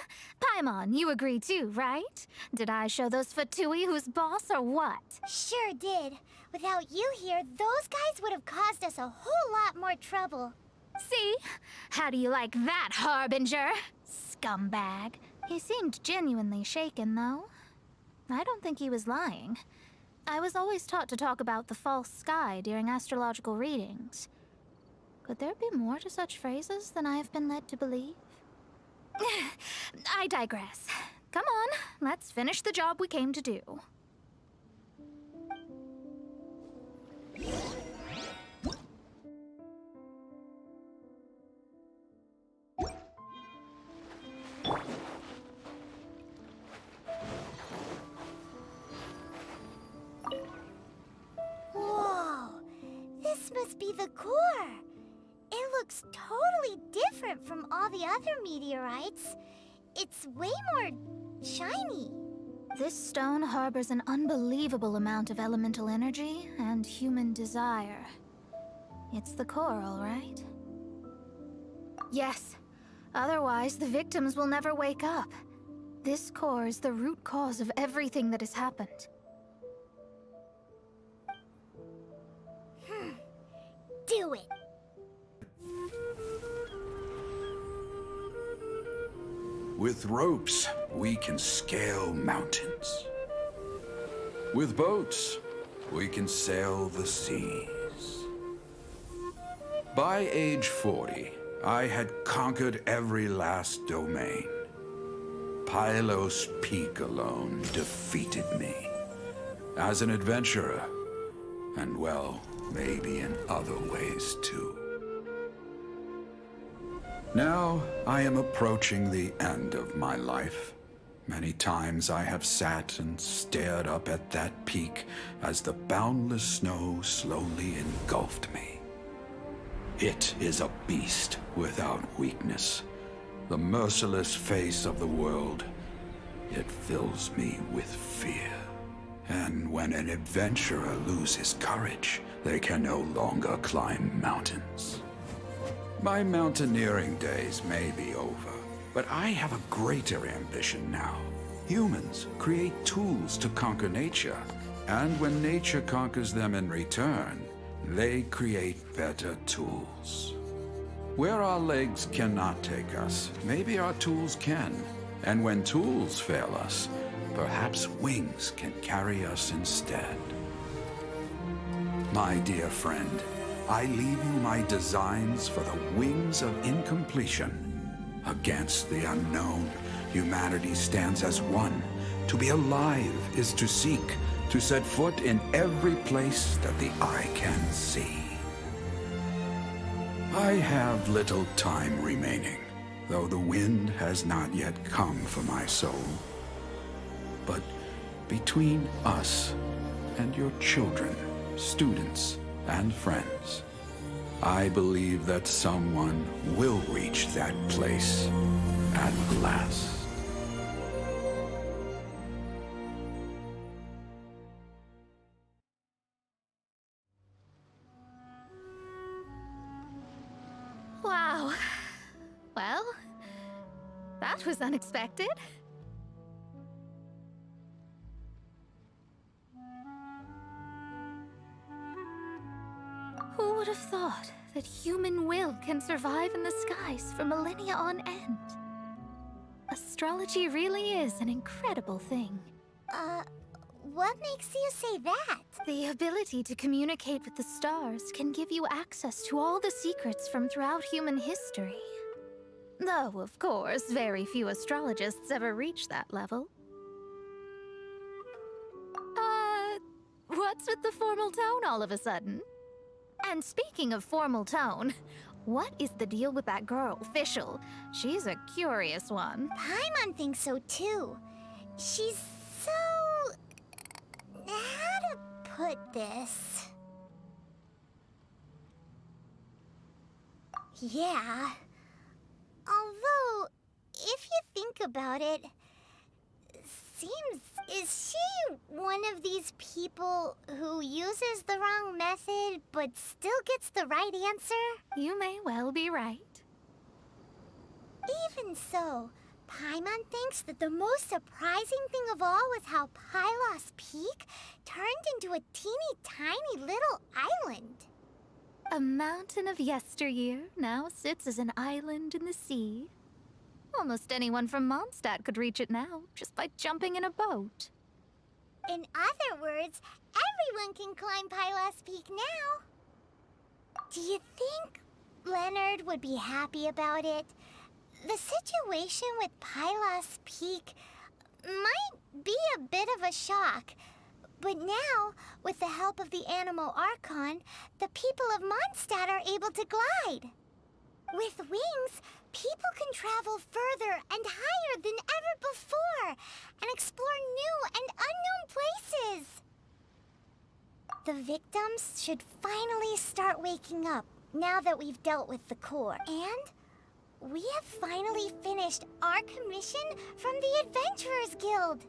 Paimon, you agree too, right? Did I show those Fatui who's boss or what? Sure did. Without you here, those guys would have caused us a whole lot more trouble. See? How do you like that, Harbinger? Scumbag. He seemed genuinely shaken, though. I don't think he was lying. I was always taught to talk about the false sky during astrological readings. Could there be more to such phrases than I have been led to believe? I digress. Come on, let's finish the job we came to do. Whoa, this must be the core. It looks totally different from all the other meteorites. It's way more shiny. This stone harbors an unbelievable amount of elemental energy and human desire. It's the core, all right? Yes. Otherwise, the victims will never wake up. This core is the root cause of everything that has happened. Do it. With ropes, we can scale mountains. With boats, we can sail the seas. By age 40, I had conquered every last domain. Pylos Peak alone defeated me. As an adventurer, And well, maybe in other ways too. Now, I am approaching the end of my life. Many times I have sat and stared up at that peak as the boundless snow slowly engulfed me. It is a beast without weakness, the merciless face of the world. It fills me with fear. And when an adventurer loses courage, they can no longer climb mountains. My mountaineering days may be over, but I have a greater ambition now. Humans create tools to conquer nature, and when nature conquers them in return, they create better tools. Where our legs cannot take us, maybe our tools can. And when tools fail us, perhaps wings can carry us instead. My dear friend, I leave you my designs for the wings of incompletion. Against the unknown, humanity stands as one. To be alive is to seek, to set foot in every place that the eye can see. I have little time remaining, though the wind has not yet come for my soul. But between us and your children, students, and friends, I believe that someone will reach that place at last. Wow. Well, that was unexpected. Who would have thought that human will can survive in the skies for millennia on end? Astrology really is an incredible thing. What makes you say that? The ability to communicate with the stars can give you access to all the secrets from throughout human history. Though, of course, very few astrologists ever reach that level. What's with the formal tone all of a sudden? And speaking of formal tone, what is the deal with that girl, Fischl? She's a curious one. Paimon thinks so too. She's so... how to put this? Yeah. Although, if you think about it, is she one of these people who uses the wrong method but still gets the right answer? You may well be right. Even so, Paimon thinks that the most surprising thing of all was how Pylos Peak turned into a teeny tiny little island. A mountain of yesteryear now sits as an island in the sea. Almost anyone from Mondstadt could reach it now, just by jumping in a boat. In other words, everyone can climb Pylos Peak now. Do you think Leonard would be happy about it? The situation with Pylos Peak might be a bit of a shock. But now, with the help of the Animal Archon, the people of Mondstadt are able to glide. With wings, people can travel further and higher than ever before and explore new and unknown places. The victims should finally start waking up now that we've dealt with the core. And we have finally finished our commission from the Adventurers Guild.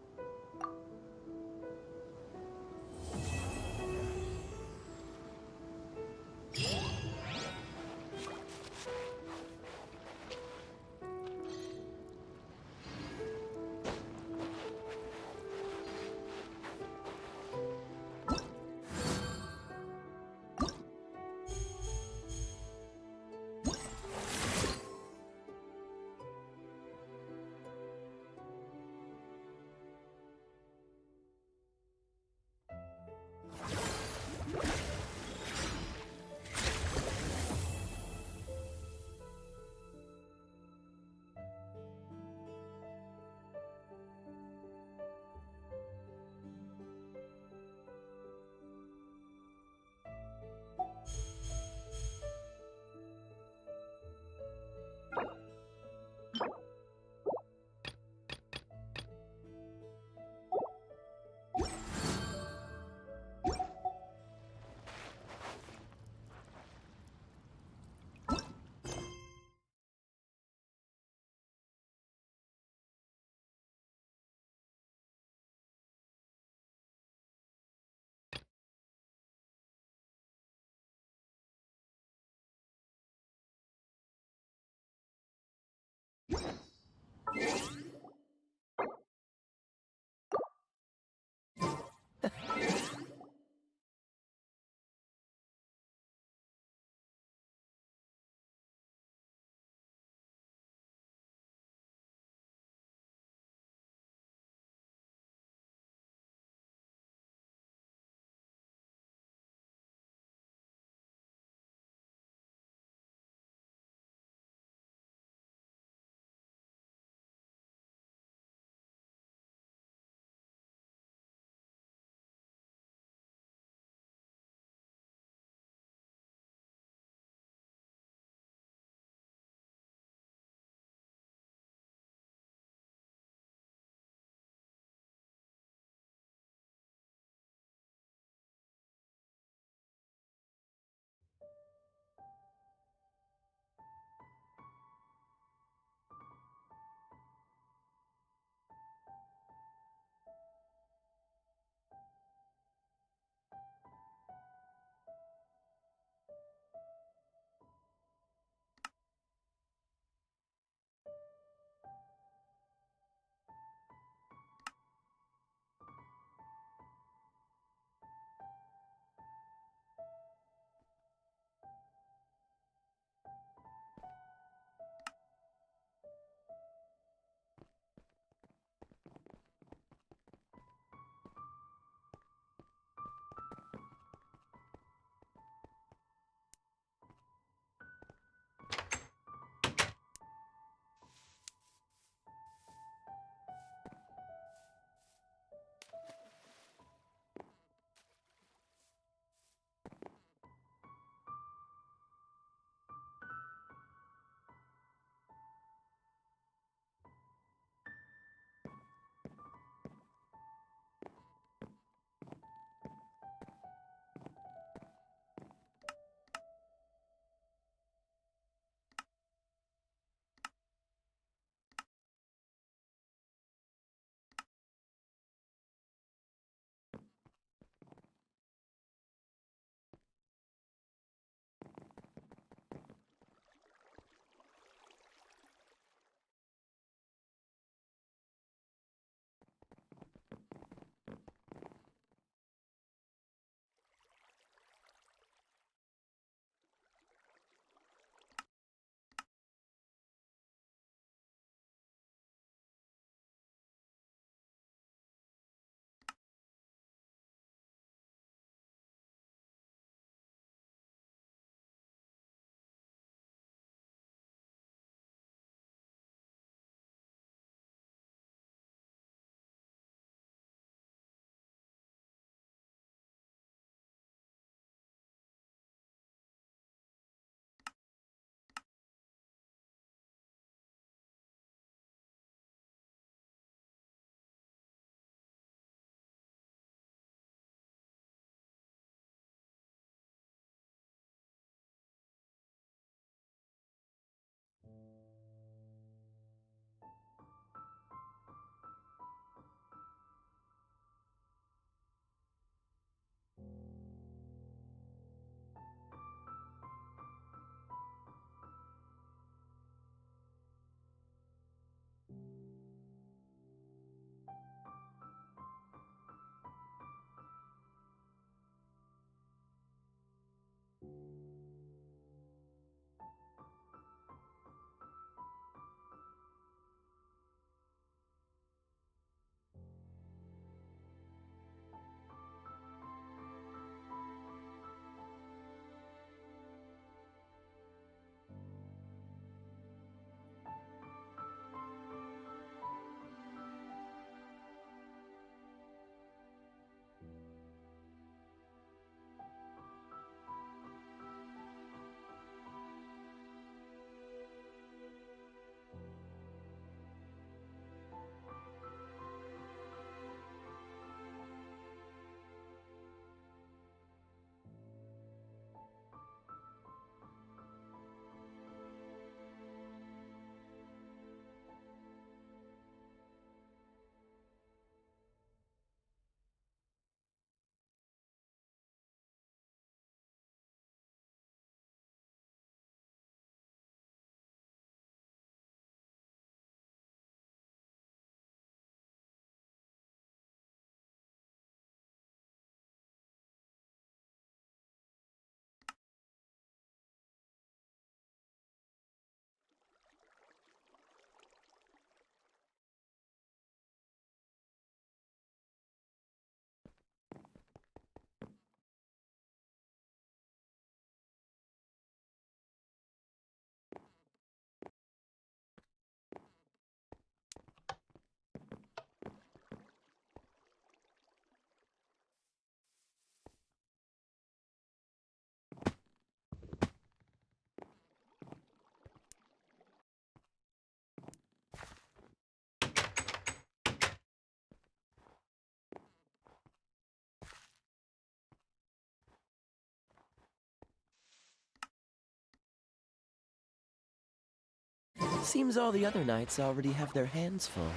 Seems all the other knights already have their hands full.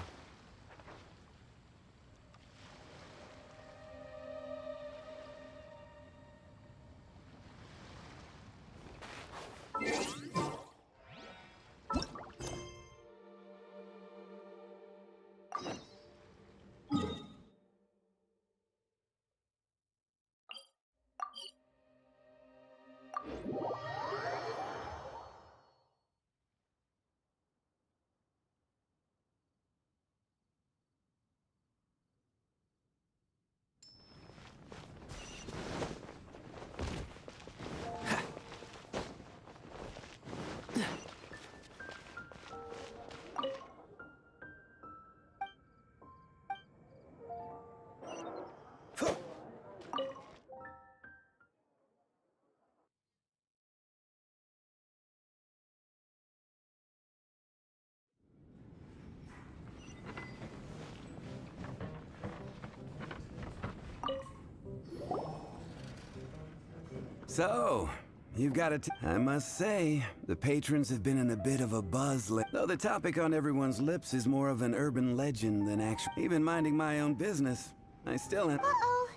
So, you've got I must say, the patrons have been in a bit of a buzz though the topic on everyone's lips is more of an urban legend than actual. Even minding my own business, I still am. Uh-oh.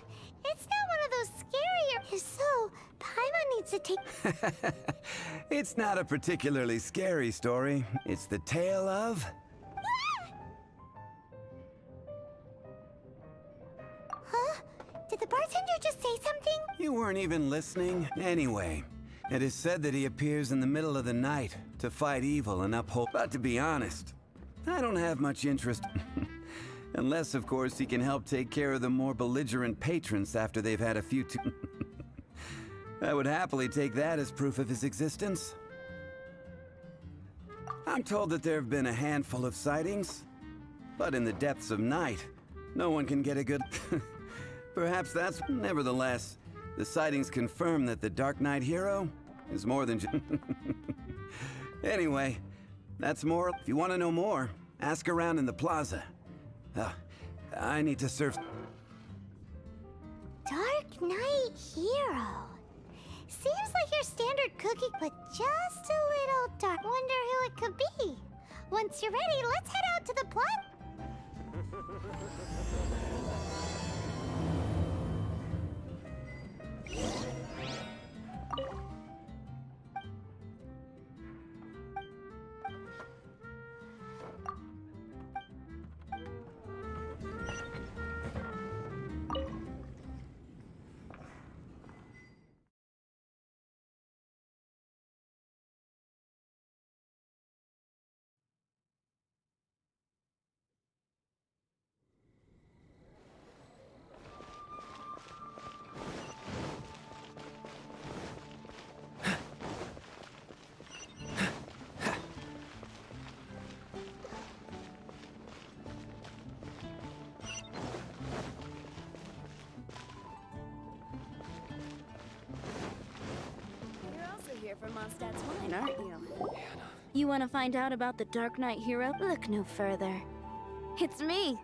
It's not one of those scarier. If so, Paimon needs to take... It's not a particularly scary story. It's the tale of... Huh? Did the bartender just say something? You weren't even listening. Anyway, it is said that he appears in the middle of the night to fight evil and uphold... But to be honest, I don't have much interest. Unless, of course, he can help take care of the more belligerent patrons after they've had a few I would happily take that as proof of his existence. I'm told that there have been a handful of sightings, but in the depths of night, no one can get a good... Perhaps that's... Nevertheless, the sightings confirm that the Dark Knight hero is more than just... Anyway, that's more... If you want to know more, ask around in the plaza. I need to serve... Dark Knight hero. Seems like your standard cookie, but just a little dark. Wonder who it could be. Once you're ready, let's head out to the plot. Here for Mondstadt's wine, aren't you? You want to find out about the Dark Knight hero? Look no further. It's me.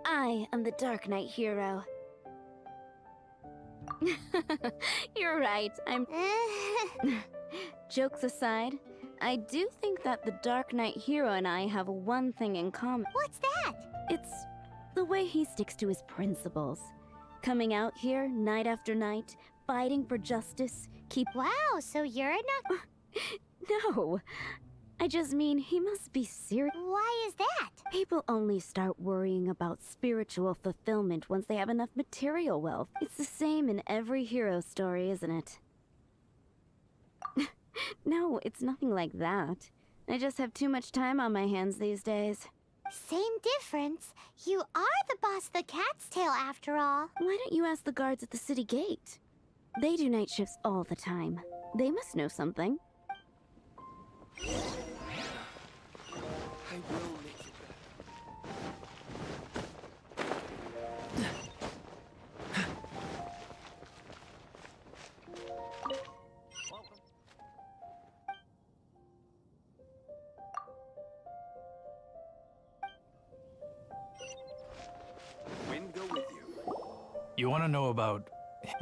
I am the Dark Knight hero. You're right, I'm... Jokes aside, I do think that the Dark Knight hero and I have one thing in common. What's that? It's the way he sticks to his principles. Coming out here night after night, fighting for justice, Wow, so you're not... No, I just mean he must be serious. Why is that? People only start worrying about spiritual fulfillment once they have enough material wealth. It's the same in every hero story, isn't it? No, it's nothing like that. I just have too much time on my hands these days. Same difference. You are the boss of the Cat's Tail, after all. Why don't you ask the guards at the city gate? They do night shifts all the time. They must know something. I will make it Wind go with you. You want to know about...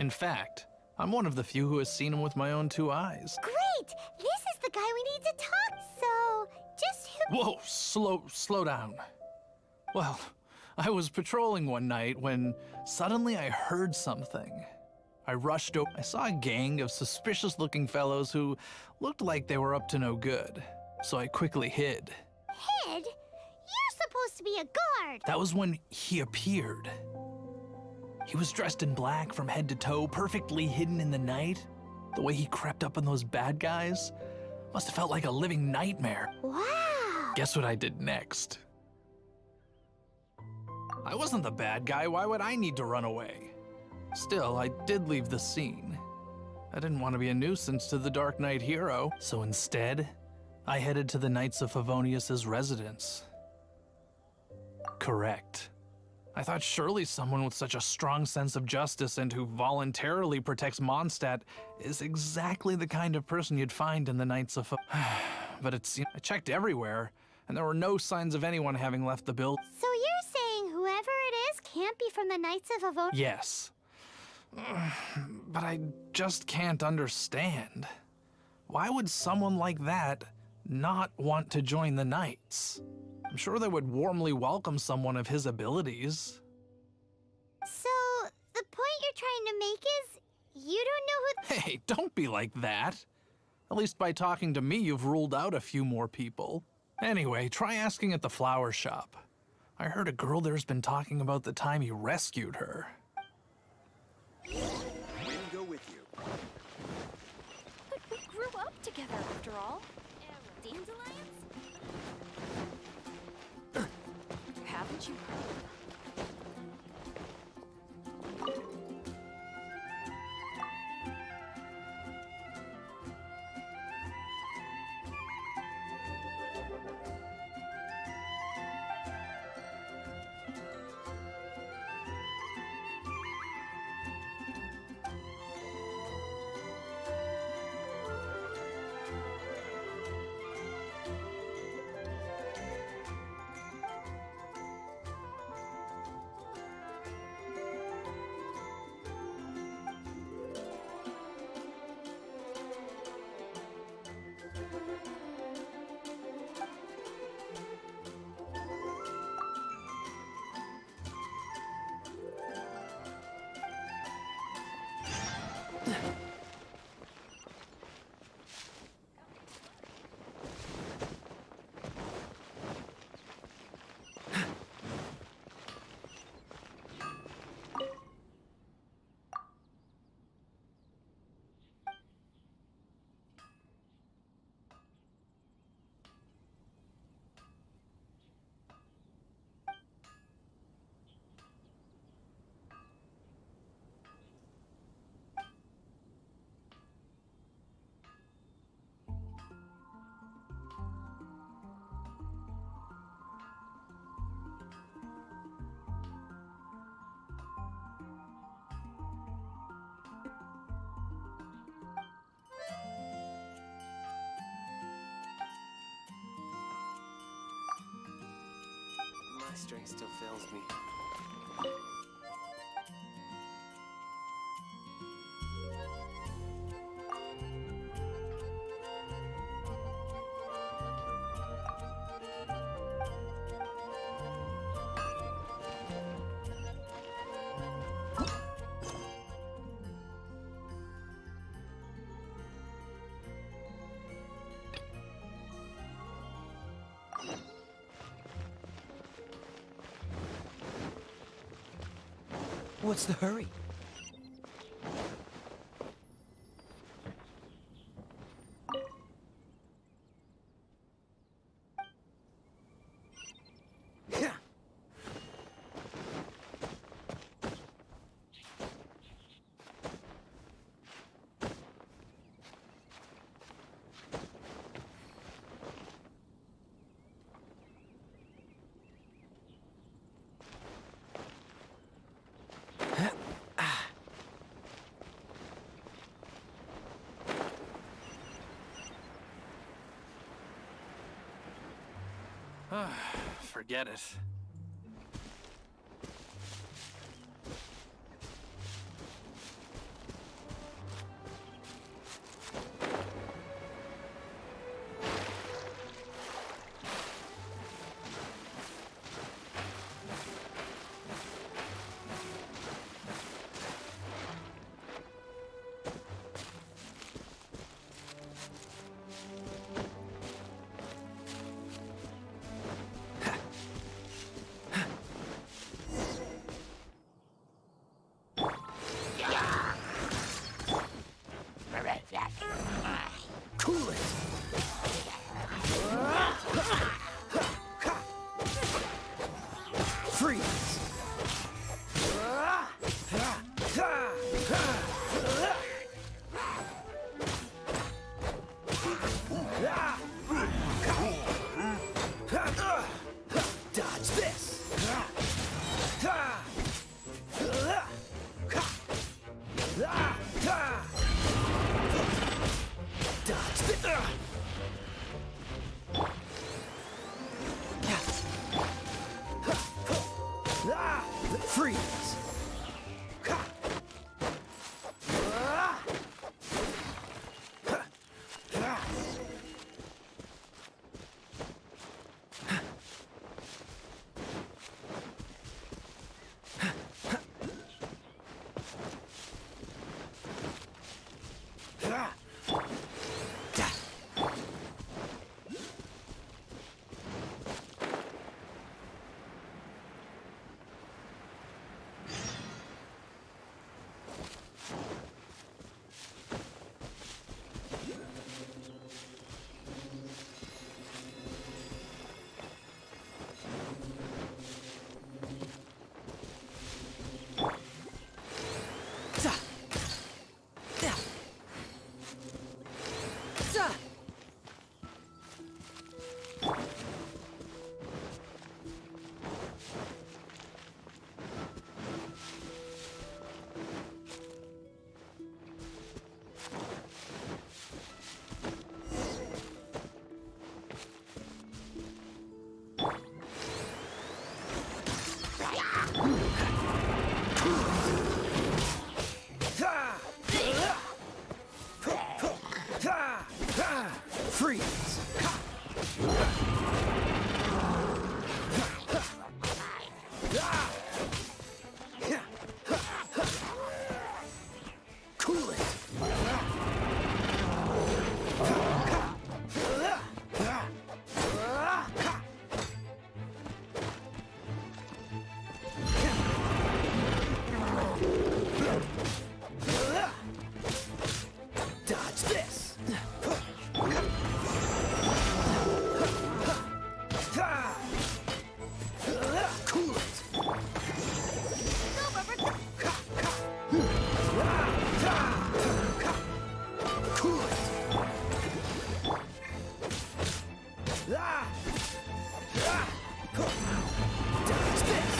In fact, I'm one of the few who has seen him with my own 2 eyes. Great! This is the guy we need to talk. So, Just who... Whoa, slow down. Well, I was patrolling one night when suddenly I heard something. I rushed over. I saw a gang of suspicious-looking fellows who looked like they were up to no good. So I quickly hid. Hid? You're supposed to be a guard! That was when he appeared. He was dressed in black from head to toe, perfectly hidden in the night. The way he crept up on those bad guys must have felt like a living nightmare. Wow! Guess what I did next? I wasn't the bad guy. Why would I need to run away? Still, I did leave the scene. I didn't want to be a nuisance to the Dark Knight hero, so instead, I headed to the Knights of Favonius's residence. Correct. I thought surely someone with such a strong sense of justice and who voluntarily protects Mondstadt is exactly the kind of person you'd find in the Knights of But it seemed I checked everywhere, and there were no signs of anyone having left the building. So you're saying whoever it is can't be from the Knights of Favonius? Yes. But I just can't understand. Why would someone like that not want to join the Knights? I'm sure they would warmly welcome someone of his abilities. So, the point you're trying to make is, you don't know who— Hey, don't be like that. At least by talking to me, you've ruled out a few more people. Anyway, try asking at the flower shop. I heard a girl there's been talking about the time you rescued her. Wind go with you. But we grew up together after all. Dandelions? Haven't you heard? My strength still fails me. What's the hurry? Forget it. Cool it. Dodge this. Cool it. Cool it. Dodge this.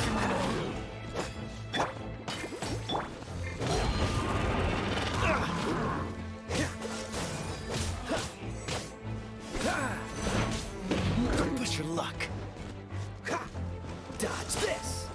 Don't push your luck. Dodge this.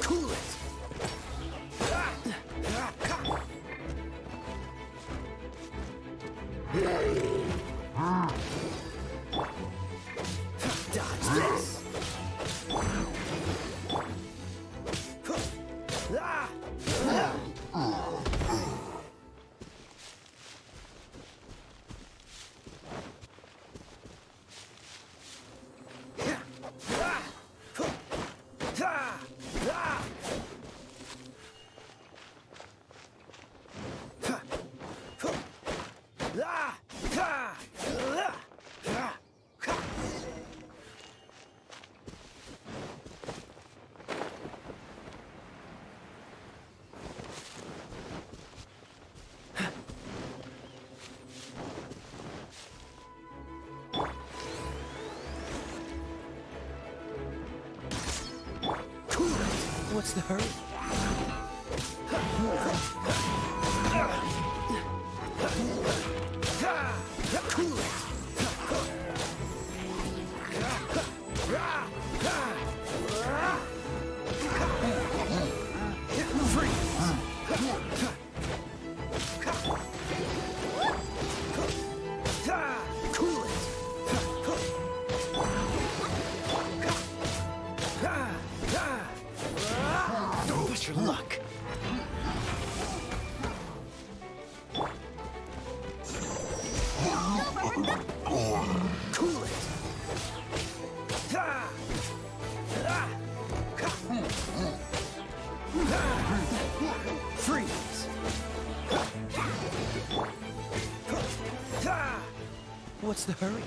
Cool it. Dodge this. What's the hurry? Cool it. Cool it. Don't push your luck. Cool it. Freeze. What's the hurry?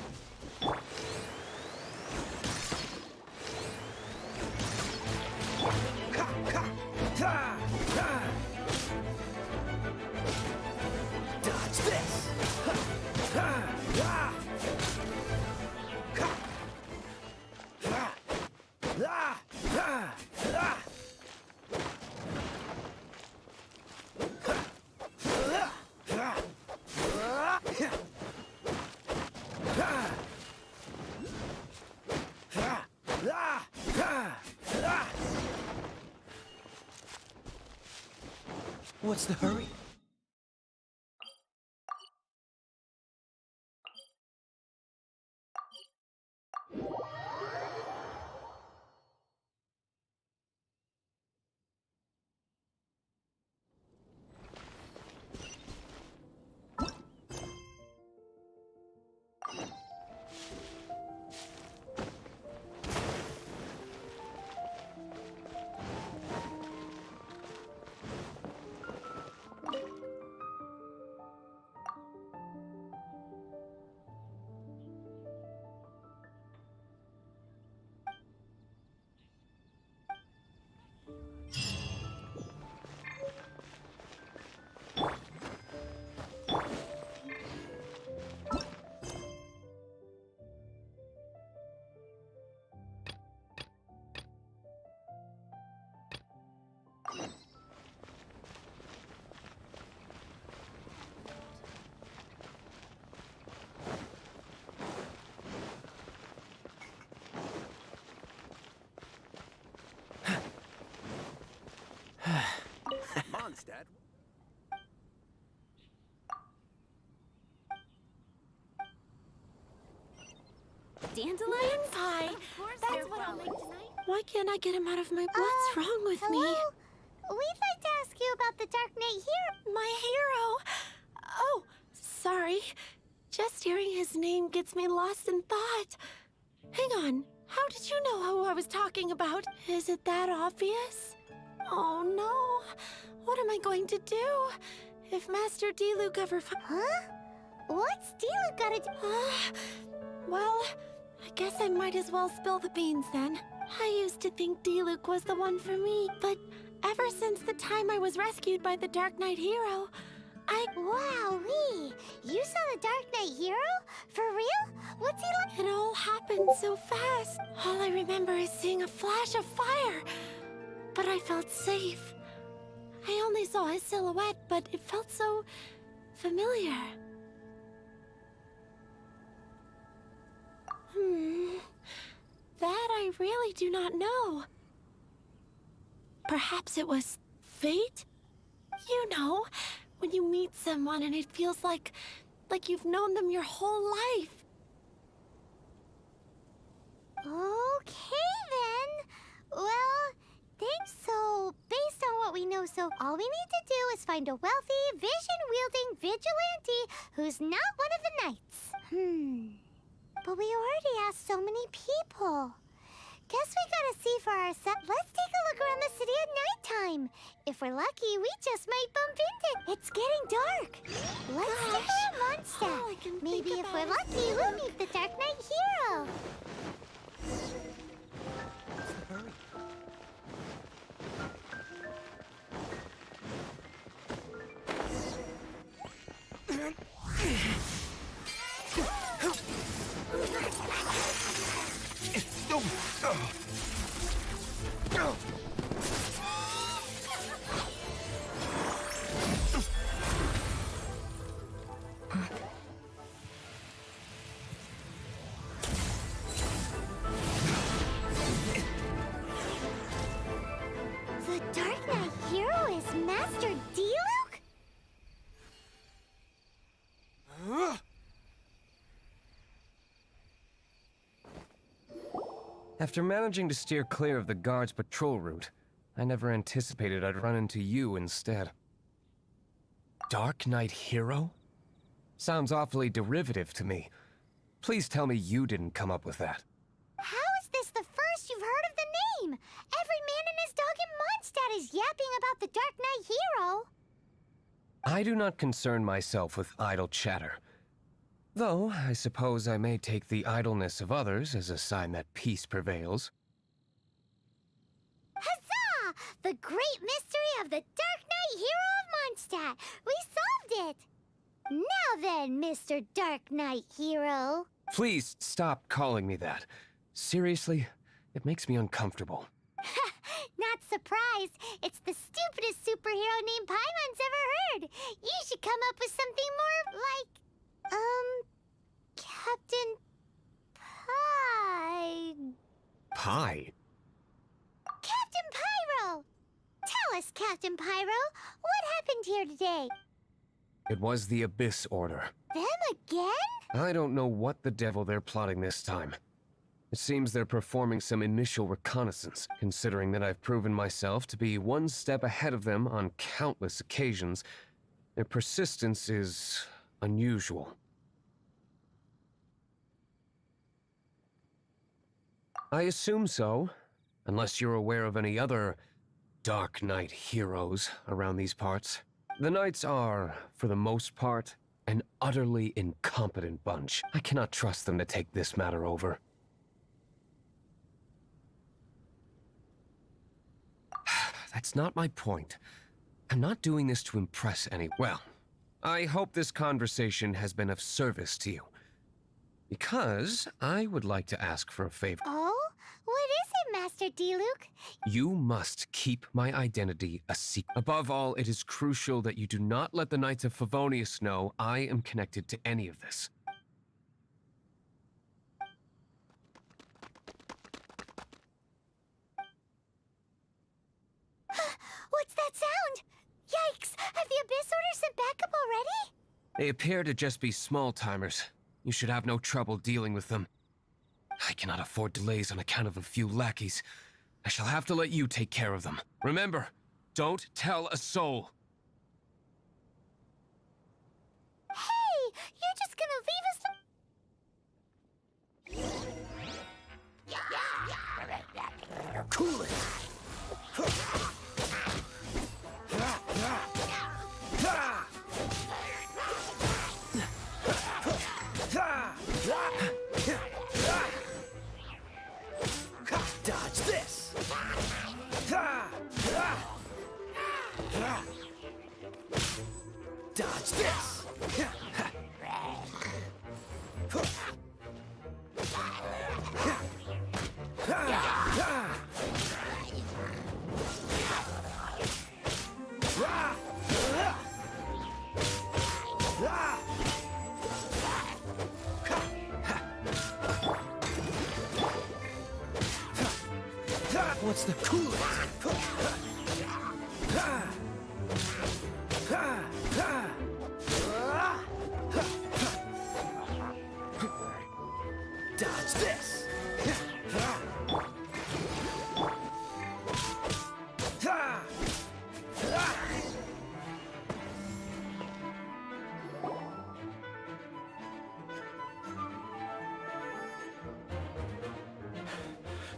Dodge this. What's the hurry? dandelions? Pie. That's what I'll make tonight. Why can't I get him out of my... What's wrong with me? Hello? We'd like to ask you about the Dark Knight Hero. My hero? Oh, sorry. Just hearing his name gets me lost in thought. Hang on. How did you know who I was talking about? Is it that obvious? Oh no. What am I going to do? If Master Diluc ever Huh? What's Diluc gotta do? Well, I guess I might as well spill the beans then. I used to think Diluc was the one for me, but ever since the time I was rescued by the Dark Knight Hero, Wowee! You saw the Dark Knight Hero? For real? What's he like? It all happened so fast. All I remember is seeing a flash of fire. But I felt safe. I only saw his silhouette, but it felt so familiar. That I really do not know. Perhaps it was fate? You know, when you meet someone and it feels like you've known them your whole life. Okay then. Well, thanks. So, based on what we know, all we need to do is find a wealthy, vision-wielding vigilante who's not one of the knights. But we already asked so many people. Guess we gotta see for ourselves. Let's take a look around the city at nighttime. If we're lucky, we just might bump into... It's getting dark. Let's take a Mondstadt. Maybe if we're lucky, we'll meet the Dark Knight Hero. The Dark Knight Hero is Master Diluc? After managing to steer clear of the guard's patrol route, I never anticipated I'd run into you instead. Dark Knight Hero? Sounds awfully derivative to me. Please tell me you didn't come up with that. How is this the first you've heard of the name? Every man and his dog in Mondstadt is yapping about the Dark Knight Hero. I do not concern myself with idle chatter. Though, I suppose I may take the idleness of others as a sign that peace prevails. Huzzah! The great mystery of the Dark Knight Hero of Mondstadt! We solved it! Now then, Mr. Dark Knight Hero. Please stop calling me that. Seriously, it makes me uncomfortable. Not surprised. It's the stupidest superhero name Paimon's ever heard. You should come up with something more like... Captain Pie. Pie? Captain Pyro! Tell us, Captain Pyro, what happened here today? It was the Abyss Order. Them again? I don't know what the devil they're plotting this time. It seems they're performing some initial reconnaissance, considering that I've proven myself to be one step ahead of them on countless occasions. Their persistence is unusual. I assume so, unless you're aware of any other Dark Knight heroes around these parts. The Knights are, for the most part, an utterly incompetent bunch. I cannot trust them to take this matter over. That's not my point. I'm not doing this to impress anyone. Well, I hope this conversation has been of service to you. Because I would like to ask for a favor. Oh? What is it, Master Diluc? You must keep my identity a secret. Above all, it is crucial that you do not let the Knights of Favonius know I am connected to any of this. What's that sound? Yikes! Have the Abyss Order sent backup already? They appear to just be small-timers. You should have no trouble dealing with them. cannot afford delays on account of a few lackeys. I shall have to let you take care of them. Remember, don't tell a soul. Hey, you're just gonna leave us to... Cool it! Dodge this! Dodge this! What's the coolest? Dodge this!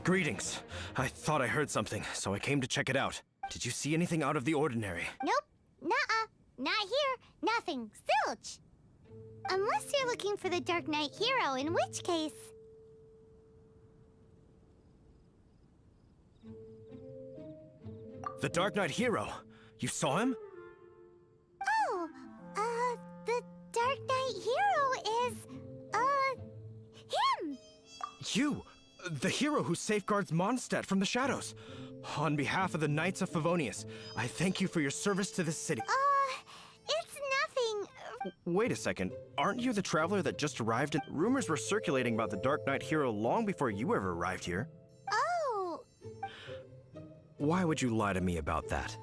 Greetings. I thought I heard something, so I came to check it out. Did you see anything out of the ordinary? Nope. Nuh-uh. Not here. Nothing. Zilch. Unless you're looking for the Dark Knight hero, in which case... The Dark Knight hero? You saw him? Oh, the Dark Knight hero is, him! You! The hero who safeguards Mondstadt from the shadows. On behalf of the Knights of Favonius, I thank you for your service to this city. It's nothing. Wait a second. Aren't you the traveler that just arrived? Rumors were circulating about the Dark Knight hero long before you ever arrived here. Oh. Why would you lie to me about that?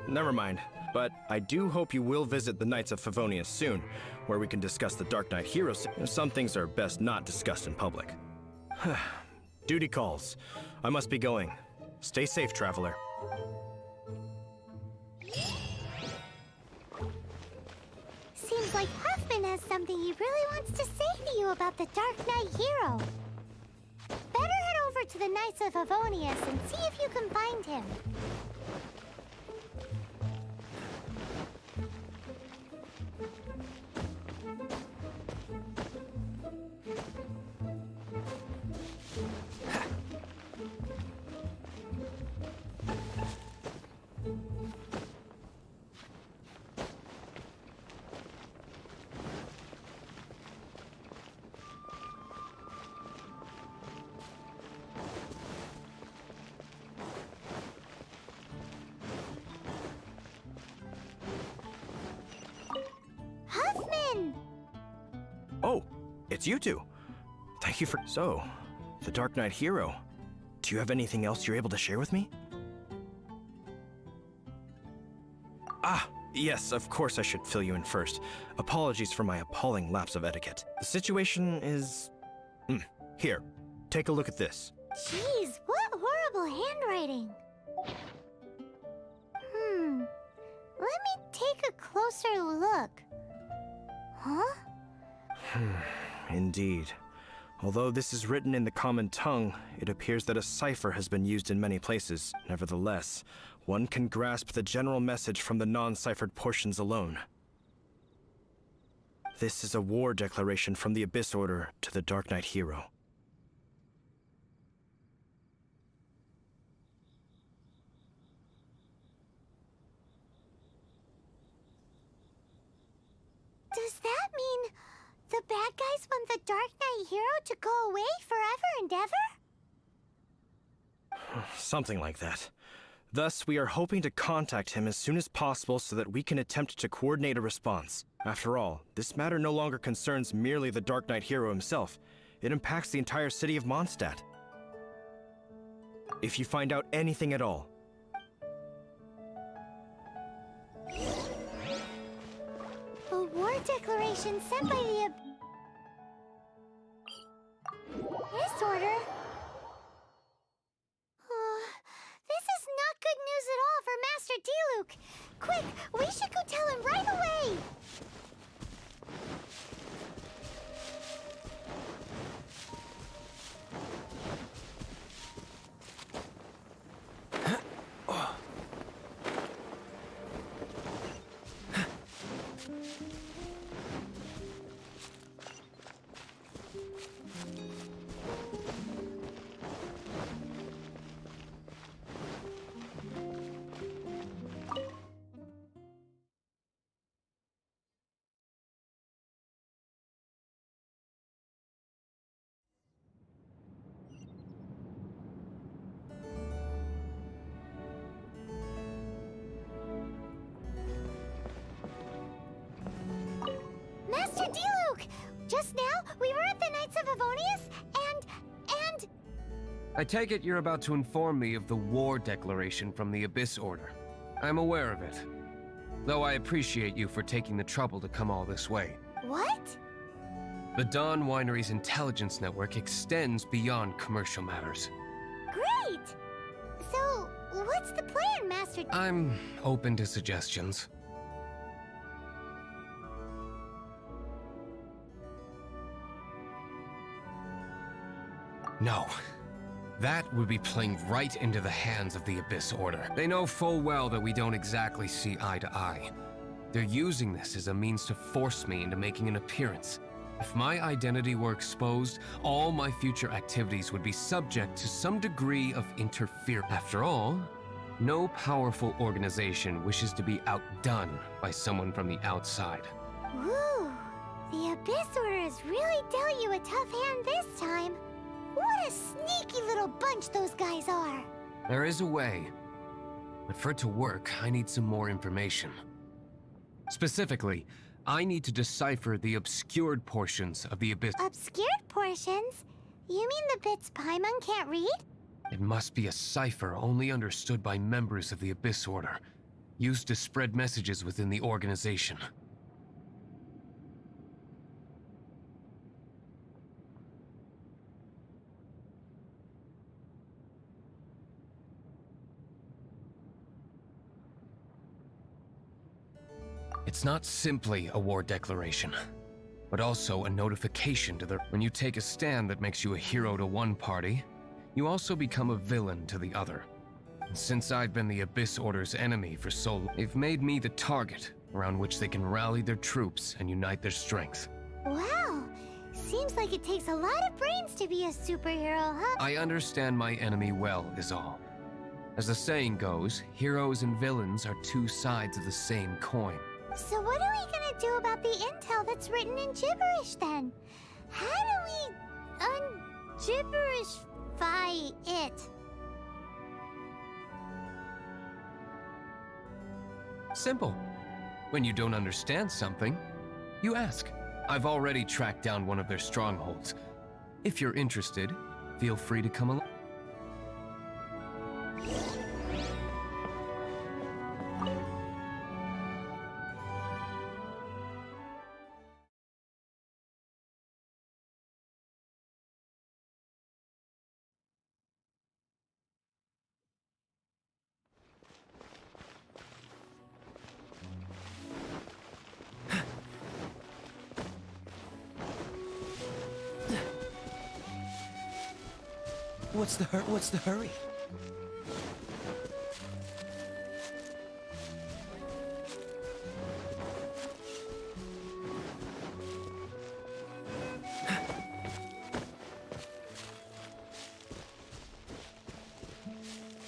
Never mind. But I do hope you will visit the Knights of Favonius soon, where we can discuss the Dark Knight hero. Some things are best not discussed in public. Duty calls. I must be going. Stay safe, traveler. Seems like Huffman has something he really wants to say to you about the Dark Knight hero. Better head over to the Knights of Favonius and see if you can find him. Huffman! Oh, it's you two. Thank you for... So, the Dark Knight hero. Do you have anything else you're able to share with me? Ah, yes, of course I should fill you in first. Apologies for my appalling lapse of etiquette. The situation is... Here, take a look at this. Jeez, what horrible handwriting. Let me take a closer look. Huh? Indeed. Although this is written in the common tongue, it appears that a cipher has been used in many places. Nevertheless, one can grasp the general message from the non-ciphered portions alone. This is a war declaration from the Abyss Order to the Dark Knight hero. Does that mean the bad guys want the Dark Knight hero to go away forever and ever? Something like that. Thus, we are hoping to contact him as soon as possible so that we can attempt to coordinate a response. After all, this matter no longer concerns merely the Dark Knight hero himself. It impacts the entire city of Mondstadt. If you find out anything at all, A war declaration sent by the Abyss Order. This is not good news at all for Master Diluc. Quick, we should go tell him right away. Master Diluc! Just now, we were at the Knights of Avonius, and... I take it you're about to inform me of the war declaration from the Abyss Order. I'm aware of it. Though I appreciate you for taking the trouble to come all this way. What? The Dawn Winery's intelligence network extends beyond commercial matters. Great! So, what's the plan, Master... I'm open to suggestions. No. That would be playing right into the hands of the Abyss Order. They know full well that we don't exactly see eye to eye. They're using this as a means to force me into making an appearance. If my identity were exposed, all my future activities would be subject to some degree of interference. After all, no powerful organization wishes to be outdone by someone from the outside. Woo! The Abyss Order has really dealt you a tough hand this time. What a sneaky little bunch those guys are! There is a way, but for it to work, I need some more information. Specifically, I need to decipher the obscured portions of the Abyss. Obscured portions? You mean the bits Paimon can't read? It must be a cipher only understood by members of the Abyss Order, used to spread messages within the organization. It's not simply a war declaration, but also a notification to the... When you take a stand that makes you a hero to one party, you also become a villain to the other. And since I've been the Abyss Order's enemy for so long, they've made me the target around which they can rally their troops and unite their strength. Wow! Seems like it takes a lot of brains to be a superhero, huh? I understand my enemy well, is all. As the saying goes, heroes and villains are two sides of the same coin. So what are we gonna do about the intel that's written in gibberish, then? How do we un-gibberishify it? Simple. When you don't understand something, you ask. I've already tracked down one of their strongholds. If you're interested, feel free to come along. What's the hurry?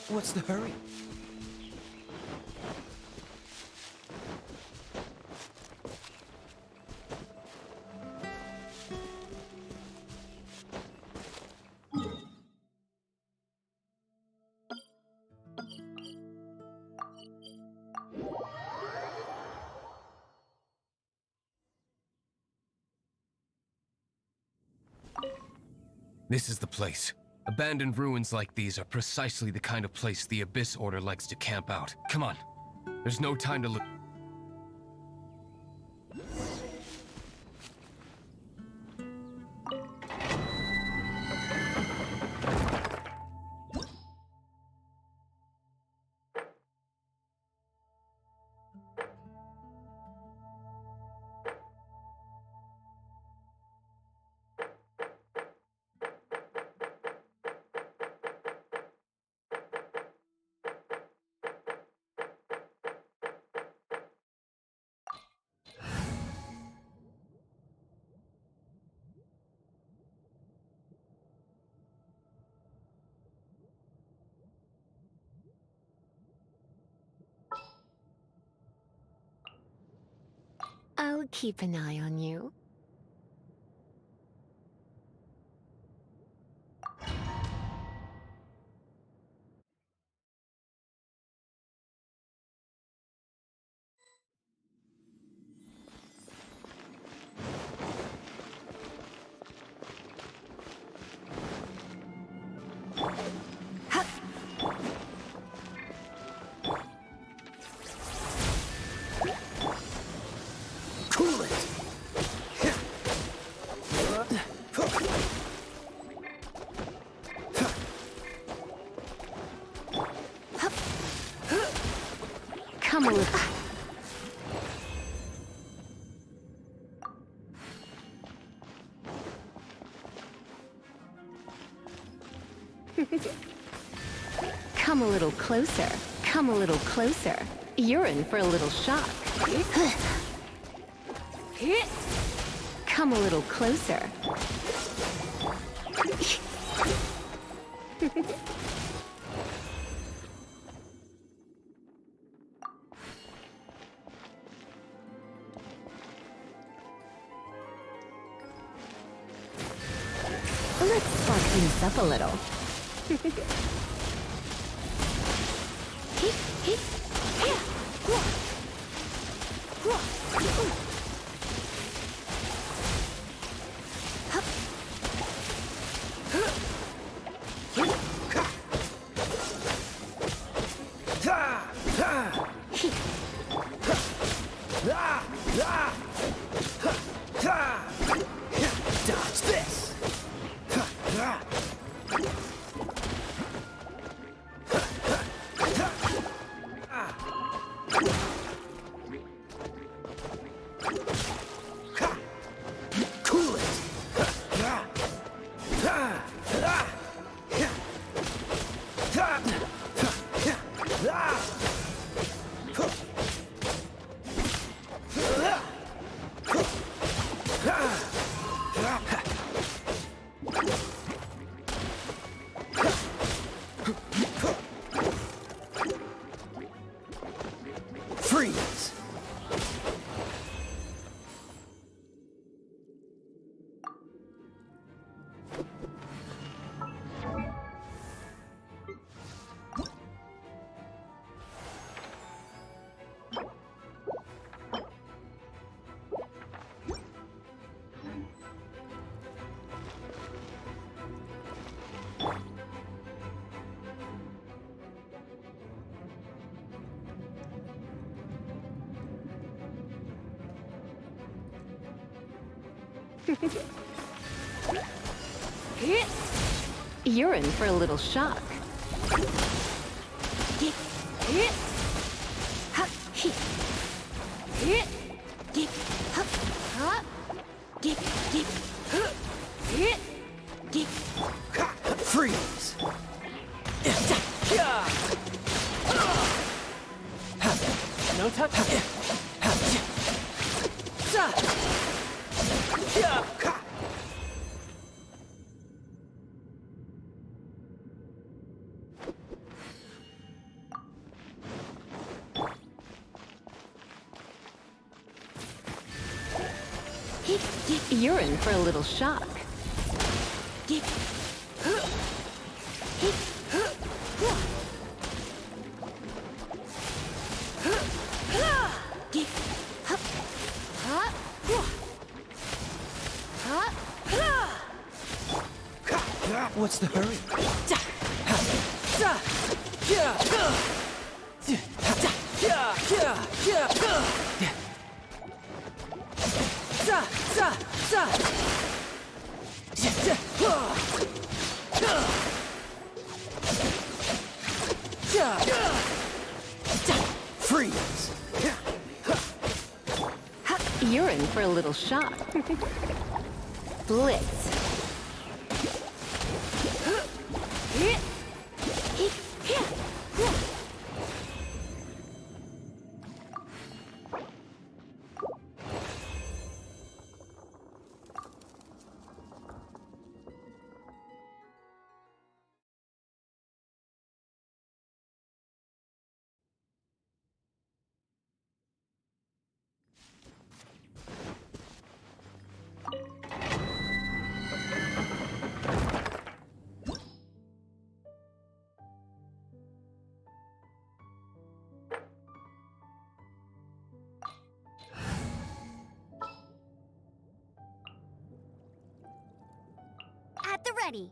What's the hurry? This is the place. Abandoned ruins like these are precisely the kind of place the Abyss Order likes to camp out. Come on. There's no time to look. I'll keep an eye on you. Cool it! Come a little. Come a little closer. Come a little closer. You're in for a little shock. Come a little closer. Let's spark things up a little. Dodge this! Cool it! Freeze! You're in for a little shock. Freeze! No touch. You're in for a little shock. What's the hurry? Freeze! You're in for a little shock. Blitz. ready.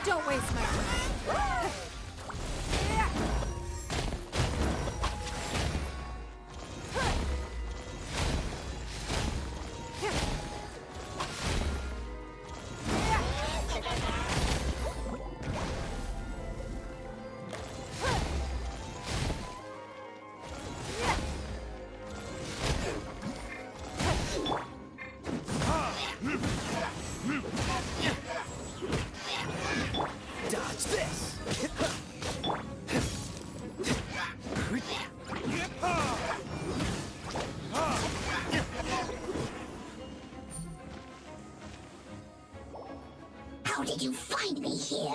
Don't waste my time.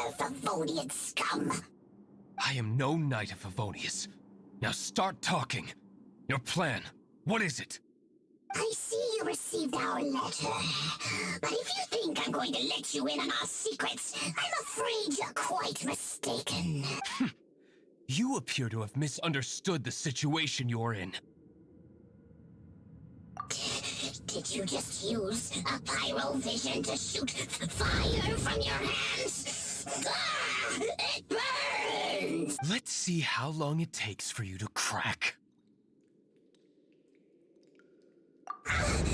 of Favonian scum! I am no Knight of Favonius. Now start talking. Your plan, what is it? I see you received our letter. But if you think I'm going to let you in on our secrets, I'm afraid you're quite mistaken. You appear to have misunderstood the situation you're in. Did you just use a pyrovision to shoot fire from your hands? Ah, it burns! Let's see how long it takes for you to crack.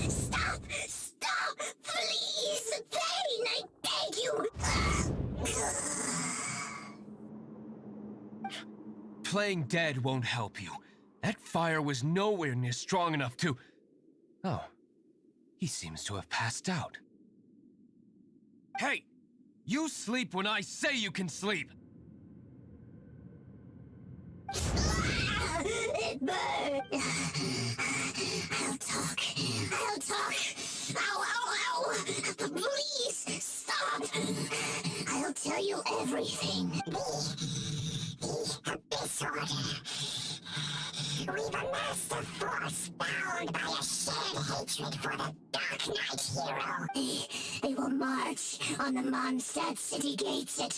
Stop! Stop! Please! Bane, I beg you! Playing dead won't help you. That fire was nowhere near strong enough to... Oh, he seems to have passed out. Hey! You sleep when I say you can sleep! It burns! I'll talk. I'll talk. Ow, ow, ow! Please, stop! I'll tell you everything. The Abyss Order. We've amassed a force bound by a shared hatred for the Dark Knight hero. They will march on the Mondstadt city gates at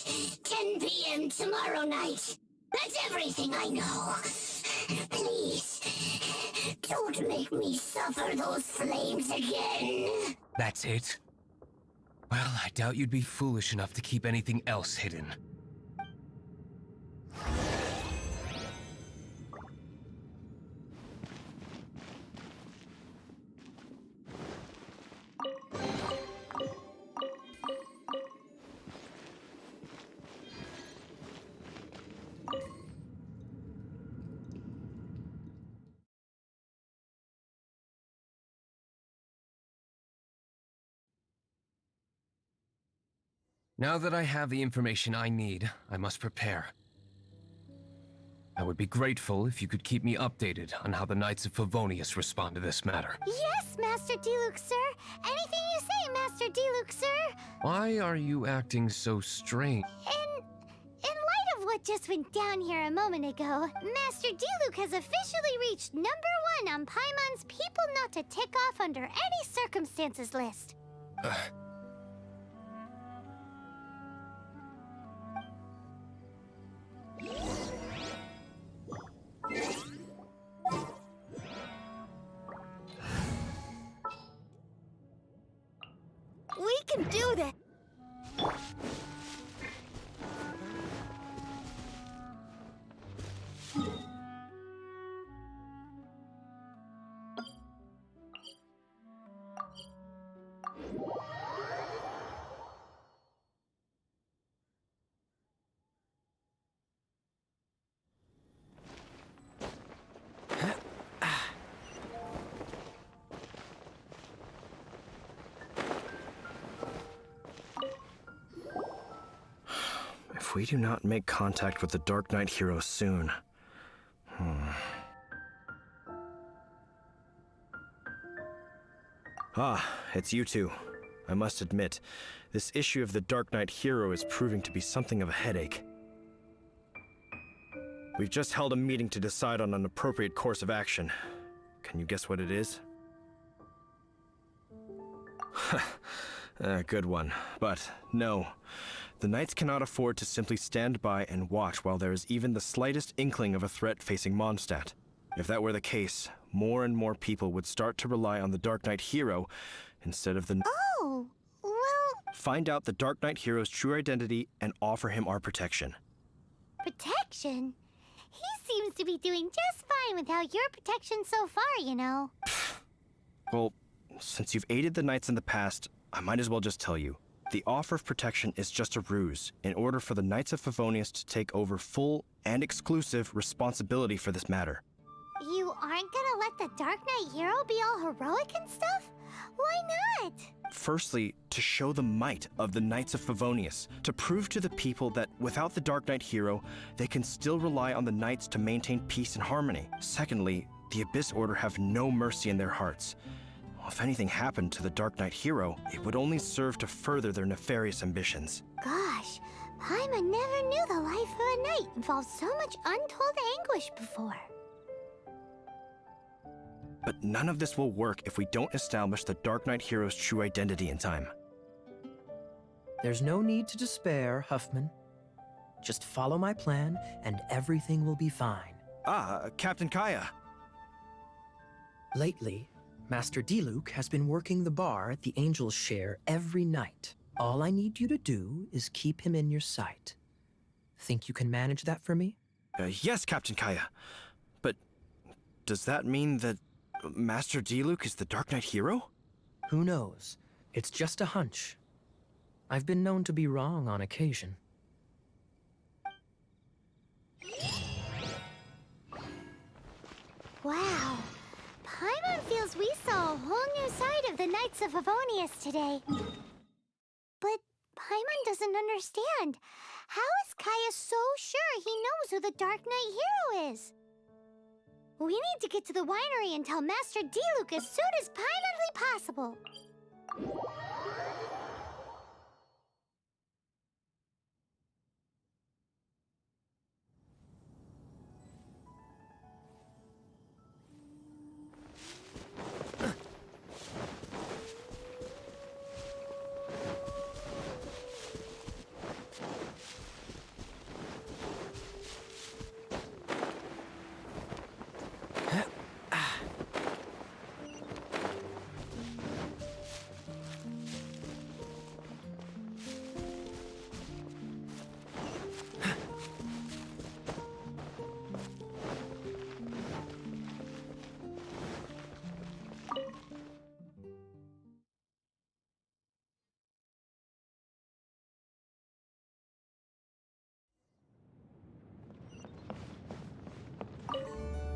10 p.m. tomorrow night. That's everything I know. Please, don't make me suffer those flames again. That's it? Well, I doubt you'd be foolish enough to keep anything else hidden. Now that I have the information I need, I must prepare. I would be grateful if you could keep me updated on how the Knights of Favonius respond to this matter. Yes, Master Diluc, sir. Anything you say, Master Diluc, sir. Why are you acting so strange? In light of what just went down here a moment ago, Master Diluc has officially reached #1 on Paimon's People Not to Tick Off Under Any Circumstances list. We can do this! If we do not make contact with the Dark Knight hero soon... Ah, it's you two. I must admit, this issue of the Dark Knight hero is proving to be something of a headache. We've just held a meeting to decide on an appropriate course of action. Can you guess what it is? Good one. But no. The Knights cannot afford to simply stand by and watch while there is even the slightest inkling of a threat facing Mondstadt. If that were the case, more and more people would start to rely on the Dark Knight hero instead of the... Oh, well... Find out the Dark Knight hero's true identity and offer him our protection. Protection? He seems to be doing just fine without your protection so far, you know. Well, since you've aided the Knights in the past, I might as well just tell you. The offer of protection is just a ruse in order for the Knights of Favonius to take over full and exclusive responsibility for this matter. You aren't gonna let the Dark Knight hero be all heroic and stuff? Why not? Firstly, to show the might of the Knights of Favonius, to prove to the people that without the Dark Knight hero, they can still rely on the Knights to maintain peace and harmony. Secondly, the Abyss Order have no mercy in their hearts. If anything happened to the Dark Knight hero, it would only serve to further their nefarious ambitions. Gosh, Paimon never knew the life of a knight involved so much untold anguish before. But none of this will work if we don't establish the Dark Knight hero's true identity in time. There's no need to despair, Huffman. Just follow my plan, and everything will be fine. Ah, Captain Kaya. Lately, Master Diluc has been working the bar at the Angel's Share every night. All I need you to do is keep him in your sight. Think you can manage that for me? Yes, Captain Kaya. But does that mean that Master Diluc is the Dark Knight hero? Who knows? It's just a hunch. I've been known to be wrong on occasion. Wow. Paimon feels we saw a whole new side of the Knights of Favonius today. But Paimon doesn't understand. How is Kaya so sure he knows who the Dark Knight hero is? We need to get to the winery and tell Master Diluc as soon as Paimonly possible.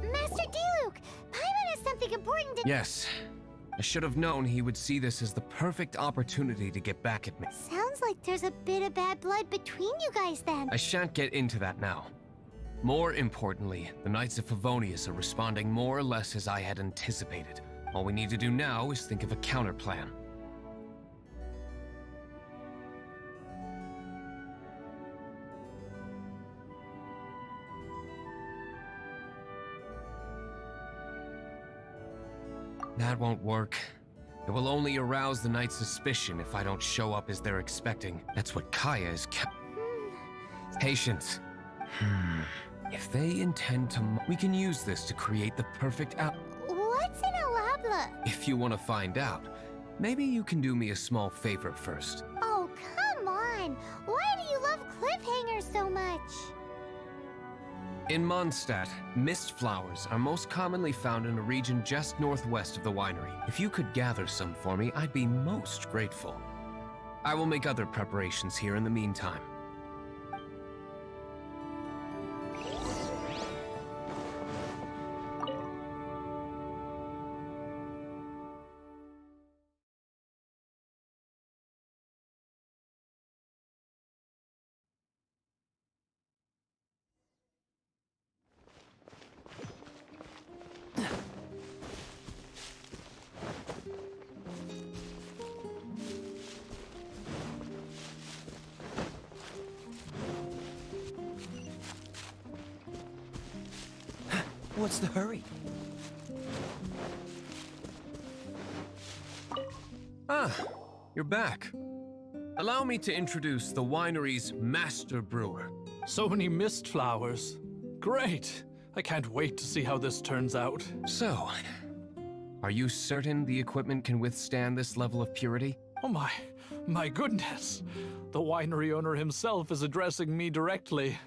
Master Diluc! Paimon has something important to— Yes. I should have known he would see this as the perfect opportunity to get back at me. Sounds like there's a bit of bad blood between you guys then. I shan't get into that now. More importantly, the Knights of Favonius are responding more or less as I had anticipated. All we need to do now is think of a counterplan. That won't work. It will only arouse the Knight's suspicion if I don't show up as they're expecting. That's what Kaya is Patience. If they intend to we can use this to create the perfect What's an alabla? If you want to find out, maybe you can do me a small favor first. Oh, come on! Why do you love cliffhangers so much? In Mondstadt, mist flowers are most commonly found in a region just northwest of the winery. If you could gather some for me, I'd be most grateful. I will make other preparations here in the meantime. What's the hurry? Ah, you're back. Allow me to introduce the winery's master brewer. So many mist flowers. Great! I can't wait to see how this turns out. So, are you certain the equipment can withstand this level of purity? Oh my goodness! The winery owner himself is addressing me directly.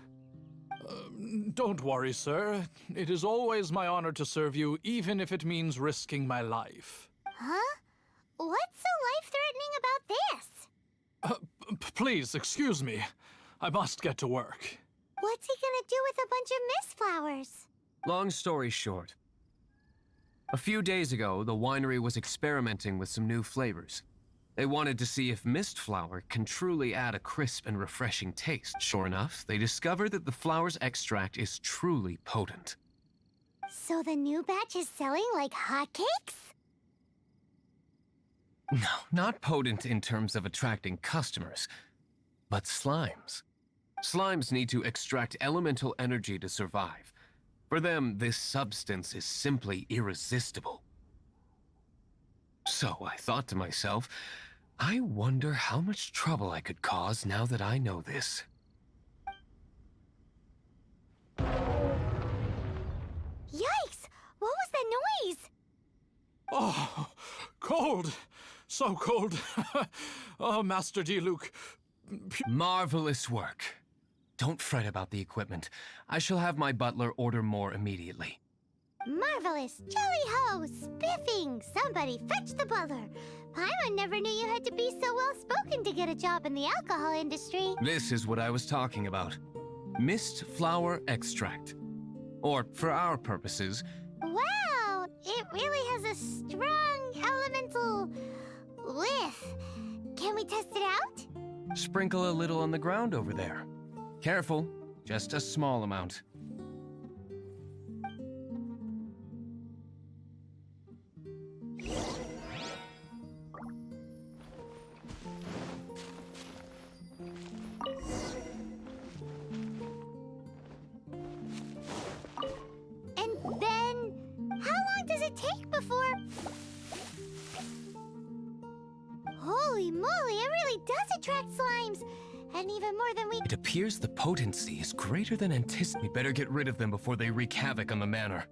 Don't worry, sir. It is always my honor to serve you, even if it means risking my life. Huh? What's so life-threatening about this? Please, excuse me. I must get to work. What's he gonna do with a bunch of mist flowers? Long story short. A few days ago, the winery was experimenting with some new flavors. They wanted to see if mist flower can truly add a crisp and refreshing taste. Sure enough, they discovered that the flower's extract is truly potent. So the new batch is selling like hotcakes? No, not potent in terms of attracting customers, but slimes. Slimes need to extract elemental energy to survive. For them, this substance is simply irresistible. So I thought to myself, I wonder how much trouble I could cause now that I know this. Yikes! What was that noise? Oh, cold! So cold. Oh, Master D-Luke. Marvelous work. Don't fret about the equipment. I shall have my butler order more immediately. Marvelous! Jolly-ho! Spiffing! Somebody fetch the butler! Paimon never knew you had to be so well-spoken to get a job in the alcohol industry. This is what I was talking about. Mist flower extract. Or, for our purposes... Wow! It really has a strong elemental... whiff. Can we test it out? Sprinkle a little on the ground over there. Careful, just a small amount. And then... how long does it take before... Holy moly, it really does attract slimes! And even more than we... It appears the potency is greater than anticipated. We better get rid of them before they wreak havoc on the manor.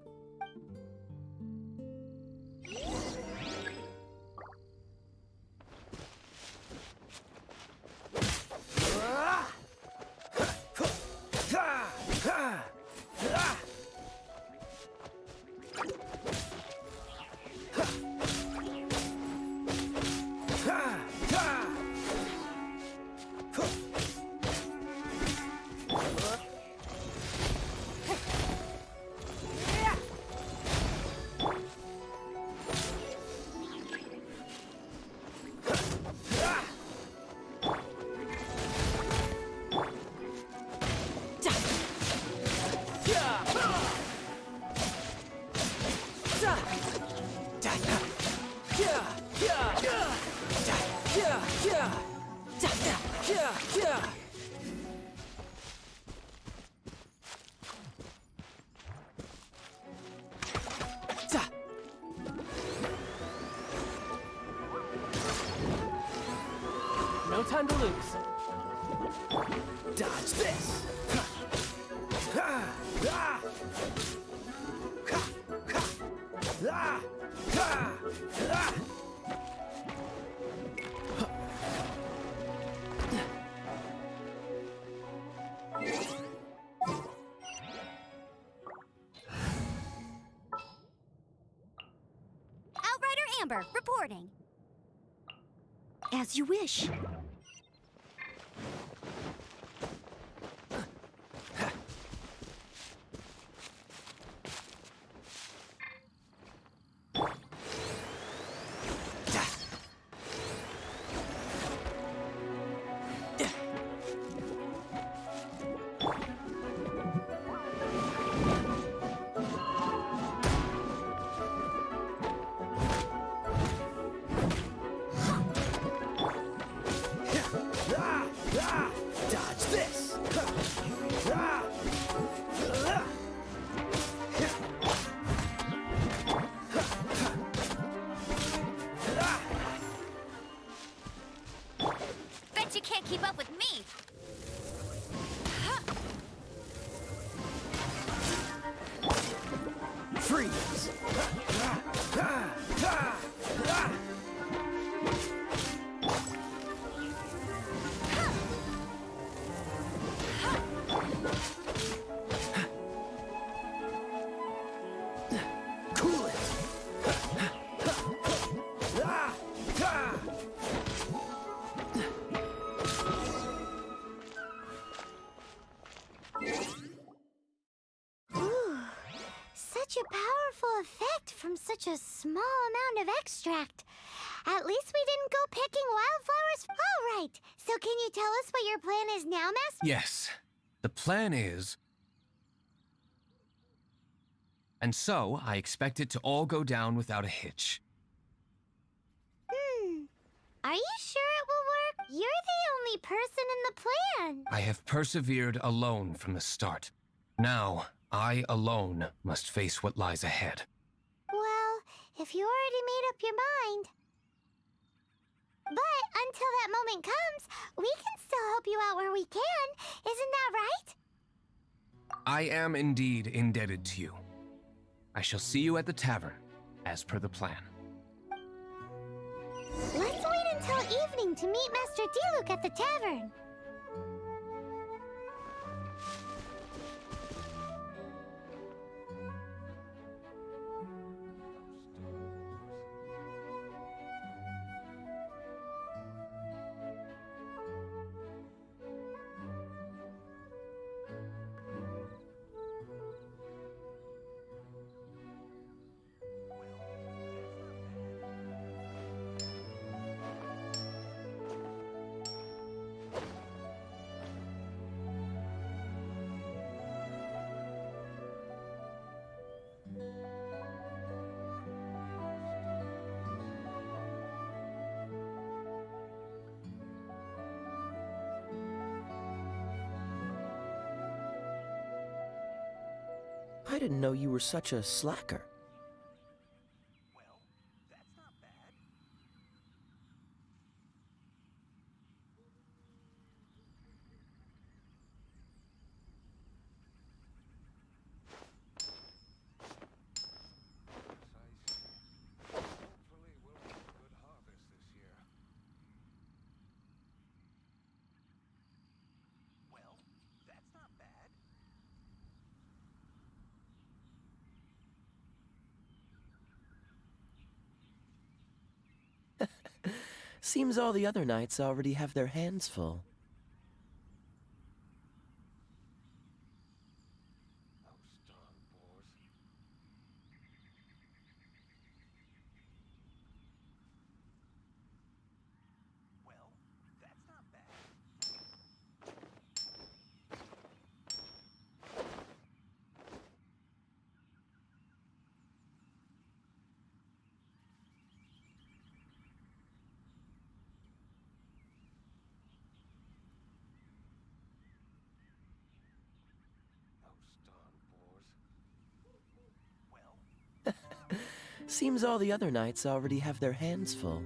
No time to lose. Dodge this! Outrider Amber, reporting. As you wish. Dodge this! Bet you can't keep up with me! Freeze! Cool it! Ooh, such a powerful effect from such a small amount of extract. At least we didn't go picking wildflowers. All right, so can you tell us what your plan is now, Master? Yes, the plan is... And so, I expect it to all go down without a hitch. Are you sure it will work? You're the only person in the plan. I have persevered alone from the start. Now, I alone must face what lies ahead. Well, if you already made up your mind. But until that moment comes, we can still help you out where we can. Isn't that right? I am indeed indebted to you. I shall see you at the tavern, as per the plan. Let's wait until evening to meet Master Diluc at the tavern. I didn't know you were such a slacker. Seems all the other knights already have their hands full. Seems all the other knights already have their hands full.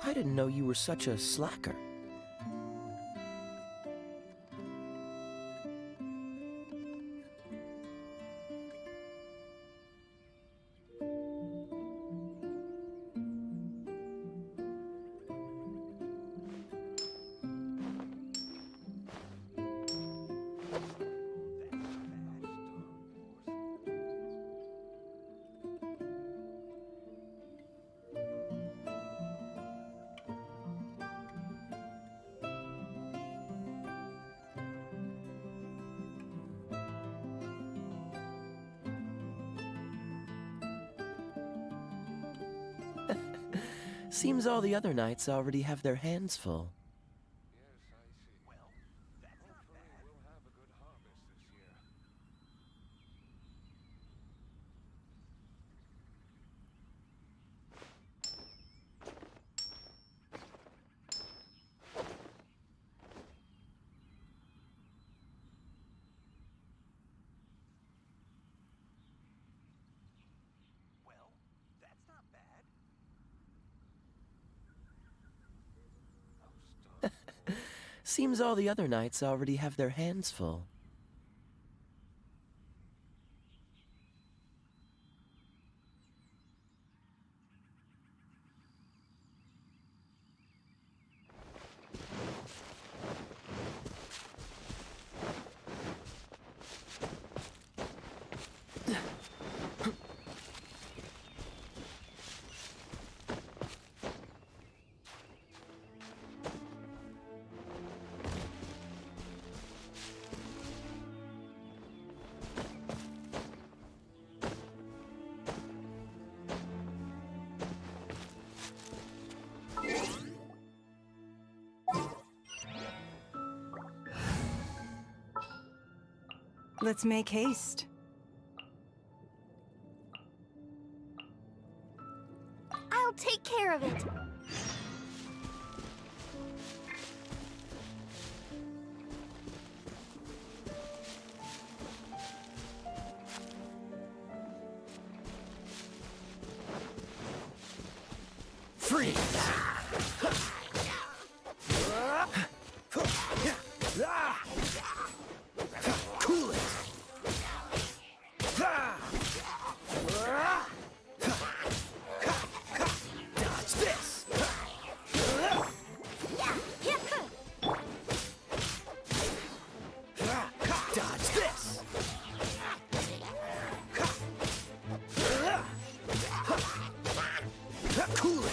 I didn't know you were such a slacker. Seems all the other knights already have their hands full. Seems all the other knights already have their hands full. Let's make haste. I'll take care of it. Freeze! Cool it! Dodge this! Dodge this! Cool it!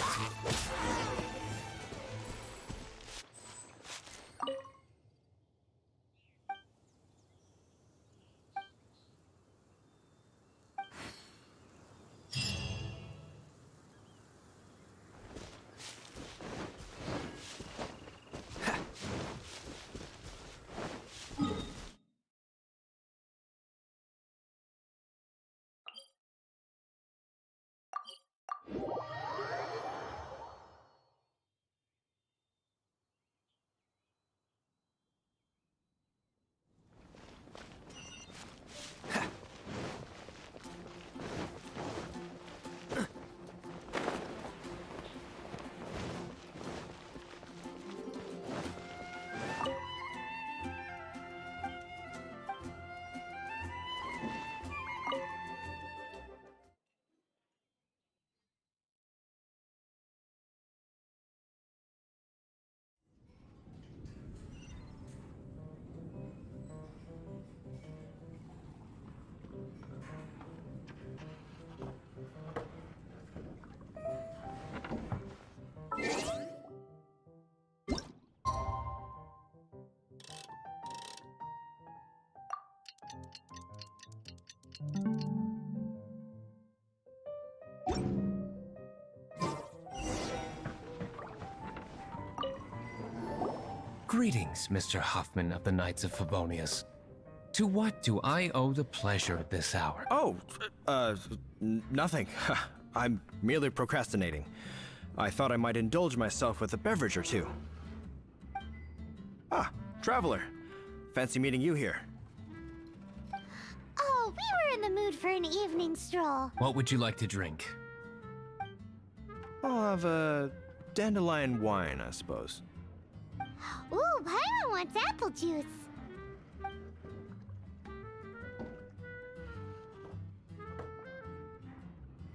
Greetings, Mr. Hoffman of the Knights of Favonius. To what do I owe the pleasure at this hour? Oh, nothing. I'm merely procrastinating. I thought I might indulge myself with a beverage or two. Ah, traveler. Fancy meeting you here. Oh, we were in the mood for an evening stroll. What would you like to drink? I'll have a dandelion wine, I suppose. Ooh, Paimon wants apple juice.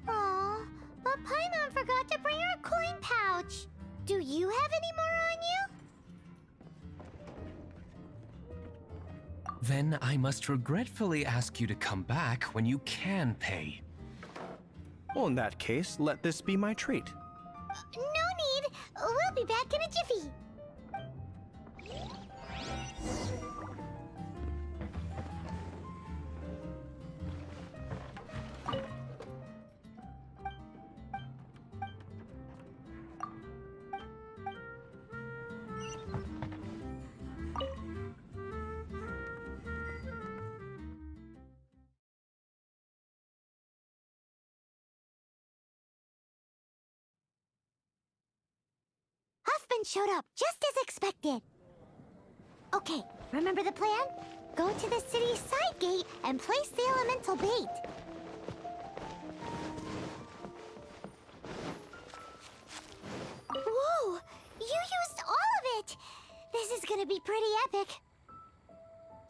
Aw, but Paimon forgot to bring her coin pouch. Do you have any more on you? Then I must regretfully ask you to come back when you can pay. Well, in that case, let this be my treat. No need. We'll be back in a jiffy. Huffman showed up, just as expected. Okay, remember the plan? Go to the city's side gate and place the elemental bait. Whoa! You used all of it! This is gonna be pretty epic.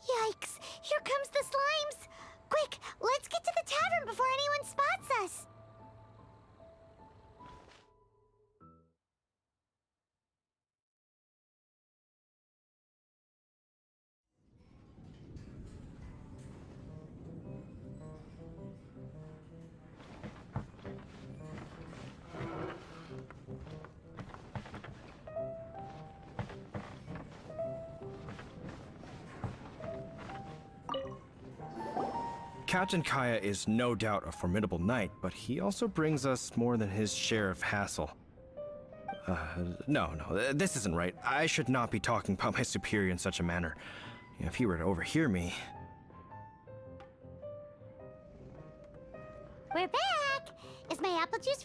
Yikes! Here comes the slimes! Quick, let's get to the tavern before anyone spots us! Captain Kaya is no doubt a formidable knight, but he also brings us more than his share of hassle. No, this isn't right. I should not be talking about my superior in such a manner. If he were to overhear me... We're back! Is my apple juice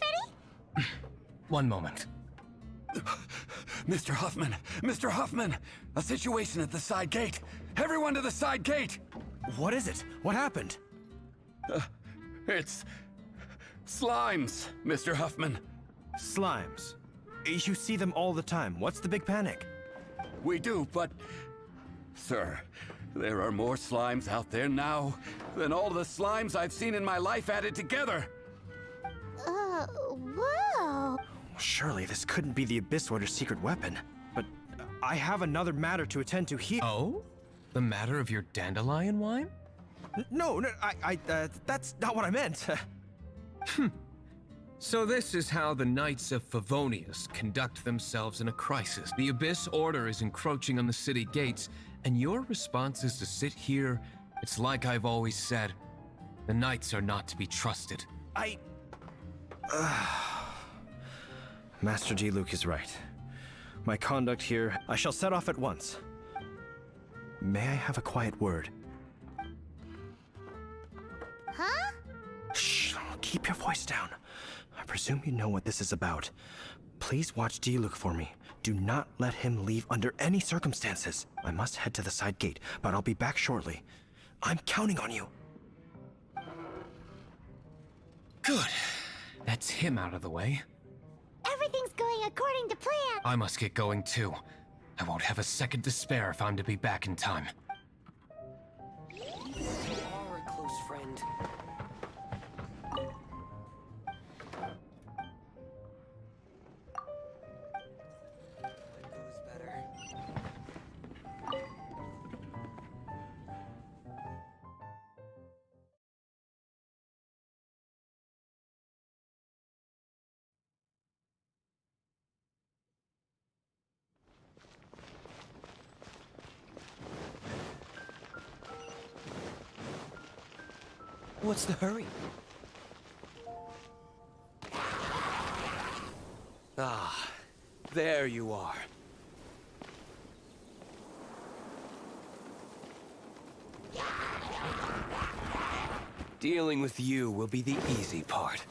ready? One moment. Mr. Huffman! Mr. Huffman! A situation at the side gate! Everyone to the side gate! What is it? What happened? It's... slimes, Mr. Huffman. Slimes. You see them all the time. What's the big panic? We do, but... Sir, there are more slimes out there now than all the slimes I've seen in my life added together. Whoa! Surely this couldn't be the Abyss Order's secret weapon. But I have another matter to attend to here. Oh? The matter of your dandelion wine? No, that's not what I meant. So this is how the Knights of Favonius conduct themselves in a crisis. The Abyss Order is encroaching on the city gates, and your response is to sit here. It's like I've always said, the Knights are not to be trusted. Master D. Luke is right. My conduct here, I shall set off at once. May I have a quiet word? Huh? Shh, keep your voice down. I presume you know what this is about. Please watch D. Luke for me. Do not let him leave under any circumstances. I must head to the side gate, but I'll be back shortly. I'm counting on you. Good. That's him out of the way. Everything's going according to plan. I must get going too. I won't have a second to spare if I'm to be back in time. You are a close friend. Who's better? What's the hurry? Ah, there you are. Dealing with you will be the easy part.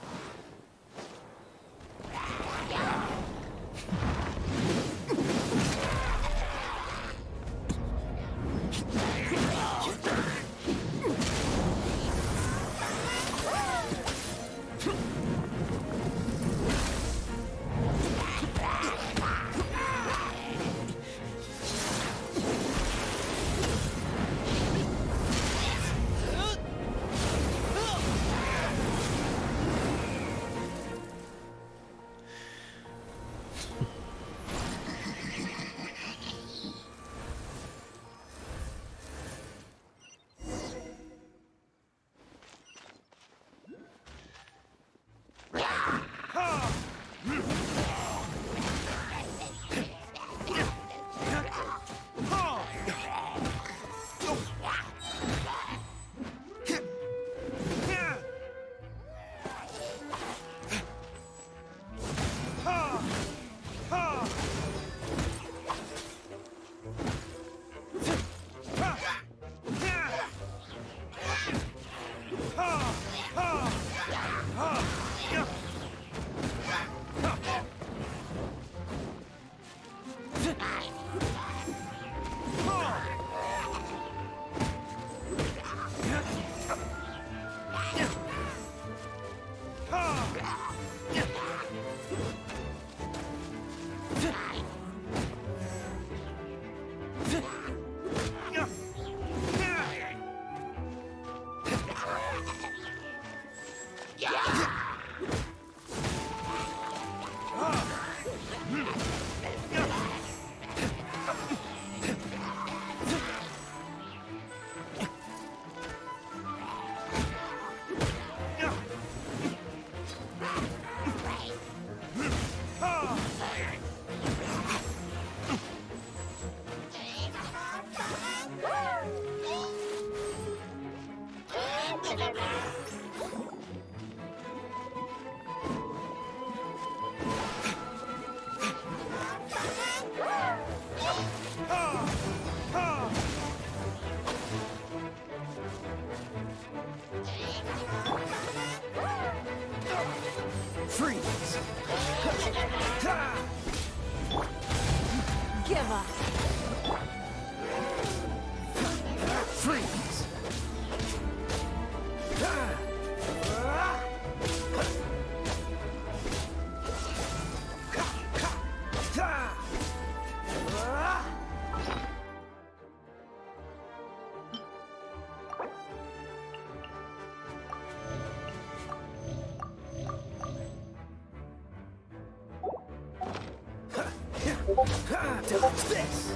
Dodge this!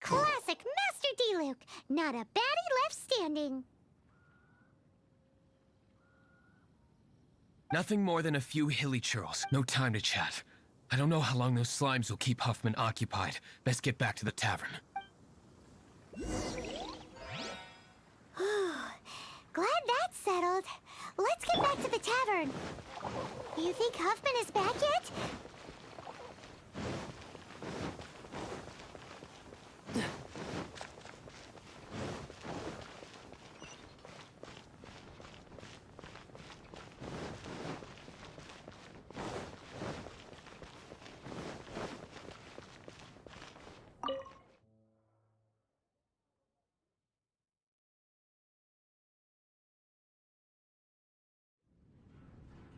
Classic Master D-Luke. Not a baddie left standing. Nothing more than a few hilly churls. No time to chat. I don't know how long those slimes will keep Huffman occupied. Best get back to the tavern. Glad that's settled. Let's get back to the tavern. You think Huffman is back yet?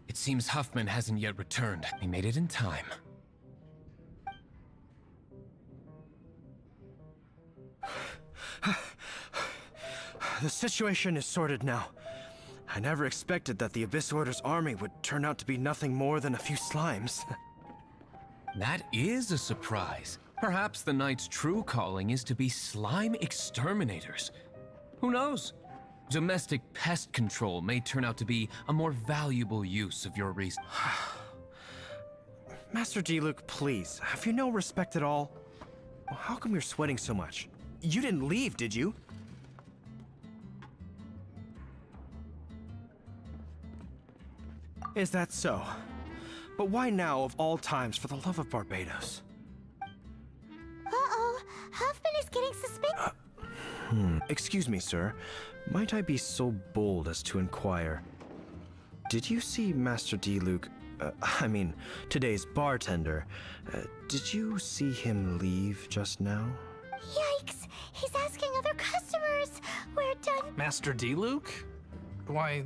It seems Huffman hasn't yet returned. He made it in time. The situation is sorted now. I never expected that the Abyss Order's army would turn out to be nothing more than a few slimes. That is a surprise. Perhaps the Knight's true calling is to be slime exterminators. Who knows? Domestic pest control may turn out to be a more valuable use of your reason. Master D-Luke, please, have you no respect at all? How come you're sweating so much? You didn't leave, did you? Is that so? But why now, of all times, for the love of Barbados? Uh-oh, Huffman is getting suspicious. Excuse me, sir. Might I be so bold as to inquire? Did you see Master D-Luke, today's bartender? Did you see him leave just now? Yikes! He's asking other customers. We're done. Master D-Luke? Why,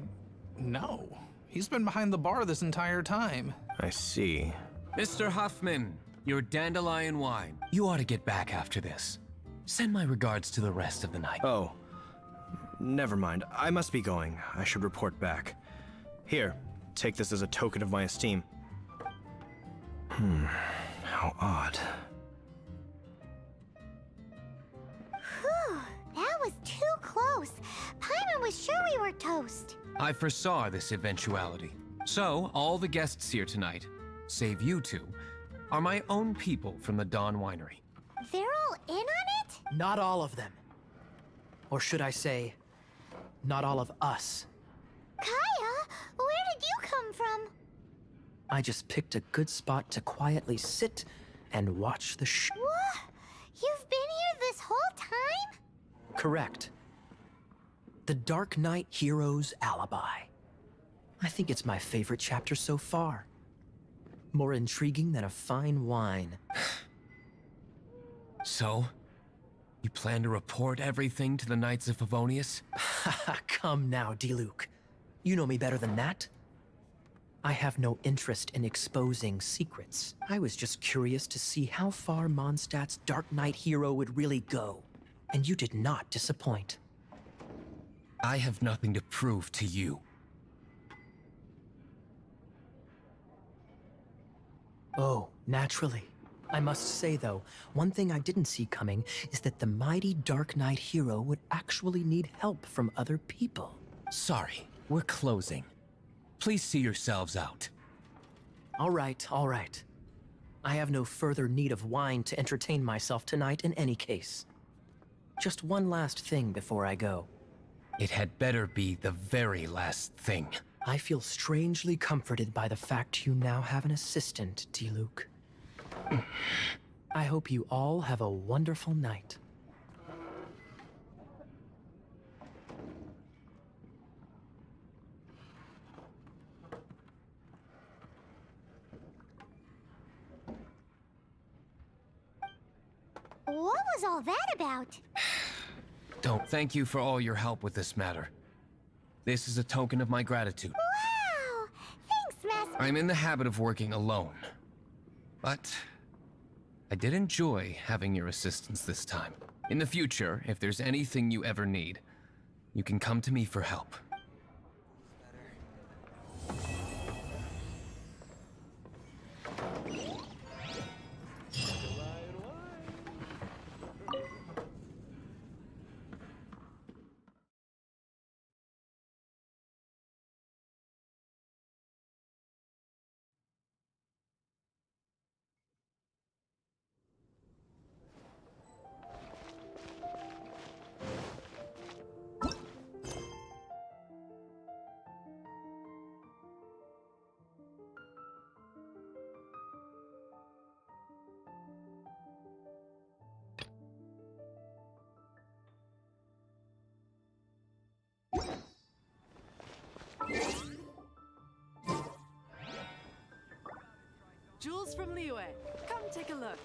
no. He's been behind the bar this entire time. I see. Mr. Huffman, your dandelion wine. You ought to get back after this. Send my regards to the rest of the night. Oh. Never mind. I must be going. I should report back. Here, take this as a token of my esteem. How odd. Whew, that was too close. Paimon was sure we were toast. I foresaw this eventuality. So, all the guests here tonight, save you two, are my own people from the Dawn Winery. They're all in on it? Not all of them. Or should I say, not all of us. Kaya, where did you come from? I just picked a good spot to quietly sit and watch the What? You've been here this whole time? Correct. The Dark Knight Hero's Alibi. I think it's my favorite chapter so far. More intriguing than a fine wine. So, you plan to report everything to the Knights of Favonius? Come now, D-Luke. You know me better than that. I have no interest in exposing secrets. I was just curious to see how far Mondstadt's Dark Knight hero would really go. And you did not disappoint. I have nothing to prove to you. Oh, naturally. I must say, though, one thing I didn't see coming is that the mighty Dark Knight hero would actually need help from other people. Sorry, we're closing. Please see yourselves out. All right, all right. I have no further need of wine to entertain myself tonight in any case. Just one last thing before I go. It had better be the very last thing. I feel strangely comforted by the fact you now have an assistant, D-Luke. I hope you all have a wonderful night. What was all that about? Don't thank you for all your help with this matter. This is a token of my gratitude. Wow! Thanks, Master. I'm in the habit of working alone. But I did enjoy having your assistance this time. In the future, if there's anything you ever need, you can come to me for help. Jules from Liyue, come take a look.